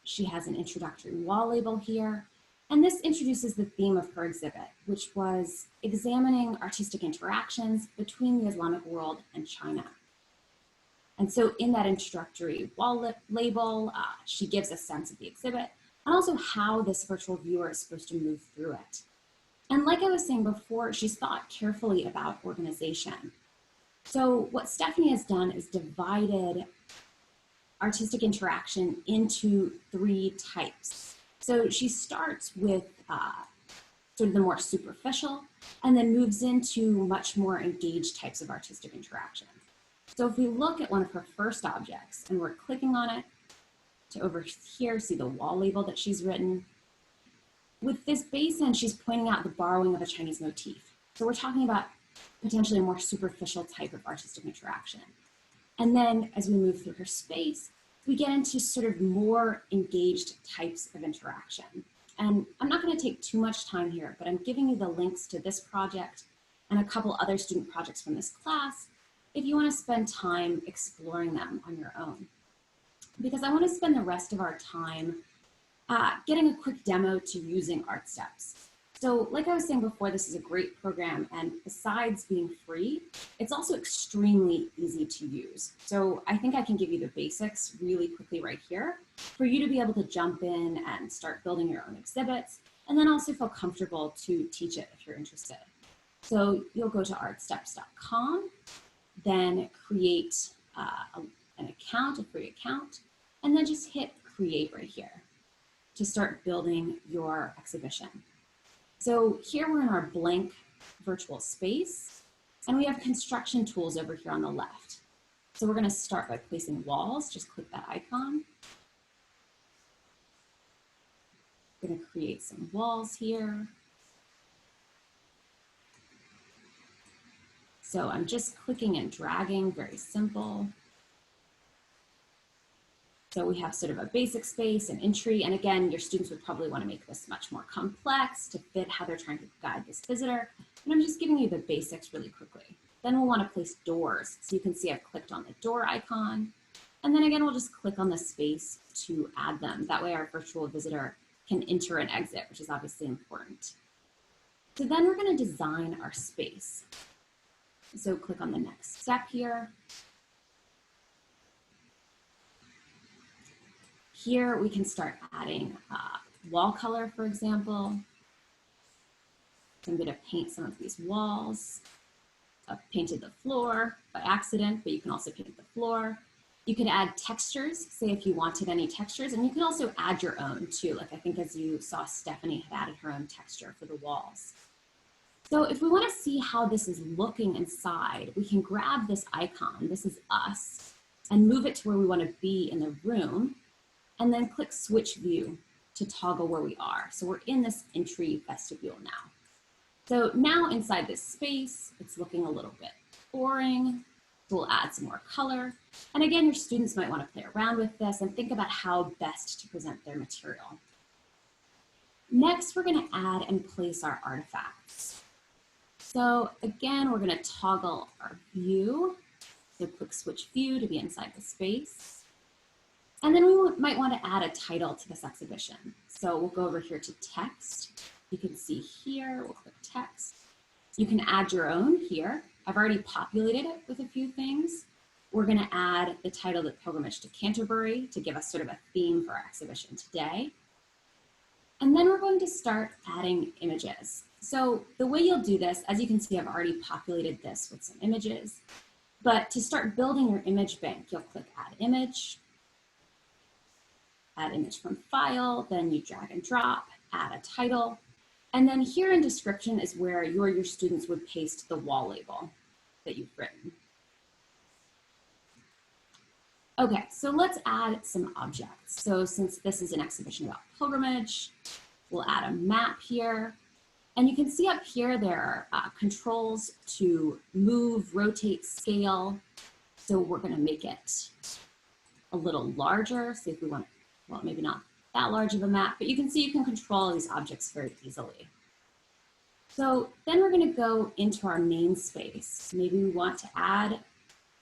[SPEAKER 8] She has an introductory wall label here. And this introduces the theme of her exhibit, which was examining artistic interactions between the Islamic world and China. And so in that introductory wall label, she gives a sense of the exhibit and also how this virtual viewer is supposed to move through it. And like I was saying before, she's thought carefully about organization. So what Stephanie has done is divided artistic interaction into 3 types. So she starts with sort of the more superficial and then moves into much more engaged types of artistic interaction. So if we look at one of her first objects and we're clicking on it to over here, see the wall label that she's written. With this basin, she's pointing out the borrowing of a Chinese motif. So we're talking about potentially a more superficial type of artistic interaction. And then as we move through her space, we get into sort of more engaged types of interaction. And I'm not going to take too much time here, but I'm giving you the links to this project and a couple other student projects from this class if you want to spend time exploring them on your own. Because I want to spend the rest of our time getting a quick demo to using Artsteps. So like I was saying before, this is a great program, and besides being free, it's also extremely easy to use. So I think I can give you the basics really quickly right here for you to be able to jump in and start building your own exhibits, and then also feel comfortable to teach it if you're interested. So you'll go to artsteps.com, then create an account, a free account, and then just hit create right here to start building your exhibition. So here we're in our blank virtual space, and we have construction tools over here on the left. So we're going to start by placing walls. Just click that icon. I'm going to create some walls here. So I'm just clicking and dragging, very simple. So we have sort of a basic space, an entry, and again, your students would probably want to make this much more complex to fit how they're trying to guide this visitor. And I'm just giving you the basics really quickly. Then we'll want to place doors. So you can see I've clicked on the door icon. And then again, we'll just click on the space to add them. That way our virtual visitor can enter and exit, which is obviously important. So then we're going to design our space. So click on the next step here. Here we can start adding wall color, for example. So I'm going to paint some of these walls. I've painted the floor by accident, but you can also paint the floor. You can add textures, say if you wanted any textures, and you can also add your own too. Like I think as you saw, Stephanie had added her own texture for the walls. So if we want to see how this is looking inside, we can grab this icon, this is us, and move it to where we want to be in the room, and then click switch view to toggle where we are. So we're in this entry vestibule now. So now inside this space, it's looking a little bit boring. So we'll add some more color. And again, your students might want to play around with this and think about how best to present their material. Next, we're going to add and place our artifacts. So again, we're going to toggle our view. So click switch view to be inside the space. And then we might want to add a title to this exhibition. So we'll go over here to text. You can see here, we'll click text. You can add your own here. I've already populated it with a few things. We're going to add the title, The Pilgrimage to Canterbury, to give us sort of a theme for our exhibition today. And then we're going to start adding images. So the way you'll do this, as you can see, I've already populated this with some images. But to start building your image bank, you'll click Add Image from File, then you drag and drop, add a title. And then here in description is where you or your students would paste the wall label that you've written. Okay, so let's add some objects. So since this is an exhibition about pilgrimage, we'll add a map here. And you can see up here there are controls to move, rotate, scale. So we're going to make it a little larger. See if we want, well, maybe not that large of a map, but you can see you can control these objects very easily. So then we're going to go into our namespace. Maybe we want to add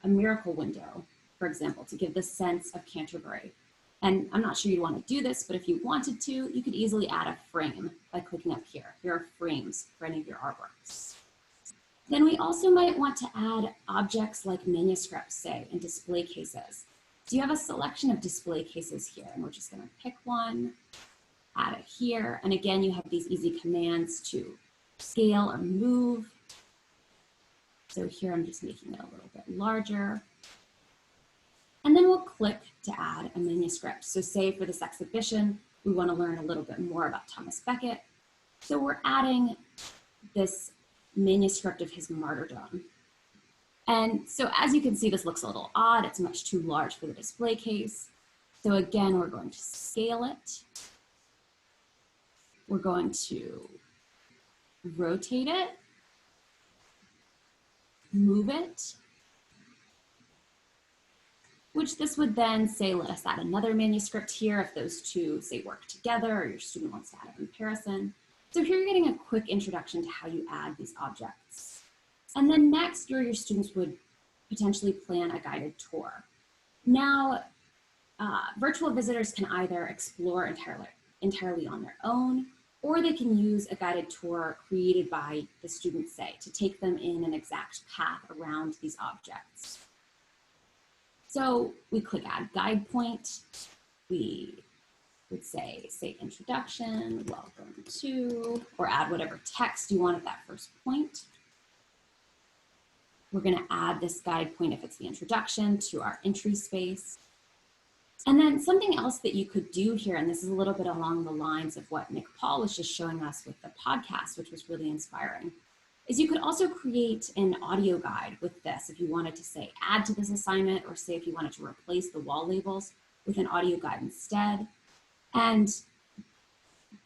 [SPEAKER 8] a miracle window, for example, to give the sense of Canterbury. And I'm not sure you'd want to do this, but if you wanted to, you could easily add a frame by clicking up here. Here are frames for any of your artworks. Then we also might want to add objects like manuscripts, say, and display cases. So you have a selection of display cases here, and we're just going to pick one, add it here. And again, you have these easy commands to scale or move. So here I'm just making it a little bit larger. And then we'll click to add a manuscript. So say for this exhibition, we want to learn a little bit more about Thomas Becket. So we're adding this manuscript of his martyrdom. And so as you can see, this looks a little odd. It's much too large for the display case. So again, we're going to scale it. We're going to rotate it, move it, which this would then say, let us add another manuscript here if those two, say, work together or your student wants to add a comparison. So here you're getting a quick introduction to how you add these objects. And then next, your students would potentially plan a guided tour. Now, virtual visitors can either explore entirely on their own, or they can use a guided tour created by the students, say, to take them in an exact path around these objects. So we click Add Guide Point. We would say introduction, welcome to, or add whatever text you want at that first point. We're going to add this guide point, if it's the introduction, to our entry space. And then something else that you could do here, and this is a little bit along the lines of what Nick Paul was just showing us with the podcast, which was really inspiring, is you could also create an audio guide with this if you wanted to, say, add to this assignment, or say if you wanted to replace the wall labels with an audio guide instead. And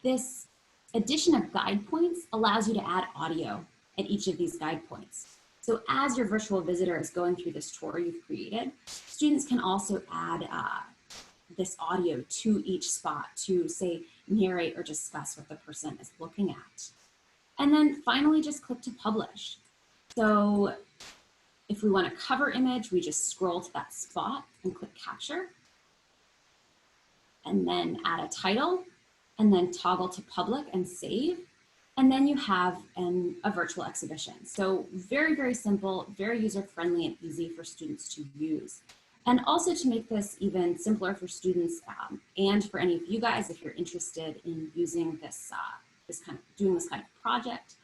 [SPEAKER 8] this addition of guide points allows you to add audio at each of these guide points. So as your virtual visitor is going through this tour you've created, students can also add this audio to each spot to, say, narrate or discuss what the person is looking at. And then finally, just click to publish. So if we want a cover image, we just scroll to that spot and click capture, and then add a title, and then toggle to public and save. And then you have a virtual exhibition. So very, very simple, very user-friendly and easy for students to use. And also to make this even simpler for students and for any of you guys, if you're interested in using this, doing this kind of project,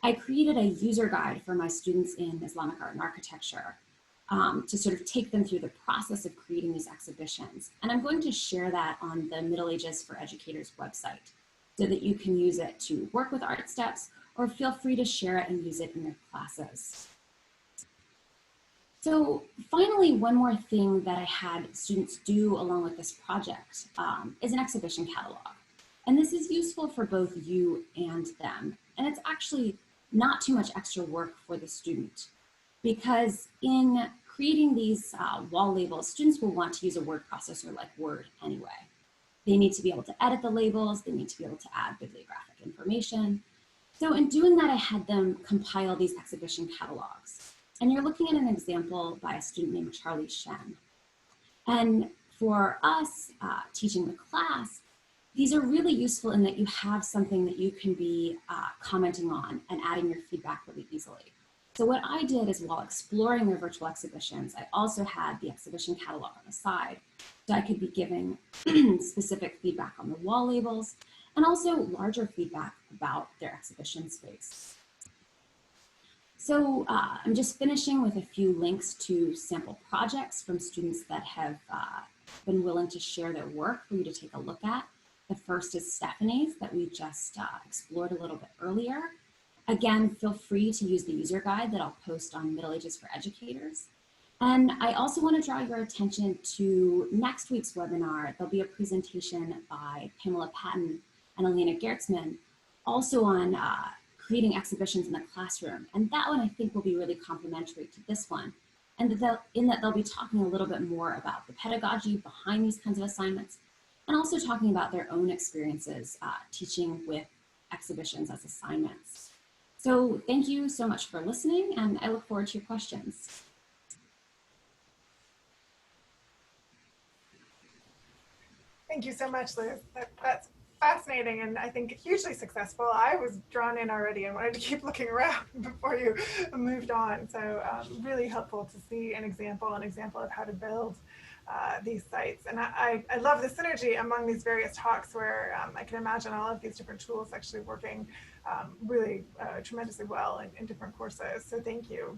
[SPEAKER 8] I created a user guide for my students in Islamic art and architecture to sort of take them through the process of creating these exhibitions. And I'm going to share that on the Middle Ages for Educators website, so that you can use it to work with Artsteps, or feel free to share it and use it in your classes. So finally, one more thing that I had students do along with this project is an exhibition catalog. And this is useful for both you and them. And it's actually not too much extra work for the student, because in creating these wall labels, students will want to use a word processor like Word anyway. They need to be able to edit the labels. They need to be able to add bibliographic information. So in doing that, I had them compile these exhibition catalogs. And you're looking at an example by a student named Charlie Shen. And for us teaching the class, these are really useful in that you have something that you can be commenting on and adding your feedback really easily. So what I did is while exploring their virtual exhibitions, I also had the exhibition catalog on the side, so I could be giving specific feedback on the wall labels and also larger feedback about their exhibition space. So I'm just finishing with a few links to sample projects from students that have been willing to share their work for you to take a look at. The first is Stephanie's that we just explored a little bit earlier. Again, feel free to use the user guide that I'll post on Middle Ages for Educators. And I also want to draw your attention to next week's webinar. There'll be a presentation by Pamela Patton and Olena Gertzman, also on creating exhibitions in the classroom. And that one I think will be really complementary to this one. And in that they'll be talking a little bit more about the pedagogy behind these kinds of assignments, and also talking about their own experiences teaching with exhibitions as assignments. So thank you so much for listening, and I look forward to your questions.
[SPEAKER 1] Thank you so much, Liz. That's fascinating and I think hugely successful. I was drawn in already and wanted to keep looking around before you moved on. So really helpful to see an example of how to build these sites. And I love the synergy among these various talks where I can imagine all of these different tools actually working really tremendously well in different courses. So thank you.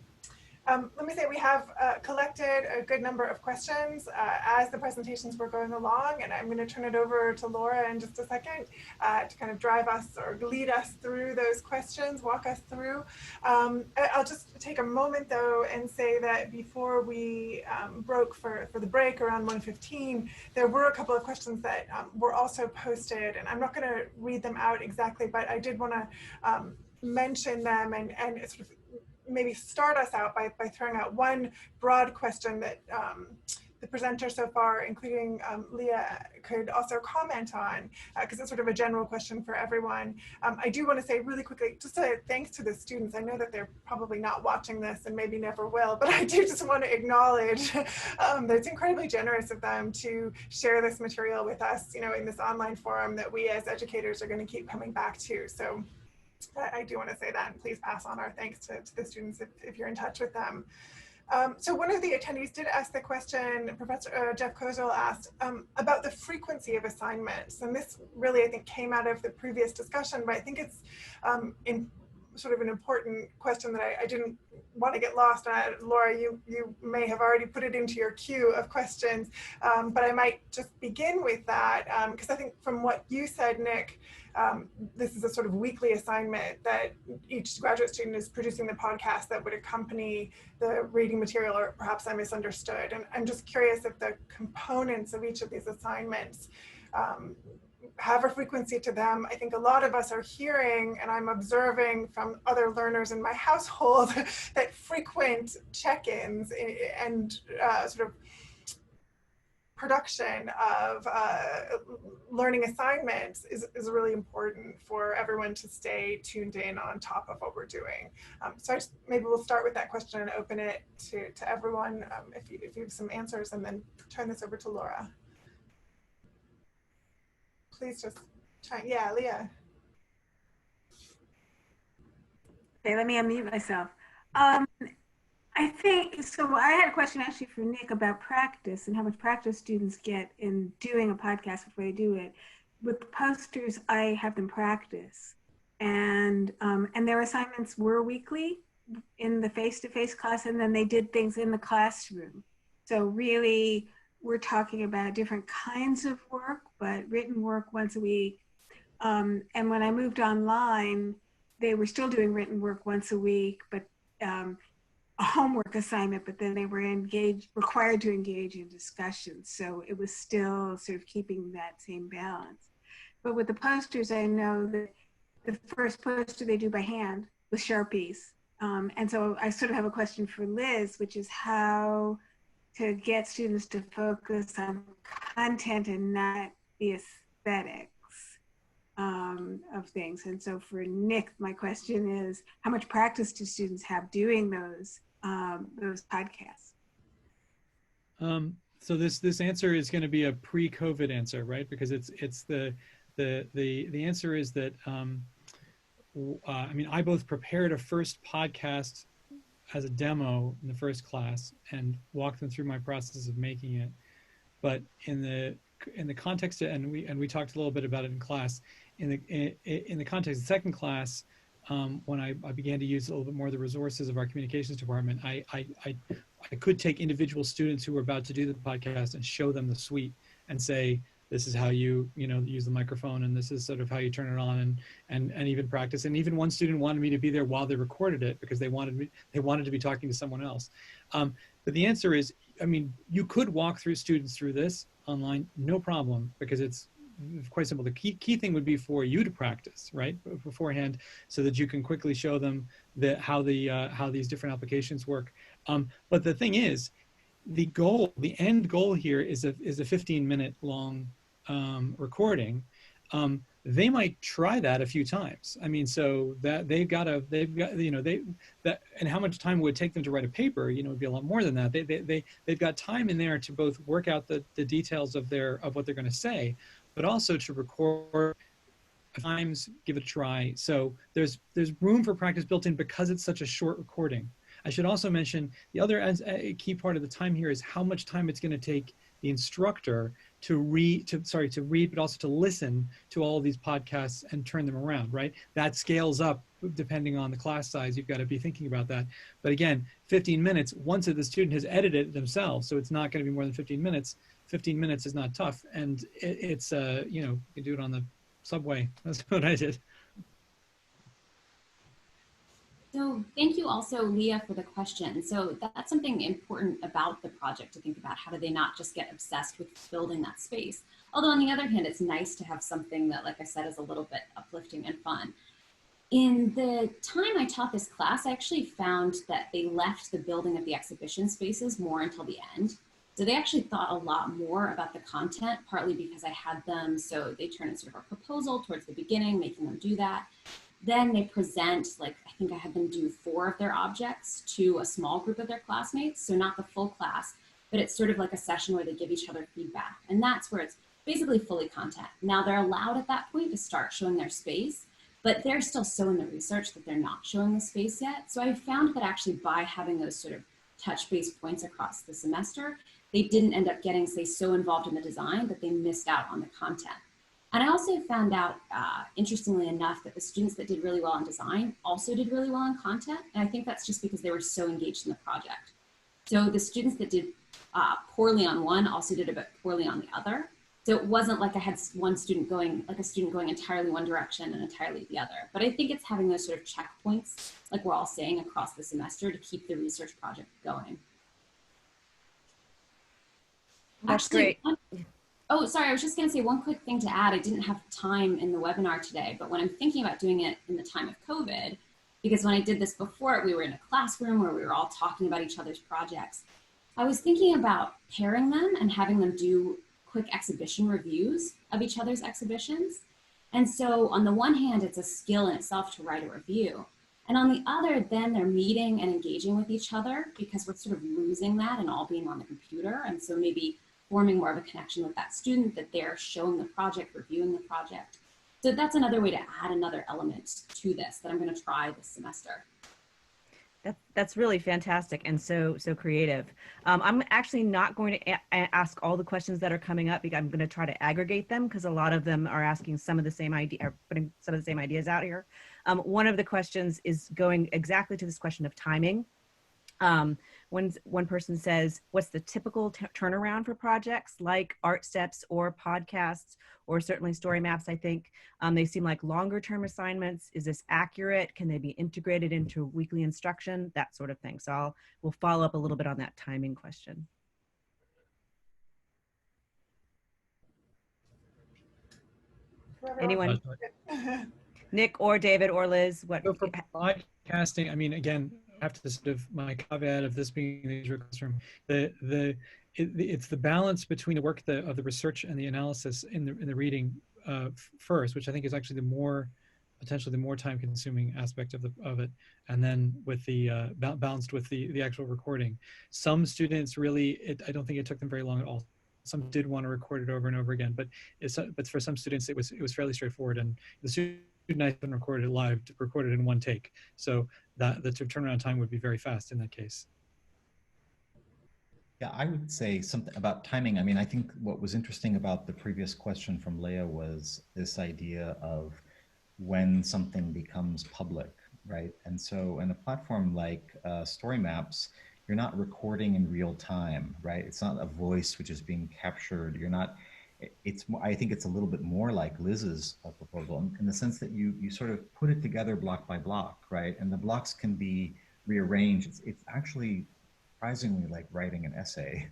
[SPEAKER 1] Let me say we have collected a good number of questions as the presentations were going along, and I'm going to turn it over to Laura in just a second to kind of drive us or lead us through those questions, walk us through. I'll just take a moment though and say that before we broke for the break around 1:15, there were a couple of questions that were also posted, and I'm not going to read them out exactly, but I did want to mention them and sort of maybe start us out by throwing out one broad question that the presenters so far, including Leah, could also comment on, because it's sort of a general question for everyone. I do want to say really quickly, just a thanks to the students. I know that they're probably not watching this and maybe never will, but I do just want to acknowledge that it's incredibly generous of them to share this material with us, you know, in this online forum that we as educators are going to keep coming back to. So I do want to say that, and please pass on our thanks to the students if you're in touch with them. So one of the attendees did ask the question, Professor Jeff Kozel asked, about the frequency of assignments. And this really, I think, came out of the previous discussion, but I think it's sort of an important question that I didn't want to get lost. Laura, you may have already put it into your queue of questions, but I might just begin with that, because I think from what you said, Nick, this is a sort of weekly assignment that each graduate student is producing the podcast that would accompany the reading material, or perhaps I misunderstood. And I'm just curious if the components of each of these assignments have a frequency to them. I think a lot of us are hearing, and I'm observing from other learners in my household, that frequent check-ins and sort of production of learning assignments is really important for everyone to stay tuned in on top of what we're doing. So maybe we'll start with that question and open it to everyone if you have some answers, and then turn this over to Laura. Please just try. Yeah, Leah.
[SPEAKER 3] Okay, let me unmute myself. I think, so I had a question actually for Nick about practice and how much practice students get in doing a podcast before they do it. With the posters, I have them practice. And their assignments were weekly in the face-to-face class, and then they did things in the classroom. So really, we're talking about different kinds of work, but written work once a week. And when I moved online, they were still doing written work once a week, but a homework assignment, but then they were required to engage in discussions. So it was still sort of keeping that same balance. But with the posters, I know that the first poster they do by hand with Sharpies. And so I sort of have a question for Liz, which is how to get students to focus on content and not the aesthetics of things. And so for Nick, my question is, how much practice do students have doing those podcasts?
[SPEAKER 7] So this answer is going to be a pre-COVID answer, right? Because it's the answer is that I mean, I both prepared a first podcast as a demo in the first class and walk them through my process of making it. But in the context of, and we talked a little bit about it in class, in the context of the second class, when I began to use a little bit more of the resources of our communications department, I could take individual students who were about to do the podcast and show them the suite and say, this is how you use the microphone, and this is sort of how you turn it on, and even practice. And even one student wanted me to be there while they recorded it because they wanted to be talking to someone else. But the answer is, I mean, you could walk through students through this online, no problem, because it's quite simple. The key thing would be for you to practice, right, beforehand, so that you can quickly show them how these different applications work. But the thing is, the end goal here is a 15-minute long recording. They might try that a few times. I mean, so that they've got and how much time would it take them to write a paper? Would be a lot more than that. They've got time in there to both work out the details of what they're going to say, but also to record times, give it a try. So there's room for practice built in because it's such a short recording. I should also mention the other key part of the time here is how much time it's going to take the instructor to read, but also to listen to all of these podcasts and turn them around, right? That scales up depending on the class size. You've got to be thinking about that. But again, 15 minutes, once the student has edited it themselves, so it's not going to be more than 15 minutes. 15 minutes is not tough. And it's, you can do it on the subway. That's what I did.
[SPEAKER 8] So thank you also, Leah, for the question. So that's something important about the project to think about. How do they not just get obsessed with building that space? Although on the other hand, it's nice to have something that, like I said, is a little bit uplifting and fun. In the time I taught this class, I actually found that they left the building of the exhibition spaces more until the end. So they actually thought a lot more about the content, partly because I had them, so they turn in sort of a proposal towards the beginning, making them do that. Then they present, like, I think I had them do 4 of their objects to a small group of their classmates. So not the full class, but it's sort of like a session where they give each other feedback. And that's where it's basically fully content. Now they're allowed at that point to start showing their space, but they're still so in the research that they're not showing the space yet. So I found that actually by having those sort of touch-based points across the semester, they didn't end up getting, say, so involved in the design that they missed out on the content. And I also found out, interestingly enough, that the students that did really well in design also did really well in content. And I think that's just because they were so engaged in the project. So the students that did poorly on one also did a bit poorly on the other. So it wasn't like I had one student going, like a student going entirely one direction and entirely the other. But I think it's having those sort of checkpoints, like we're all saying, across the semester to keep the research project going.
[SPEAKER 2] That's
[SPEAKER 8] Actually,
[SPEAKER 2] great.
[SPEAKER 8] Oh, sorry, I was just going to say one quick thing to add. I didn't have time in the webinar today, but when I'm thinking about doing it in the time of COVID, because when I did this before, we were in a classroom where we were all talking about each other's projects. I was thinking about pairing them and having them do quick exhibition reviews of each other's exhibitions. And so on the one hand, it's a skill in itself to write a review. And on the other, then they're meeting and engaging with each other because we're sort of losing that and all being on the computer. And so maybe forming more of a connection with that student, that they're showing the project, reviewing the project. So that's another way to add another element to this that I'm going to try this semester.
[SPEAKER 2] That's really fantastic and so creative. I'm actually not going to ask all the questions that are coming up because I'm going to try to aggregate them because a lot of them are asking some of the same idea, or putting some of the same ideas out here. One of the questions is going exactly to this question of timing. When one person says, what's the typical turnaround for projects like Artsteps or podcasts or certainly story maps? I think they seem like longer term assignments. Is this accurate? Can they be integrated into weekly instruction? That sort of thing. So we'll follow up a little bit on that timing question. Anyone? Nick or David or Liz? What?
[SPEAKER 7] So for podcasting, I mean, again, after this sort of my caveat of this being the usual classroom, it's the balance between the work of the research and the analysis in the reading first, which I think is actually potentially the more time-consuming aspect of it, and then with the balanced with the actual recording. Some students really, I don't think it took them very long at all. Some did want to record it over and over again, but for some students it was fairly straightforward, and the students nice and record it live, to record it in one take. So that the turnaround time would be very fast in that case.
[SPEAKER 6] Yeah, I would say something about timing. I mean, I think what was interesting about the previous question from Leah was this idea of when something becomes public, right? And so in a platform like Story Maps, you're not recording in real time, right? It's not a voice which is being captured. You're not, it's, I think it's a little bit more like Liz's proposal in the sense that you sort of put it together block by block, right? And the blocks can be rearranged. It's actually surprisingly like writing an essay.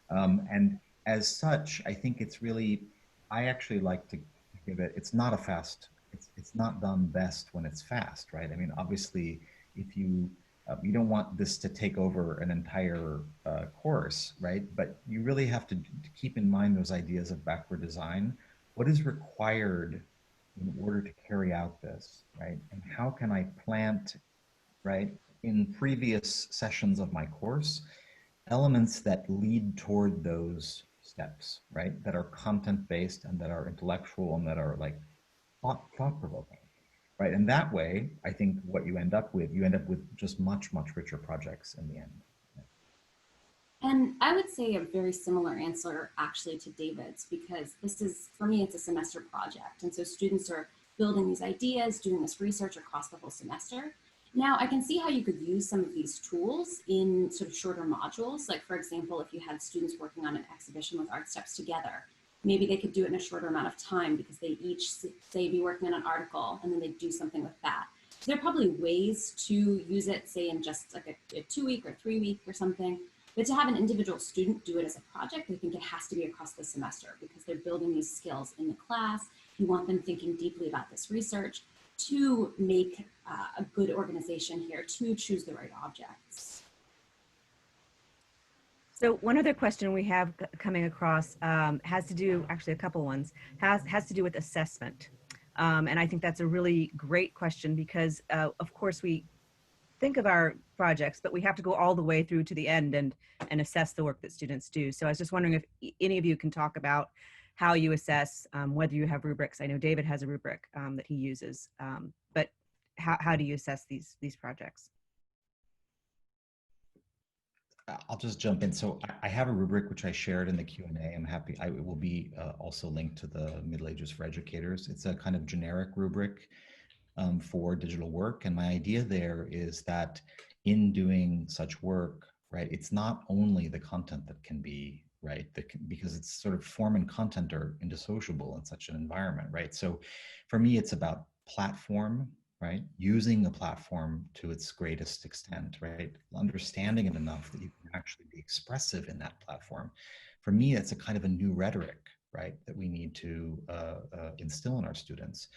[SPEAKER 6] And as such, I think it's really, I actually like to give it, it's not a fast, it's not done best when it's fast, right? I mean, obviously, if you, you don't want this to take over an entire course, right? But you really have to keep in mind those ideas of backward design. What is required in order to carry out this, right? And how can I plant, right, in previous sessions of my course, elements that lead toward those steps, right? That are content-based and that are intellectual and that are like thought-provoking, right? And that way, I think what you end up with just much, much richer projects in the end.
[SPEAKER 8] And I would say a very similar answer actually to David's, because this is, for me, it's a semester project. And so students are building these ideas, doing this research across the whole semester. Now, I can see how you could use some of these tools in sort of shorter modules. Like, for example, if you had students working on an exhibition with Artsteps together, maybe they could do it in a shorter amount of time because they each, say, be working on an article and then they do something with that. So there are probably ways to use it, say, in just like a 2-week or 3-week or something. But to have an individual student do it as a project, I think it has to be across the semester because they're building these skills in the class. You want them thinking deeply about this research to make a good organization here, to choose the right objects.
[SPEAKER 2] So one other question we have coming across has to do, actually a couple ones, has to do with assessment. And I think that's a really great question because of course we think of our projects, but we have to go all the way through to the end and assess the work that students do. So I was just wondering if any of you can talk about how you assess, whether you have rubrics. I know David has a rubric that he uses, but how do you assess these projects?
[SPEAKER 6] I'll just jump in. So I have a rubric which I shared in the Q&A. I'm happy, it will be also linked to the Middle Ages for Educators. It's a kind of generic rubric for digital work. And my idea there is that in doing such work, right, it's not only the content that can be, right, because it's sort of form and content are indissociable in such an environment, right? So for me, it's about platform, right? Using the platform to its greatest extent, right? Understanding it enough that you can actually be expressive in that platform. For me, it's a kind of a new rhetoric, right, that we need to instill in our students.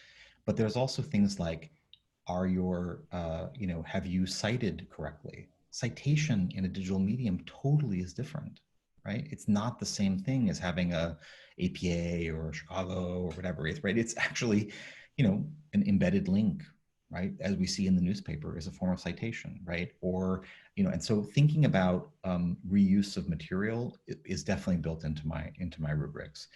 [SPEAKER 6] But there's also things like, are your, you know, have you cited correctly? Citation in a digital medium totally is different, right? It's not the same thing as having a APA or Chicago or whatever it is, right? It's actually, you know, an embedded link, right? As we see in the newspaper is a form of citation, right? Or, you know, and so thinking about reuse of material is definitely built into my rubrics.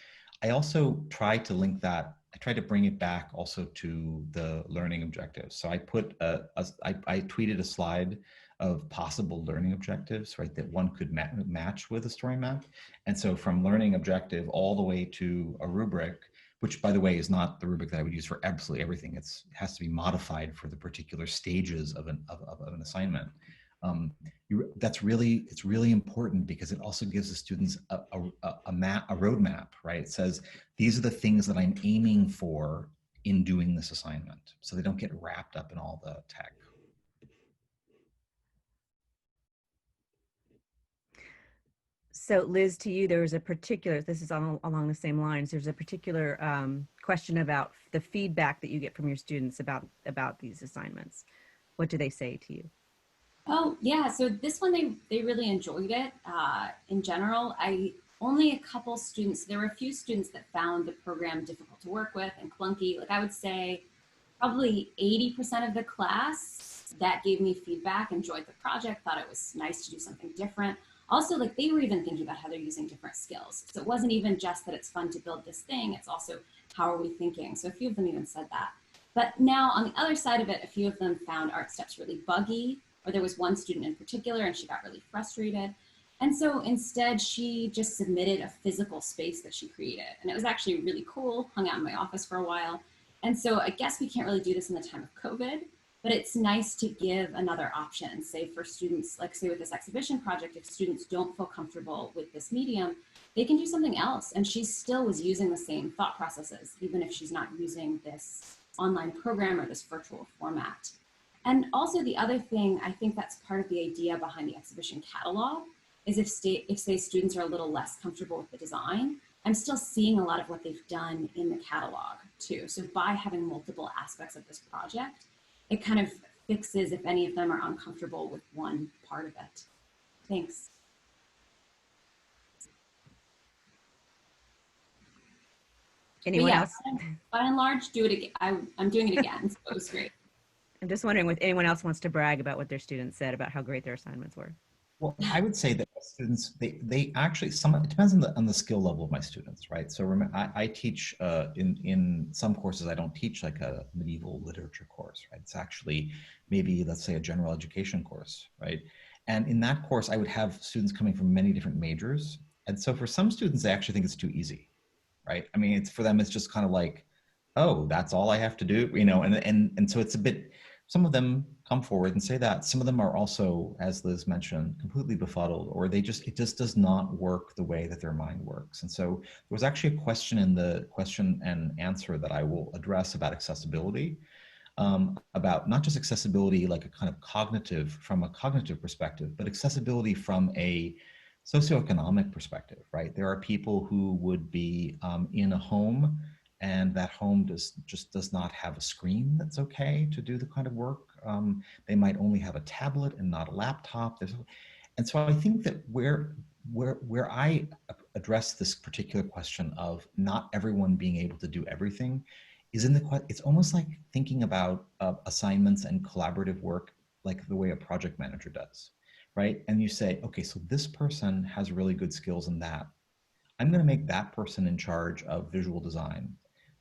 [SPEAKER 6] I also try to link that, I try to bring it back also to the learning objectives. So I put, I tweeted a slide of possible learning objectives, right, that one could match with a story map. And so from learning objective all the way to a rubric, which by the way is not the rubric that I would use for absolutely everything. It has to be modified for the particular stages of an assignment. It's really important because it also gives the students a roadmap, right? It says, these are the things that I'm aiming for in doing this assignment. So they don't get wrapped up in all the tech.
[SPEAKER 2] So Liz, to you, there was a particular, this is along the same lines, there's a particular question about the feedback that you get from your students about these assignments. What do they say to you?
[SPEAKER 8] Oh, yeah. So this one, they really enjoyed it. In general, only a couple students, there were a few students that found the program difficult to work with and clunky. Like I would say probably 80% of the class that gave me feedback enjoyed the project, thought it was nice to do something different. Also, like they were even thinking about how they're using different skills. So it wasn't even just that it's fun to build this thing, it's also how are we thinking? So a few of them even said that. But now on the other side of it, a few of them found Artsteps really buggy, or there was one student in particular and she got really frustrated. And so instead she just submitted a physical space that she created. And it was actually really cool, hung out in my office for a while. And so I guess we can't really do this in the time of COVID, but it's nice to give another option, say for students, like say with this exhibition project, if students don't feel comfortable with this medium, they can do something else. And she still was using the same thought processes, even if she's not using this online program or this virtual format. And also the other thing, I think that's part of the idea behind the exhibition catalog, is if say students are a little less comfortable with the design, I'm still seeing a lot of what they've done in the catalog too. So by having multiple aspects of this project, it kind of fixes if any of them are uncomfortable with one part of it. Thanks.
[SPEAKER 2] Anyone else?
[SPEAKER 8] By and large, do it again. I'm doing it again, so it was great.
[SPEAKER 2] I'm just wondering if anyone else wants to brag about what their students said about how great their assignments were.
[SPEAKER 6] Well, I would say that students, they actually, it depends on the skill level of my students, right? So remember, I teach in some courses, I don't teach like a medieval literature course, right? It's actually maybe, let's say, a general education course, right? And in that course, I would have students coming from many different majors. And so for some students, they actually think it's too easy, right? I mean, for them, it's just kind of like, oh, that's all I have to do, you know? And so it's a bit, some of them come forward and say that. Some of them are also, as Liz mentioned, completely befuddled, or it just does not work the way that their mind works. And so there was actually a question in the question and answer that I will address about accessibility, about not just accessibility like a kind of cognitive, from a cognitive perspective, but accessibility from a socioeconomic perspective, right? There are people who would be in a home, and that home just does not have a screen that's okay to do the kind of work. They might only have a tablet and not a laptop. And so I think that where I address this particular question of not everyone being able to do everything is it's almost like thinking about assignments and collaborative work like the way a project manager does, right? And you say, okay, so this person has really good skills in that. I'm gonna make that person in charge of visual design.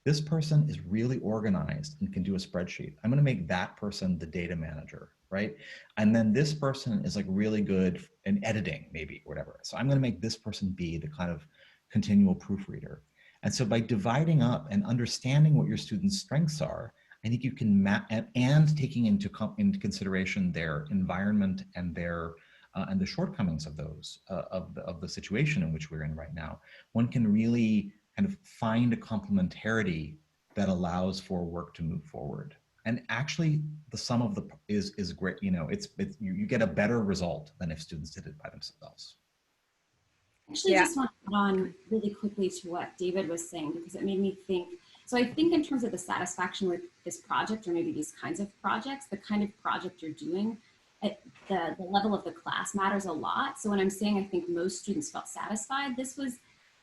[SPEAKER 6] This person is really organized and can do a spreadsheet. I'm gonna make that person the data manager, right? And then this person is like really good in editing, maybe, or whatever. So I'm gonna make this person be the kind of continual proofreader. And so by dividing up and understanding what your students' strengths are, I think you can and taking into consideration their environment and their and the shortcomings of those of the situation in which we're in right now, one can really kind of find a complementarity that allows for work to move forward. And actually, the sum of is great. You know, you get a better result than if students did it by themselves.
[SPEAKER 8] Actually, just want to put on really quickly to what David was saying, because it made me think. So I think in terms of the satisfaction with this project, or maybe these kinds of projects, the kind of project you're doing, the level of the class matters a lot. So when I'm saying I think most students felt satisfied, this was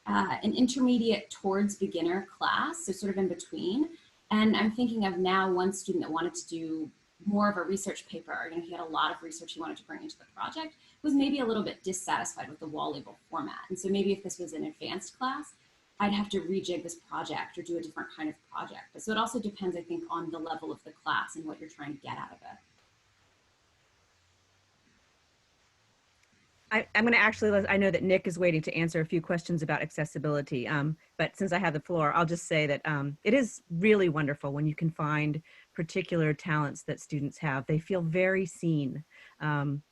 [SPEAKER 8] an intermediate towards beginner class, so sort of in between. And I'm thinking of now one student that wanted to do more of a research paper, he had a lot of research he wanted to bring into the project, was maybe a little bit dissatisfied with the wall label format. And so maybe if this was an advanced class, I'd have to rejig this project or do a different kind of project. But so it also depends, I think, on the level of the class and what you're trying to get out of it.
[SPEAKER 2] I'm going to actually, I know that Nick is waiting to answer a few questions about accessibility, but since I have the floor, I'll just say that it is really wonderful when you can find particular talents that students have. They feel very seen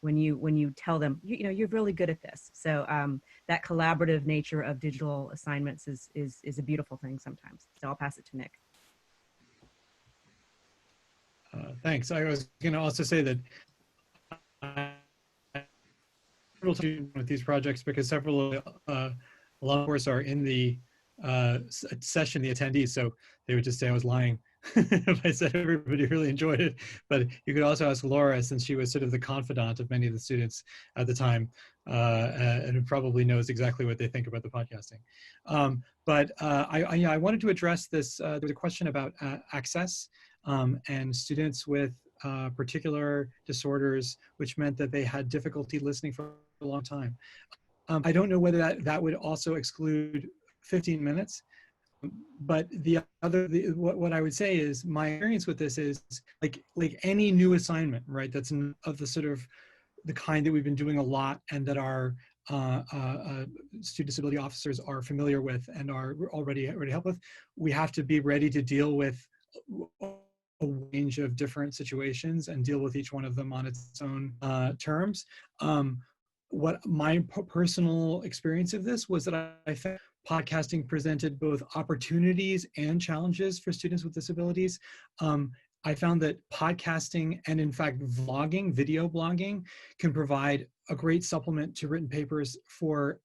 [SPEAKER 2] when you tell them, you know, you're really good at this. So that collaborative nature of digital assignments is a beautiful thing sometimes. So I'll pass it to Nick.
[SPEAKER 7] Thanks. I was going to also say that with these projects, because several a lot of course are in the session, the attendees, so they would just say I was lying if I said everybody really enjoyed it. But you could also ask Laura, since she was sort of the confidant of many of the students at the time, and probably knows exactly what they think about the podcasting. I wanted to address this. There was a question about access and students with particular disorders, which meant that they had difficulty listening for a long time. I don't know whether that would also exclude 15 minutes, But what I would say is my experience with this is like any new assignment, right? That's of the sort of the kind that we've been doing a lot and that our student disability officers are familiar with and are already help with. We have to be ready to deal with a range of different situations and deal with each one of them on its own terms. What my personal experience of this was that I found podcasting presented both opportunities and challenges for students with disabilities. I found that podcasting and in fact vlogging, video blogging, can provide a great supplement to written papers for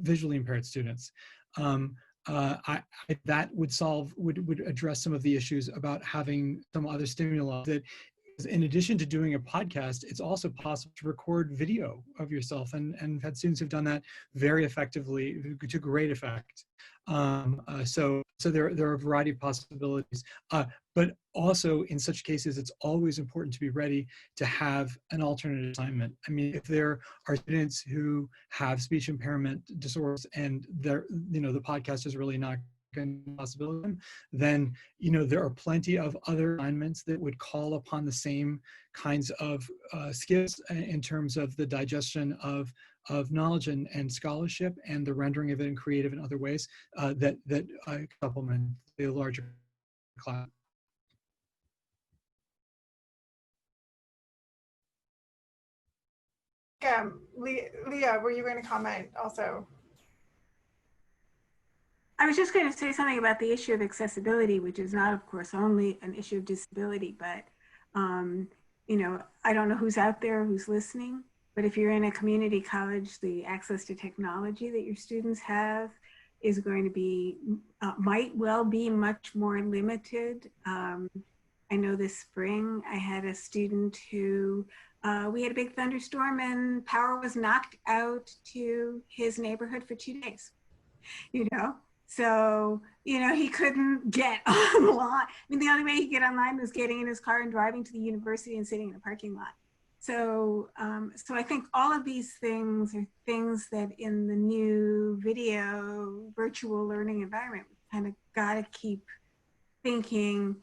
[SPEAKER 7] visually impaired students. That would address some of the issues about having some other stimuli. That in addition to doing a podcast, it's also possible to record video of yourself, and I've had students who've done that very effectively to great effect. So there are a variety of possibilities, but also in such cases, it's always important to be ready to have an alternate assignment. I mean, if there are students who have speech impairment disorders and the podcast is really not possibility, then there are plenty of other assignments that would call upon the same kinds of skills in terms of the digestion of knowledge and scholarship and the rendering of it in creative and other ways that supplement the larger class.
[SPEAKER 1] Leah, were you going to comment also?
[SPEAKER 3] I was just going to say something about the issue of accessibility, which is not, of course, only an issue of disability, but, I don't know who's out there, who's listening, but if you're in a community college, the access to technology that your students have is going to be, might well be much more limited. I know this spring I had a student who, we had a big thunderstorm and power was knocked out to his neighborhood for 2 days, So, he couldn't get online. I mean, the only way he could get online was getting in his car and driving to the university and sitting in a parking lot. So, so I think all of these things are things that in the new video virtual learning environment, we kind of got to keep thinking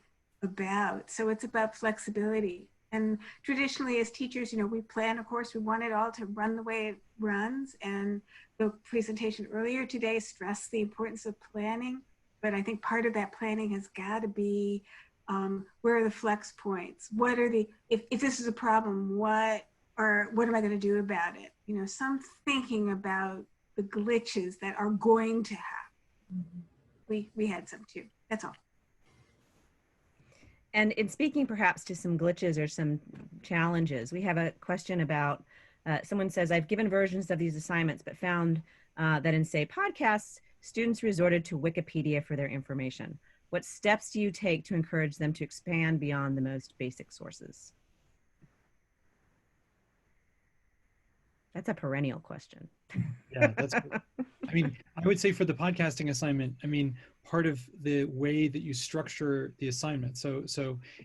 [SPEAKER 3] about. So it's about flexibility. And traditionally as teachers, we plan a course, we want it all to run the way it runs. And the presentation earlier today stressed the importance of planning. But I think part of that planning has got to be, where are the flex points? What are the, if this is a problem, what am I going to do about it? Some thinking about the glitches that are going to happen. Mm-hmm. We had some too, that's all.
[SPEAKER 2] And in speaking perhaps to some glitches or some challenges, we have a question about, someone says, I've given versions of these assignments, but found that in, say, podcasts, students resorted to Wikipedia for their information. What steps do you take to encourage them to expand beyond the most basic sources? That's a perennial question.
[SPEAKER 7] Yeah, that's good. I mean, I would say for the podcasting assignment, part of the way that you structure the assignment. So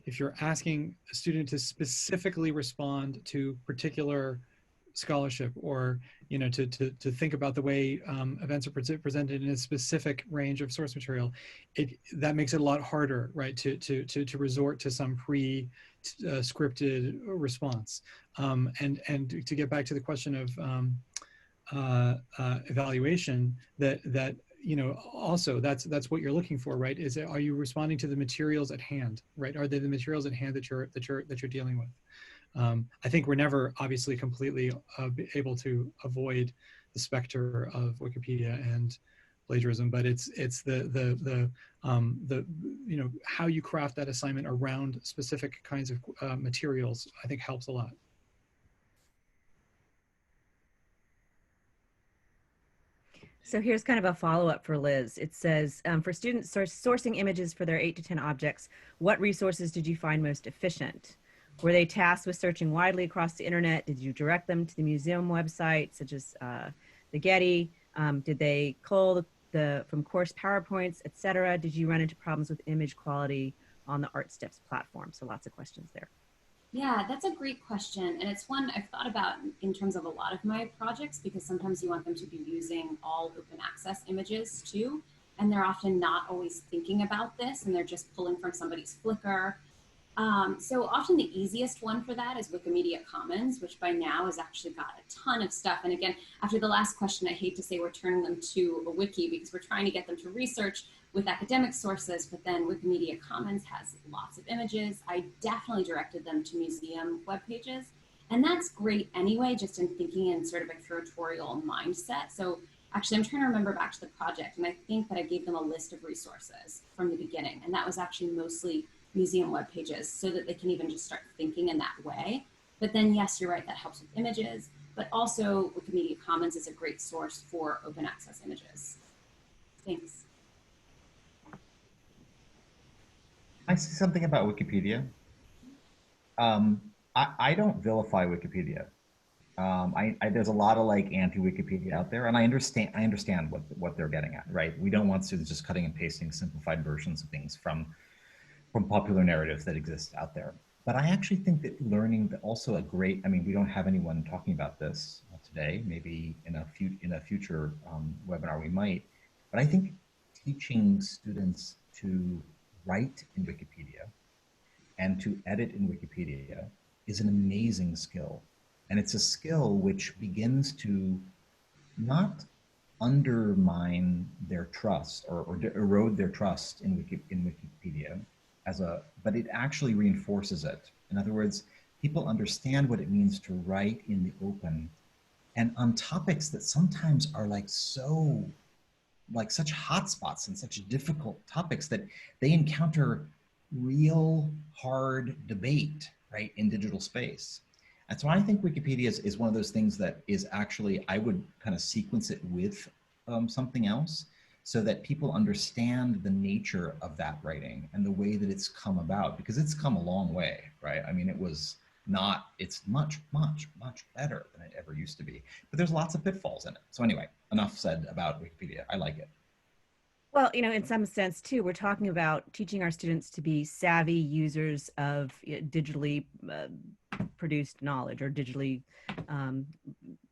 [SPEAKER 7] if you're asking a student to specifically respond to particular scholarship or, to think about the way events are presented in a specific range of source material, that makes it a lot harder, right, to resort to some scripted response. And to get back to the question of evaluation, that also that's what you're looking for, right? Are you responding to the materials at hand, right? Are they the materials at hand that you're dealing with? I think we're never obviously completely able to avoid the specter of Wikipedia and plagiarism, but it's the how you craft that assignment around specific kinds of materials, I think helps a lot.
[SPEAKER 2] So here's kind of a follow-up for Liz. It says, for students sourcing images for their 8 to 10 objects, what resources did you find most efficient? Were they tasked with searching widely across the internet? Did you direct them to the museum website, such as the Getty? Did they cull from course PowerPoints, etc.? Did you run into problems with image quality on the Artsteps platform? So lots of questions there.
[SPEAKER 8] Yeah, that's a great question. And it's one I've thought about in terms of a lot of my projects, because sometimes you want them to be using all open access images too. and they're often not always thinking about this, and they're just pulling from somebody's Flickr. So often the easiest one for that is Wikimedia Commons, which by now has actually got a ton of stuff. And again, after the last question, I hate to say we're turning them to a wiki because we're trying to get them to research with academic sources, but then Wikimedia Commons has lots of images. I definitely directed them to museum web pages. And that's great anyway, just in thinking in sort of a curatorial mindset. So actually, I'm trying to remember back to the project, and I think that I gave them a list of resources from the beginning. And that was actually mostly museum web pages so that they can even just start thinking in that way. But then, yes, you're right, that helps with images, but also Wikimedia Commons is a great source for open access images. Thanks.
[SPEAKER 6] I say something about Wikipedia. I don't vilify Wikipedia. There's a lot of like anti-Wikipedia out there, and I understand what they're getting at, right? We don't want students just cutting and pasting simplified versions of things from popular narratives that exist out there. But I actually think that learning also a great, I mean, we don't have anyone talking about this today, maybe in a future webinar we might, but I think teaching students to write in Wikipedia and to edit in Wikipedia is an amazing skill. And it's a skill which begins to not undermine their trust or erode their trust in Wikipedia, but it actually reinforces it. In other words, people understand what it means to write in the open and on topics that sometimes are like such hotspots and such difficult topics that they encounter real hard debate, right, in digital space. And so I think Wikipedia is one of those things that is actually, I would kind of sequence it with something else so that people understand the nature of that writing and the way that it's come about, because it's come a long way, right? I mean, it's much, much, much better than it ever used to be, but there's lots of pitfalls in it. So anyway, enough said about Wikipedia. I like it.
[SPEAKER 2] Well, in some sense too, we're talking about teaching our students to be savvy users of digitally produced knowledge or digitally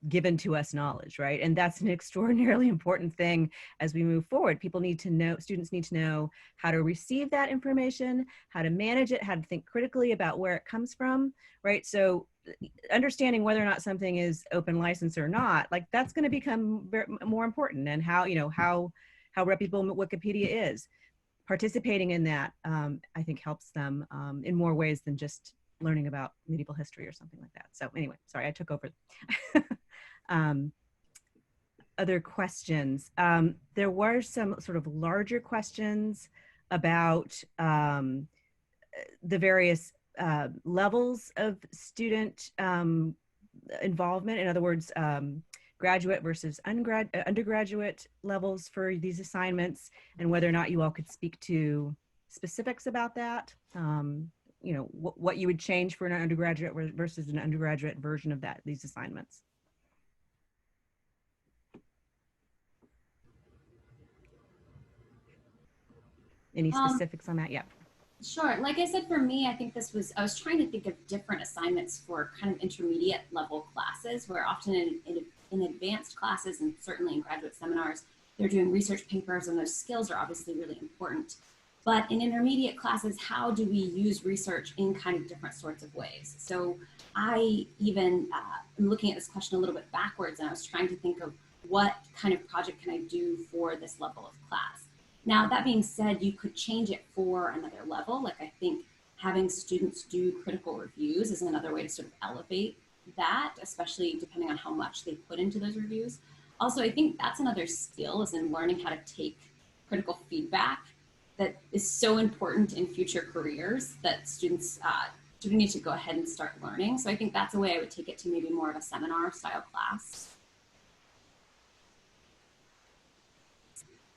[SPEAKER 2] given to us knowledge, right? And that's an extraordinarily important thing as we move forward. Students need to know how to receive that information, how to manage it, how to think critically about where it comes from, right? So understanding whether or not something is open license or not, like that's going to become more important, and how reputable Wikipedia is. Participating in that, I think, helps them in more ways than just learning about medieval history or something like that. So anyway, sorry, I took over. Other questions? There were some sort of larger questions about the various levels of student involvement. In other words, graduate versus undergraduate levels for these assignments, and whether or not you all could speak to specifics about that. What you would change for an undergraduate versus an undergraduate version of these assignments. Any specifics on that? Yeah.
[SPEAKER 8] Sure. Like I said, for me, I think I was trying to think of different assignments for kind of intermediate level classes, where often in advanced classes, and certainly in graduate seminars, they're doing research papers, and those skills are obviously really important. But in intermediate classes, how do we use research in kind of different sorts of ways? So I even am looking at this question a little bit backwards, and I was trying to think of what kind of project can I do for this level of class. Now, that being said, you could change it for another level. Like, I think having students do critical reviews is another way to sort of elevate that, especially depending on how much they put into those reviews. Also, I think that's another skill, is in learning how to take critical feedback that is so important in future careers that students need to go ahead and start learning. So I think that's a way I would take it to maybe more of a seminar style class.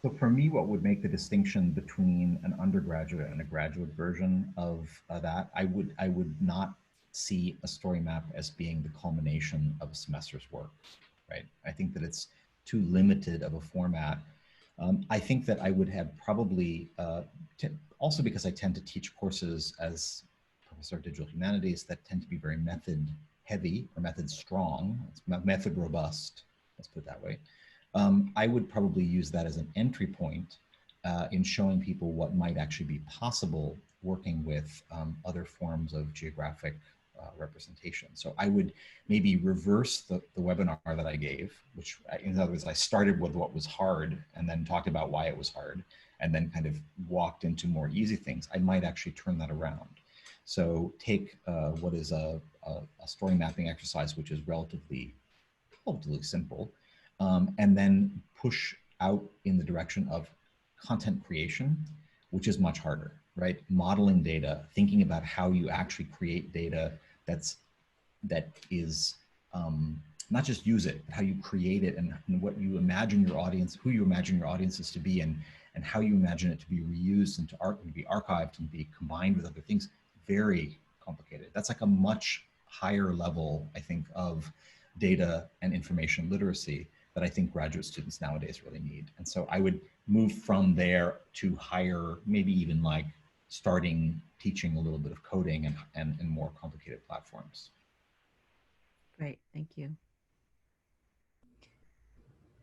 [SPEAKER 6] So for me, what would make the distinction between an undergraduate and a graduate version of that, I would not see a story map as being the culmination of a semester's work, right? I think that it's too limited of a format. I think that I would have probably, also because I tend to teach courses as professor of digital humanities that tend to be very method heavy or method strong, it's method robust, let's put it that way. I would probably use that as an entry point in showing people what might actually be possible working with other forms of geographic representation. So I would maybe reverse the webinar that I gave, which in other words, I started with what was hard and then talked about why it was hard and then kind of walked into more easy things. I might actually turn that around. So take what is a story mapping exercise, which is relatively simple, and then push out in the direction of content creation, which is much harder, right? Modeling data, thinking about how you actually create data that is not just use it, but how you create it and what you imagine your audience, who you imagine your audience is to be, and how you imagine it to be reused and to be archived and be combined with other things. Very complicated. That's like a much higher level, I think, of data and information literacy that I think graduate students nowadays really need. And so I would move from there to higher, maybe even like starting teaching a little bit of coding and more complicated platforms.
[SPEAKER 2] Great, thank you.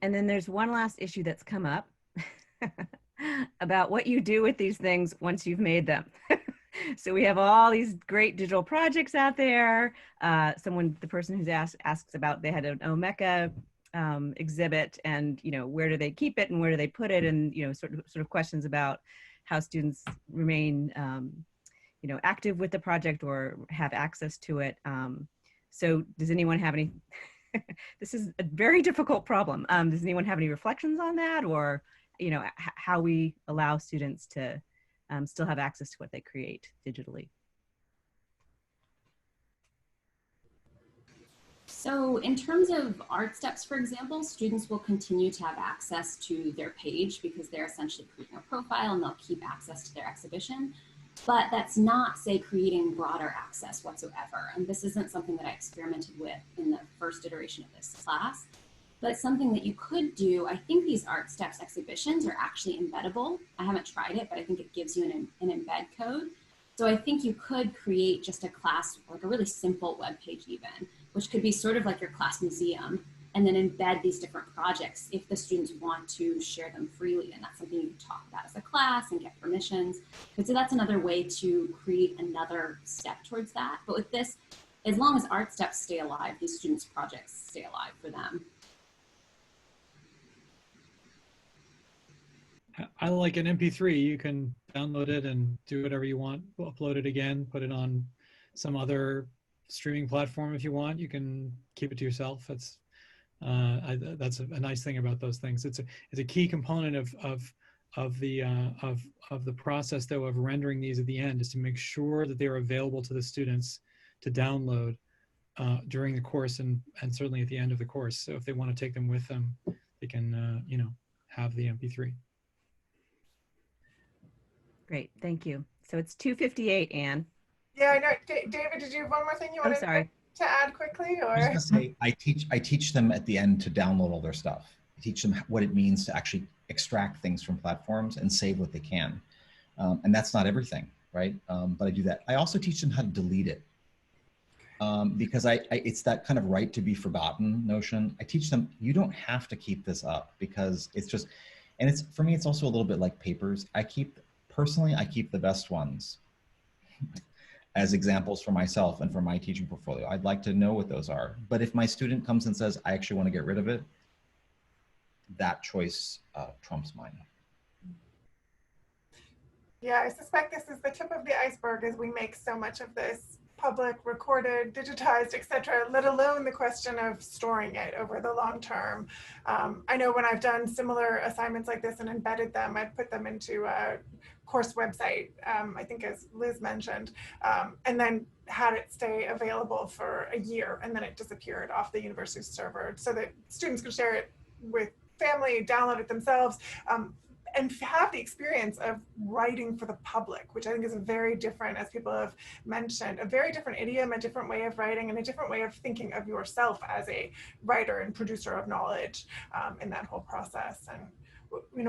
[SPEAKER 2] And then there's one last issue that's come up about what you do with these things once you've made them. So we have all these great digital projects out there. The person who's asks about, they had an Omeka exhibit, and where do they keep it and where do they put it, and sort of questions about how students remain active with the project or have access to it. So does anyone have any? This is a very difficult problem. Does anyone have any reflections on that, or how we allow students to still have access to what they create digitally?
[SPEAKER 8] So in terms of Artsteps, for example, students will continue to have access to their page because they're essentially creating a profile and they'll keep access to their exhibition. But that's not, say, creating broader access whatsoever. And this isn't something that I experimented with in the first iteration of this class, but something that you could do. I think these Artsteps exhibitions are actually embeddable. I haven't tried it, but I think it gives you an embed code. So I think you could create just a class, like a really simple web page even, which could be sort of like your class museum, and then embed these different projects if the students want to share them freely. And that's something you can talk about as a class and get permissions. But so that's another way to create another step towards that. But with this, as long as Artsteps stay alive, these students' projects stay alive for them.
[SPEAKER 7] I like an MP3. You can download it and do whatever you want. Upload it again, put it on some other streaming platform if you want. You can keep it to yourself. That's a nice thing about those things. It's a key component of the process, though, of rendering these at the end, is to make sure that they're available to the students to download during the course and certainly at the end of the course. So if they want to take them with them, they can have the MP3.
[SPEAKER 2] Great, thank you. So it's 2:58, Anne.
[SPEAKER 1] Yeah, I know. David, did you have one more thing you wanted to add quickly? Or?
[SPEAKER 6] I was going to say, I teach them at the end to download all their stuff. I teach them what it means to actually extract things from platforms and save what they can. And that's not everything, right? But I do that. I also teach them how to delete it. Because it's that kind of right to be forgotten notion. I teach them, you don't have to keep this up because it's just, and it's, for me, it's also a little bit like papers. Personally, I keep the best ones as examples for myself and for my teaching portfolio. I'd like to know what those are. But if my student comes and says, I actually want to get rid of it, that choice trumps mine.
[SPEAKER 1] Yeah, I suspect this is the tip of the iceberg as we make so much of this public, recorded, digitized, etc., let alone the question of storing it over the long term. I know when I've done similar assignments like this and embedded them, I've put them into a course website, I think as Liz mentioned, and then had it stay available for a year, and then it disappeared off the university server so that students could share it with family, download it themselves, and have the experience of writing for the public, which I think is a very different, as people have mentioned, a very different idiom, a different way of writing, and a different way of thinking of yourself as a writer and producer of knowledge in that whole process. And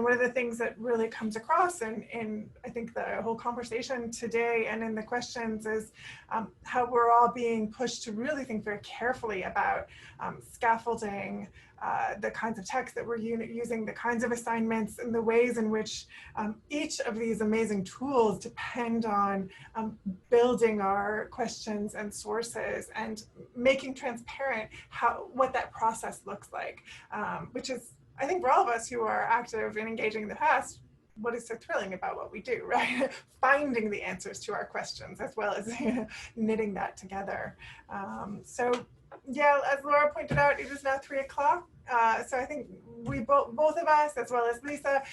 [SPEAKER 1] one of the things that really comes across in I think the whole conversation today and in the questions is how we're all being pushed to really think very carefully about scaffolding, the kinds of text that we're using, the kinds of assignments, and the ways in which each of these amazing tools depend on building our questions and sources and making transparent what that process looks like, which is, I think, for all of us who are active and engaging in the past, what is so thrilling about what we do, right? Finding the answers to our questions as well as knitting that together. So yeah, as Laura pointed out, it is now 3 o'clock. So I think we both of us, as well as Lisa,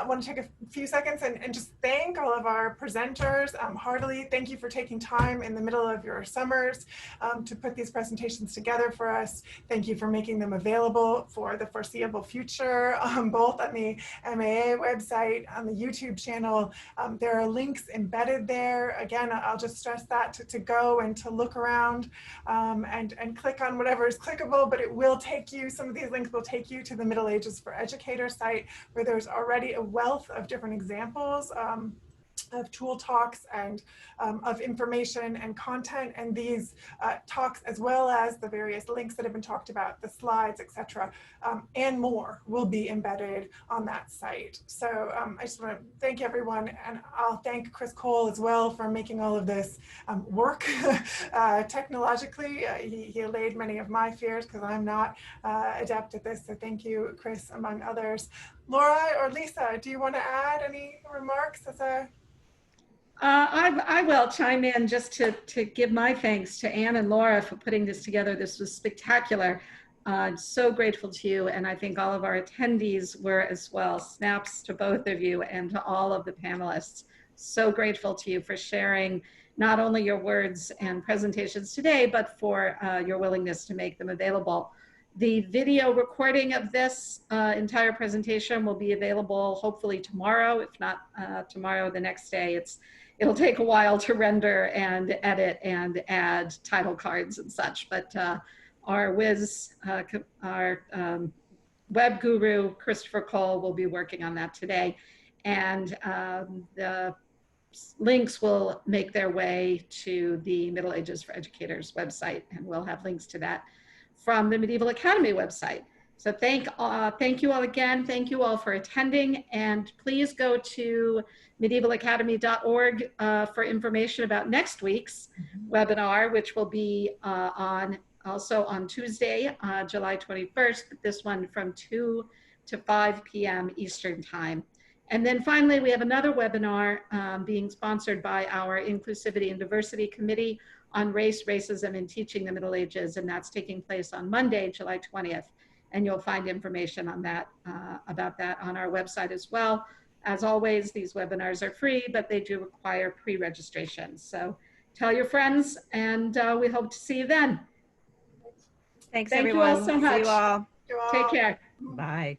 [SPEAKER 1] want to take a few seconds and just thank all of our presenters heartily. Thank you for taking time in the middle of your summers to put these presentations together for us. Thank you for making them available for the foreseeable future, both on the MAA website, on the YouTube channel. There are links embedded there. Again, I'll just stress that to go and to look around and click on whatever is clickable, but it will take you, some of these links will take you to the Middle Ages for Educators site, where there's already a wealth of different examples of tool talks and of information and content, and these talks, as well as the various links that have been talked about, the slides, etc., and more will be embedded on that site. So I just want to thank everyone, and I'll thank Chris Cole as well for making all of this work technologically. He allayed many of my fears because I'm not adept at this, so thank you, Chris, among others. Laura or Lisa, do you want to add any remarks as a
[SPEAKER 9] I will chime in just to give my thanks to Anne and Laura for putting this together. This was spectacular. I'm so grateful to you, and I think all of our attendees were as well. Snaps to both of you and to all of the panelists. So grateful to you for sharing not only your words and presentations today, but for your willingness to make them available. The video recording of this entire presentation will be available hopefully tomorrow, if not tomorrow, the next day. It'll take a while to render and edit and add title cards and such, but our whiz, our web guru, Christopher Cole, will be working on that today. And the links will make their way to the Middle Ages for Educators website, and we'll have links to that from the Medieval Academy website. So thank you all again. Thank you all for attending, and please go to medievalacademy.org for information about next week's webinar, which will be also on Tuesday, July 21st, but this one from 2 to 5 p.m. Eastern Time. And then finally, we have another webinar being sponsored by our Inclusivity and Diversity Committee on Race, Racism, and Teaching the Middle Ages, and that's taking place on Monday, July 20th. And you'll find information on that, about that on our website as well. As always, these webinars are free, but they do require pre-registration. So tell your friends, and we hope to see you then.
[SPEAKER 2] Thanks,
[SPEAKER 9] Thank
[SPEAKER 2] everyone.
[SPEAKER 9] you all so much.
[SPEAKER 2] See you all.
[SPEAKER 9] Take care.
[SPEAKER 2] Bye.